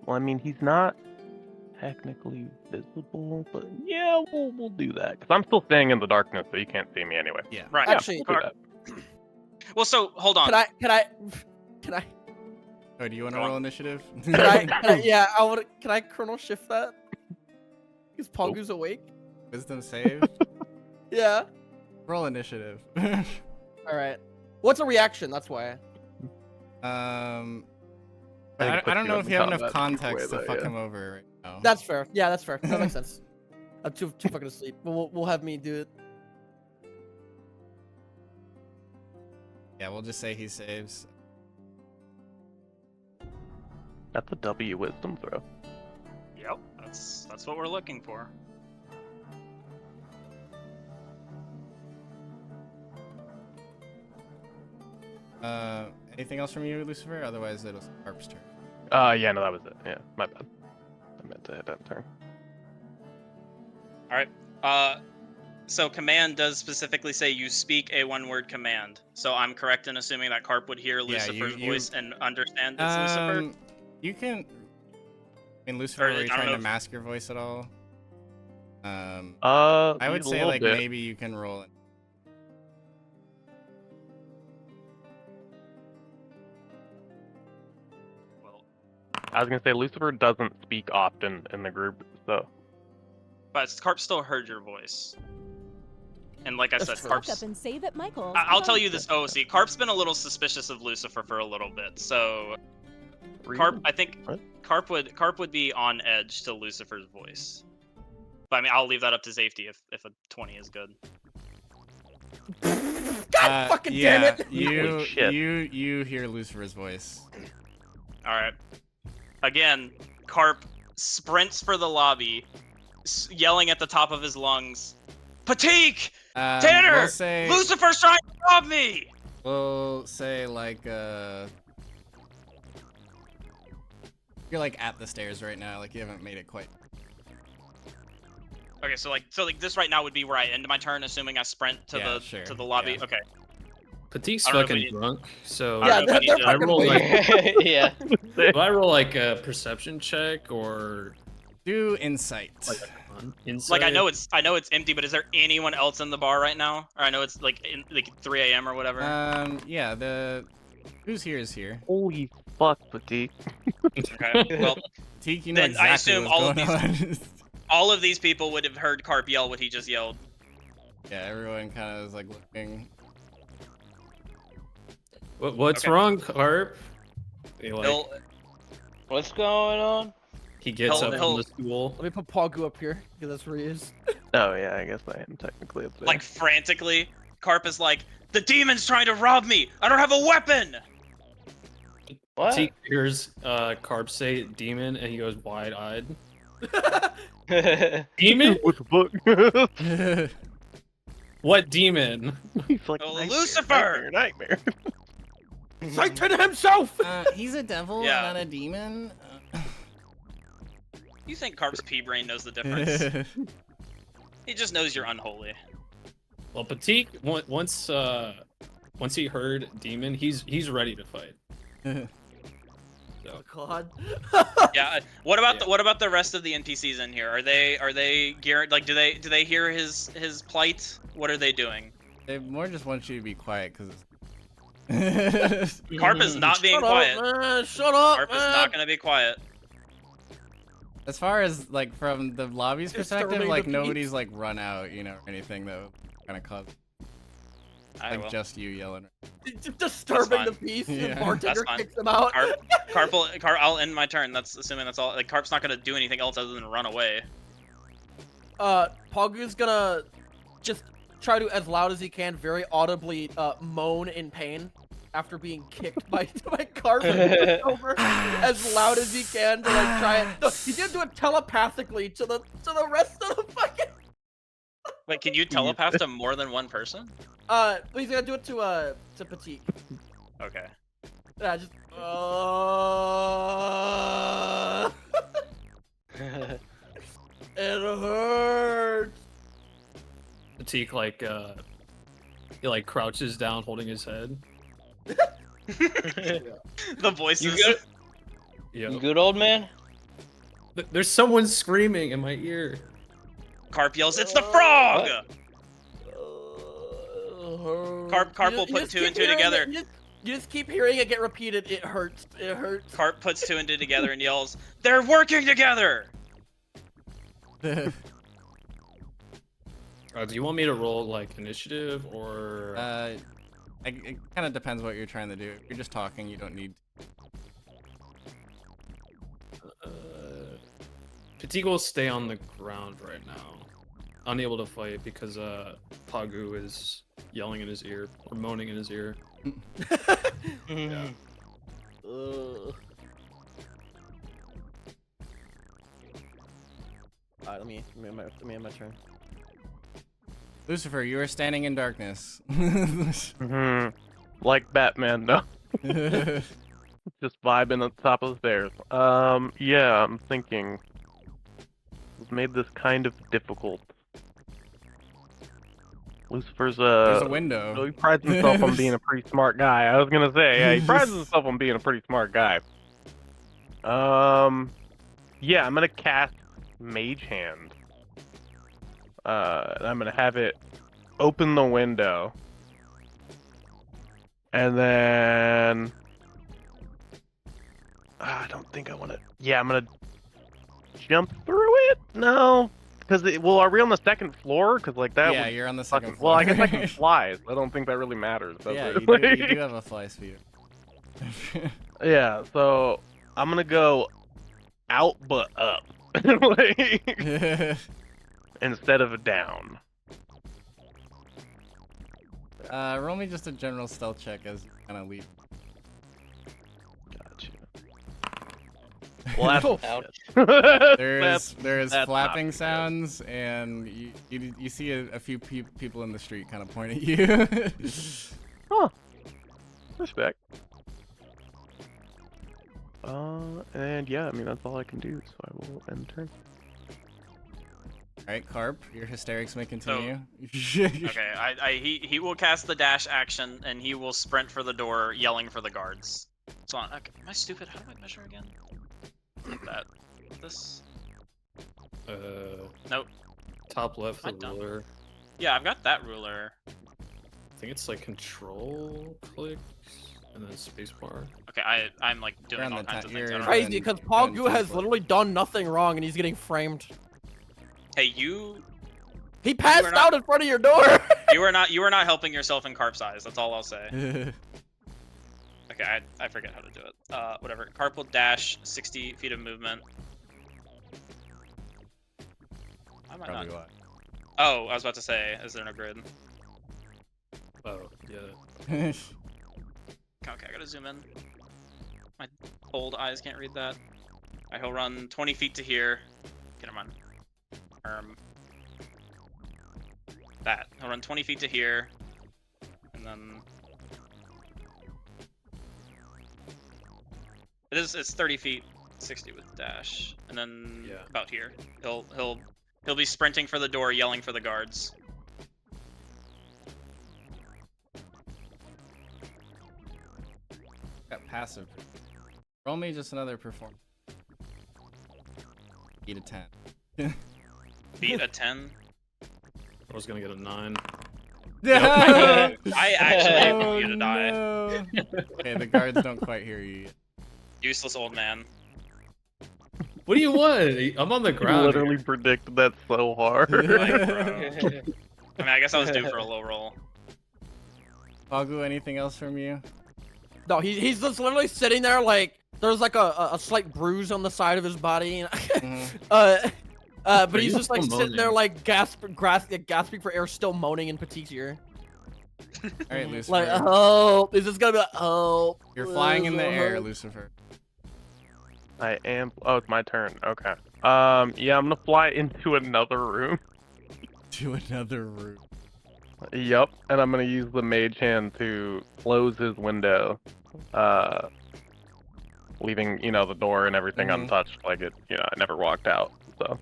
Well, I mean, he's not technically visible, but yeah, we'll do that because I'm still staying in the darkness, so you can't see me anyway. Yeah. Right. Actually, we'll do that. Well, so hold on. Can I? Oh, do you want to Go on. roll initiative? Yeah, I would. Can I Chrono Shift that? Is Pogu's awake? Wisdom save. Yeah. Roll initiative. All right. What's a reaction? That's why. But think I it puts don't you know in if the you have enough combat context way, to though, fuck yeah. him over right now. That's fair. Yeah, that's fair. That makes sense. I'm too fucking asleep. But we'll have me do it. Yeah, we'll just say he saves. That's a W wisdom throw. Yep, that's what we're looking for. Anything else from you, Lucifer? Otherwise, it'll Harp's turn. Yeah, no, that was it. Yeah, my bad. I meant to hit that turn. All right. So command does specifically say you speak a one-word command. So I'm correct in assuming that Carp would hear Yeah, Lucifer's you- voice and understand it's Lucifer. You can. In Lucifer, Or, are you I don't trying know to if- mask your voice at all? I would a say little like bit. maybe you can roll it. Well, I was gonna say Lucifer doesn't speak often in the group, so but Carp still heard your voice. And like I said, That's true. Carp's. Lock up and save at Michael's. I'll tell you this. Oh, see, Carp's been a little suspicious of Lucifer for a little bit. So Carp, I think What? Carp would be on edge to Lucifer's voice. But I mean, I'll leave that up to safety if a 20 is good. God fucking damn yeah, it! Holy shit. you hear Lucifer's voice. All right. Again, Carp sprints for the lobby, yelling at the top of his lungs, "Patik! Tanner! We'll say, Lucifer's trying to rob me!" we'll say like you're like at the stairs right now, like you haven't made it quite. Okay, so this right now would be where I end my turn, assuming I sprint to Yeah, the sure, to the lobby. yeah. Okay. Patik's I don't know if we fucking need- drunk, so Yeah, I don't know if we they're need to- I fucking roll waiting. like yeah. do I roll like a perception check or Do insight. like insight? Like I know it's empty, but is there anyone else in the bar right now? Or I know it's like 3 a.m. or whatever. Yeah, the who's here is here. holy fuck, Petit. Okay. Well, Teak, you know Then I exactly assume what's all of going on. all of these people would have heard Carp yell what he just yelled. Yeah, everyone kind of is like looking. What's Okay. wrong, Carp? He, like, He'll What's going on? he gets he'll- up he'll- from the stool. Let me put Pogu up here because that's where he is. Oh yeah, I guess I am technically up there. like frantically. Carp is like, "The demon's trying to rob me. I don't have a weapon." What? Patik hears Carp say demon, and he goes wide-eyed. Demon? what the fuck? What demon? He's like Oh, nightmare, Lucifer! nightmare. Satan himself! He's a devil, Yeah. not a demon. You think Carp's pea brain knows the difference? He just knows you're unholy. Well, Patik, once he heard demon, he's ready to fight. Oh god. Yeah. What about Yeah. what about the rest of the NPCs in here? Are they geared like do they hear his plight? What are they doing? They more just want you to be quiet because. Carp is not being Shut quiet. up, man! Shut up, Carp is man! not gonna be quiet. As far as like from the lobby's perspective, Disturbing like the nobody's peace. like run out, you know, or anything that would kind of cause I like will. just you yelling. Disturbing the fine. peace. Yeah. The bartender That's fine. kicks him out. Carp, I'll end my turn. That's assuming that's all. Like Carp's not gonna do anything else other than run away. Pogu's gonna just try to, as loud as he can, very audibly moan in pain after being kicked by Carp over as loud as he can to like try it. No, he's gonna do it telepathically to the rest of the fucking. Wait, can you telepath to more than one person? He's gonna do it to Petite. Okay. Yeah, just. It hurts. Atik like he like crouches down, holding his head. The voices. You good? Yeah. You good, old man? There's someone screaming in my ear. Carp yells, "It's the frog!" Carp will You put just two keep and two hearing together. it- You just keep hearing it get repeated. It hurts. It hurts. Carp puts two and two together and yells, "They're working together!" Do you want me to roll like initiative or? It kind of depends what you're trying to do. If you're just talking, you don't need. Fatigue will stay on the ground right now, unable to fight because Pagu is yelling in his ear or moaning in his ear. Yeah. Alright, let me end my turn. Lucifer, you are standing in darkness. Like Batman, no. Just vibing at the top of the stairs. Yeah, I'm thinking. We've made this kind of difficult. Lucifer's There's a window. He prides himself on being a pretty smart guy. I was gonna say, yeah, he prides himself on being a pretty smart guy. Yeah, I'm gonna cast Mage Hand. And I'm gonna have it open the window. And then I don't think I want to. Yeah, I'm gonna jump through it. No, because are we on the second floor? Because like that. Yeah, would you're on the second fucking, floor. well, I guess I can fly. So I don't think that really matters. Does Yeah, it? you do have a fly speed. Yeah, so I'm gonna go out but up, like, instead of down. Roll me just a general stealth check as you kind of leave. Gotcha. Well, that's Ouch. There's that's flapping not good. sounds, and you see a few people in the street kind of point at you. Huh. Respect. And yeah, I mean that's all I can do, so I will end turn. All right, Carp, your hysterics may continue. Okay, he will cast the dash action and he will sprint for the door, yelling for the guards. So okay, am I stupid? How do I measure again? Like that. This. Nope. Top left, Am I the dumb? ruler. Yeah, I've got that ruler. I think it's like control clicks and then spacebar. Okay, I'm like You're doing on all the kinds of ti- things. I you're- don't know. Crazy, And- because and Pogu has template. literally done nothing wrong, and he's getting framed. Hey, you He passed are not- out in front of your door. you are not helping yourself in Carp's eyes. That's all I'll say. Okay, I forget how to do it. Whatever. Carp will dash 60 feet of movement. Why am I Probably not? why. Oh, I was about to say, is there no grid? Oh, yeah. Okay, I gotta zoom in. My old eyes can't read that. Alright, he'll run 20 feet to here. Get him on. That. He'll run 20 feet to here. And then... It's 30 feet, 60 with dash. And then Yeah. about here. He'll be sprinting for the door, yelling for the guards. Got passive. Roll me just another performance. 8 to 10. Beat a 10. I was gonna get a 9. I actually want you to Oh, die. no. Okay, the guards don't quite hear you yet. Useless old man. What do you want? I'm on the You ground. literally predicted that so hard. Like, bro. I mean, I guess I was due for a low roll. Pagu, anything else from you? No, he's just literally sitting there like there's like a slight bruise on the side of his body. But he's just like still sitting there moaning. like gasping for air, still moaning in Petite's ear. All right, Lucifer. Like, oh, is this gonna be like, oh? You're flying in the air, Lucifer. I am. Oh, it's my turn. Okay. Yeah, I'm gonna fly into another room. To another room. Yep, and I'm gonna use the mage hand to close his window, leaving the door and everything Mhm. untouched, like it. I never walked out. So.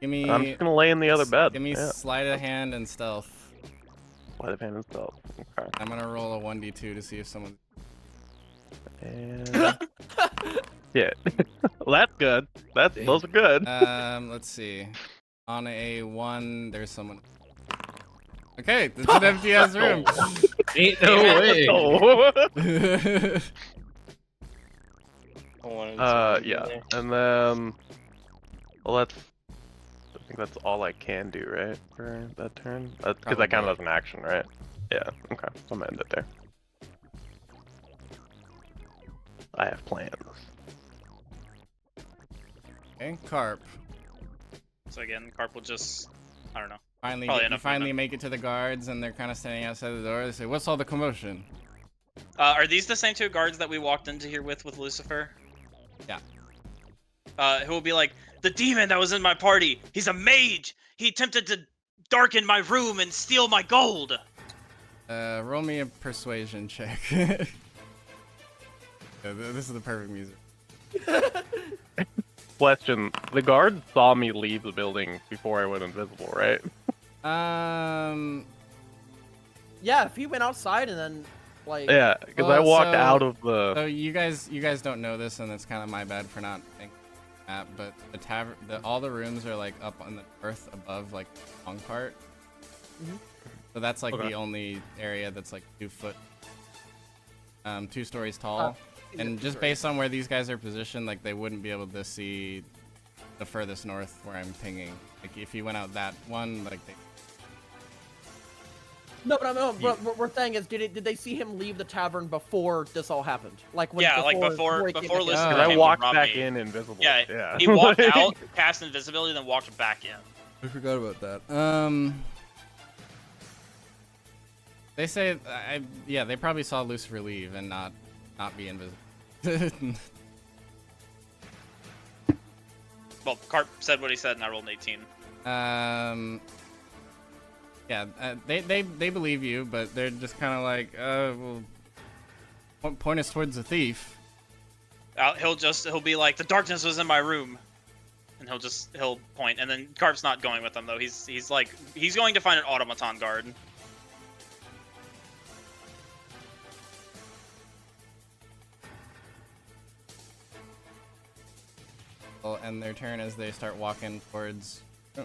Give me. I'm just gonna lay in the other bed. Give me Yeah. sleight of hand and stealth. Sleight of hand and stealth. Okay. I'm gonna roll a 1d2 to see if someone. And... yeah. Well, that's good. Those are good. Let's see. On a 1, there's someone. Okay, it's an empty ass room. Ain't no way. Yeah, and then, well, I think that's all I can do, right, for that turn? Because that counted as an action, right? Yeah, okay, so I'm gonna end it there. I have plans. Okay, Carp. So again, Carp will just, I don't know. Finally, Probably you enough finally make it to the guards, and they're kind of standing outside the door. They say, "What's all the commotion?" Are these the same two guards that we walked into here with Lucifer? Yeah. Who will be like, the demon that was in my party, he's a mage! He attempted to darken my room and steal my gold! Roll me a persuasion check. Yeah, this is the perfect music. Question, the guards saw me leave the building before I went invisible, right? Yeah, if he went outside and then like. Yeah, because I walked so- out of the... So you guys don't know this, and it's kind of my bad for not thinking that. But the tavern, all the rooms are like up on the earth above, like the long part. Mhm. So that's like Okay. the only area that's like 2 stories tall. And just based on where these guys are positioned, like they wouldn't be able to see the furthest north where I'm pinging. Like if you went out that one, like they. No, but what we're saying is, did they see him leave the tavern before this all happened? Like when Yeah, like before he came Lucifer back in? Because came I to walked rob back me. in invisible. Yeah, he walked out, cast invisibility, then walked back in. I forgot about that. They say, yeah, they probably saw Lucifer leave and not be invisible. Well, Carp said what he said, and I rolled an 18. Yeah, they believe you, but they're just kind of like, well, point us towards the thief. He'll be like, the darkness was in my room, and he'll point, and then Carp's not going with them though. He's going to find an automaton guard. Will end their turn as they start walking towards. Oh.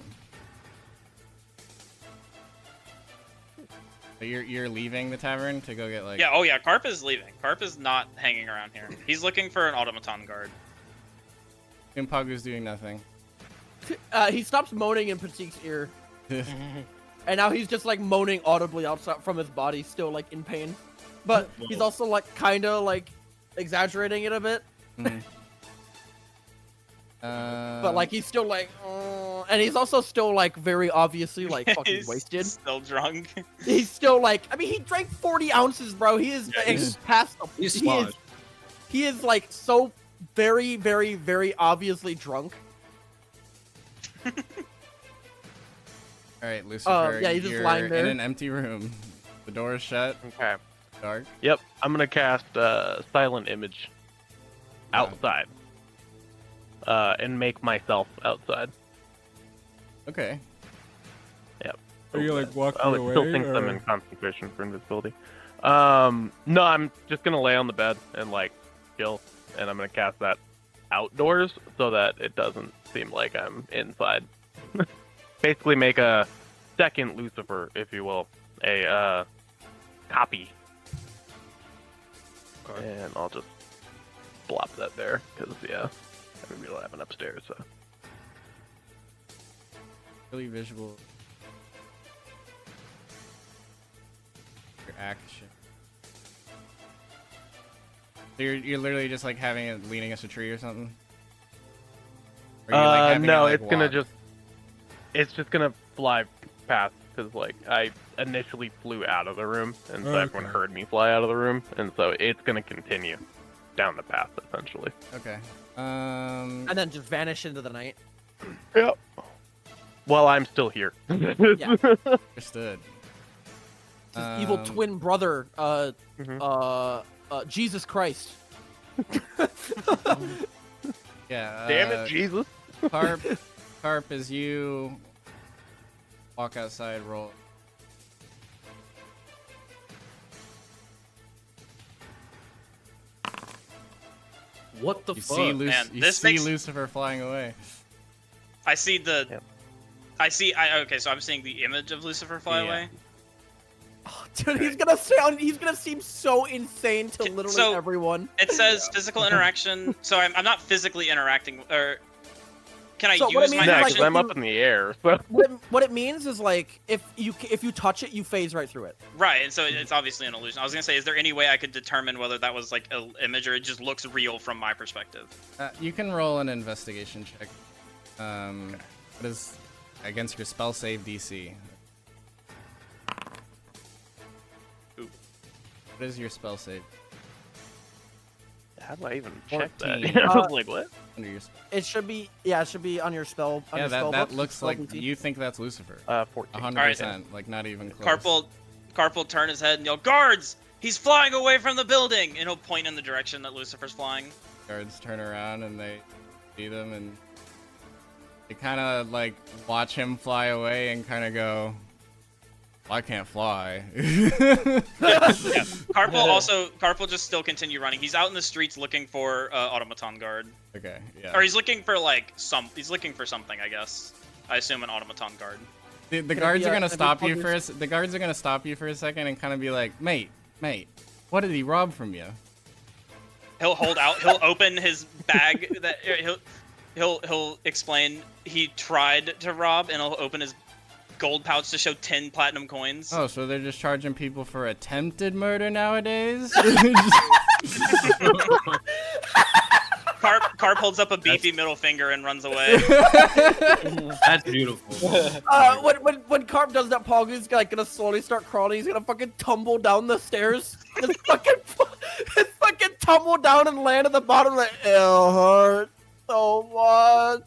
So you're leaving the tavern to go get like. Yeah. Oh yeah. Carp is leaving. Carp is not hanging around here. He's looking for an automaton guard. Impagu's doing nothing. He stops moaning in Petite's ear, and now he's just like moaning audibly outside from his body, still like in pain. But he's also like kind of like exaggerating it a bit. Mhm. But like he's still like, and he's also still like very obviously like fucking He's wasted. Still drunk. He's still like, I mean, he drank 40 ounces, bro. He is past. He's he is like so very, very, very obviously drunk. All right, Lucifer. yeah, he's just you're lying there. in an empty room. The door is shut. Okay. Dark. Yep, I'm gonna cast Silent Image outside. And make myself outside. Okay. Yep. Are you like walking Oh, it away? still thinks I'm or- in concentration for invisibility. No, I'm just gonna lay on the bed and like chill, and I'm gonna cast that outdoors so that it doesn't seem like I'm inside. Basically, make a second Lucifer, if you will, a copy. And I'll just blop that there, because, yeah, I mean, we don't have an upstairs, so. Really visual. Your action. So you're literally just like having it leaning against a tree or something? Or you, like, having no, it, like, it's gonna walk? it's just gonna fly past, because, like, I initially flew out of the room, and so everyone Okay. heard me fly out of the room, and so it's gonna continue down the path, essentially. Okay. And then just vanish into the night. Yep. Well, I'm still here. Yeah. Understood. His evil twin brother, Mhm. Jesus Christ. Yeah. Damn it, Jesus. Carp, as you walk outside, roll. What the You fuck? see, Man, you this see makes- Lucifer flying away. I see the. Yep. Okay, so I'm seeing the image of Lucifer fly Yeah. away. Oh, dude, he's gonna seem so insane to literally So- everyone. It says physical interaction, so I'm not physically interacting. Or can I So use what I my mean Yeah, is, like, because action? I'm up in the air, so. What it means is like if you touch it, you phase right through it. Right, and so it's obviously an illusion. I was gonna say, is there any way I could determine whether that was like an image or it just looks real from my perspective? You can roll an investigation check. What is against your spell save DC? Ooh. What is your spell save? How do I even check 14. that? I was like, what? Under your spell. It should be on your spell. On Yeah, your spell that book, looks spell like DC. you think that's Lucifer. 14. 100%, like not even close. Carp will turn his head and yell, "Guards! He's flying away from the building!" And he'll point in the direction that Lucifer's flying. Guards turn around and they see them and they kind of like watch him fly away and kind of go, well, I can't fly. Yeah. Carp will just still continue running. He's out in the streets looking for automaton guard. Okay, yeah. Or he's looking for he's looking for something, I guess. I assume an automaton guard. The Can it guards be are a- gonna have you stop you called for this- the guards are gonna stop you for a second and kind of be like, mate, what did he rob from you? He'll hold out. He'll open his bag. He'll explain he tried to rob, and he'll open his gold pouch to show 10 platinum coins. Oh, so they're just charging people for attempted murder nowadays? Carp holds up a beefy middle finger and runs away. That's beautiful. When Carp does that, Pogu's like gonna slowly start crawling. He's gonna fucking tumble down the stairs. Just fucking tumble down and land at the bottom. Like, it hurts so much.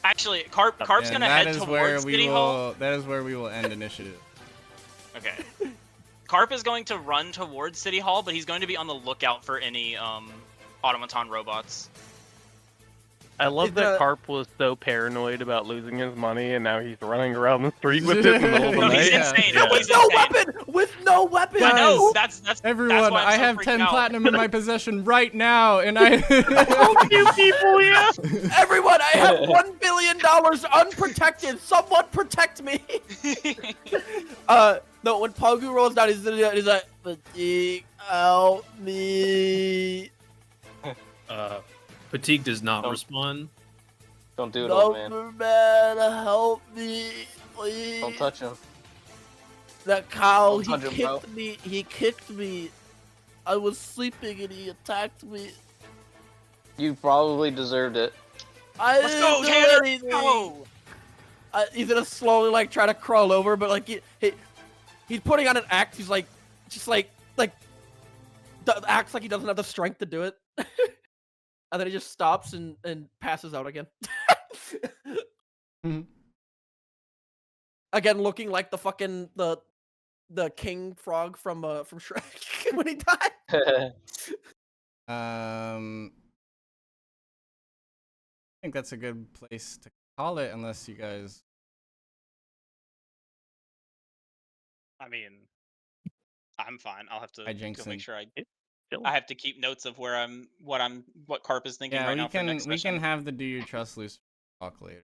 Actually, Carp's And gonna that head is where towards we City Hall. will. That is where we will end initiative. Okay. Carp is going to run towards City Hall, but he's going to be on the lookout for any automaton robots. I love Is that the- Carp was so paranoid about losing his money, and now he's running around the street with it in the middle of the No, night. he's Yeah. insane. Yeah. He's With no insane. weapon. With no weapon. I know. Guys, That's Everyone, that's why I'm I so have freaked 10 out. platinum in my possession right now, and I. You people, yeah. Everyone, I have $1 billion unprotected. Someone protect me. No, when Pogu rolls down, he's like, fatigue, help me. Fatigue does not Oh. respond. Don't do it, old man. Man, help me, please. Don't touch him. That cow, Don't touch him, bro. He kicked me. I was sleeping and he attacked me. You probably deserved it. I Let's didn't go, do Tanner. anything. Go. He's gonna slowly like try to crawl over, but like he's putting on an act. He's like, just like acts like he doesn't have the strength to do it, and then he just stops and passes out again. Mhm. Again, looking like the fucking the king frog from Shrek when he died. I think that's a good place to call it, unless you guys. I mean, I'm fine. I'll have to Hi, go Jinxon. make sure Chill. I have to keep notes of what Carp is thinking Yeah, right we now for can next we session. can have the Do You Trust Lucifer talk later.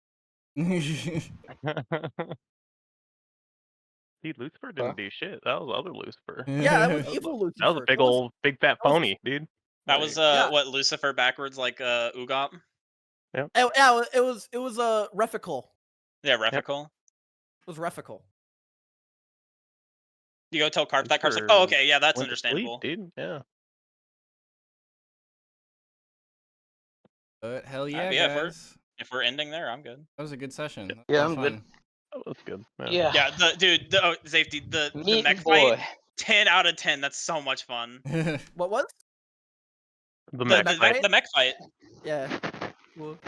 Dude, Lucifer didn't do shit. That was other Lucifer. Yeah, that was evil Lucifer. That was a big old, big fat that was- pony, dude. That was Yeah. what Lucifer backwards like Ugop. Yeah, it was Refical. Yeah, Refical. It was Refical. You go tell Carp that Carp's like, Lucifer oh, okay, yeah, that's went to sleep, understandable. dude. Yeah. But hell yeah, Yeah, guys. if we're ending there, I'm good. That was a good session. That was Yeah, a lot of I'm good. fun. That was good. Yeah. Yeah, safety. The Meat mech boy. fight, 10 out of 10. That's so much fun. What was? The mech fight. The mech fight. Yeah. Well,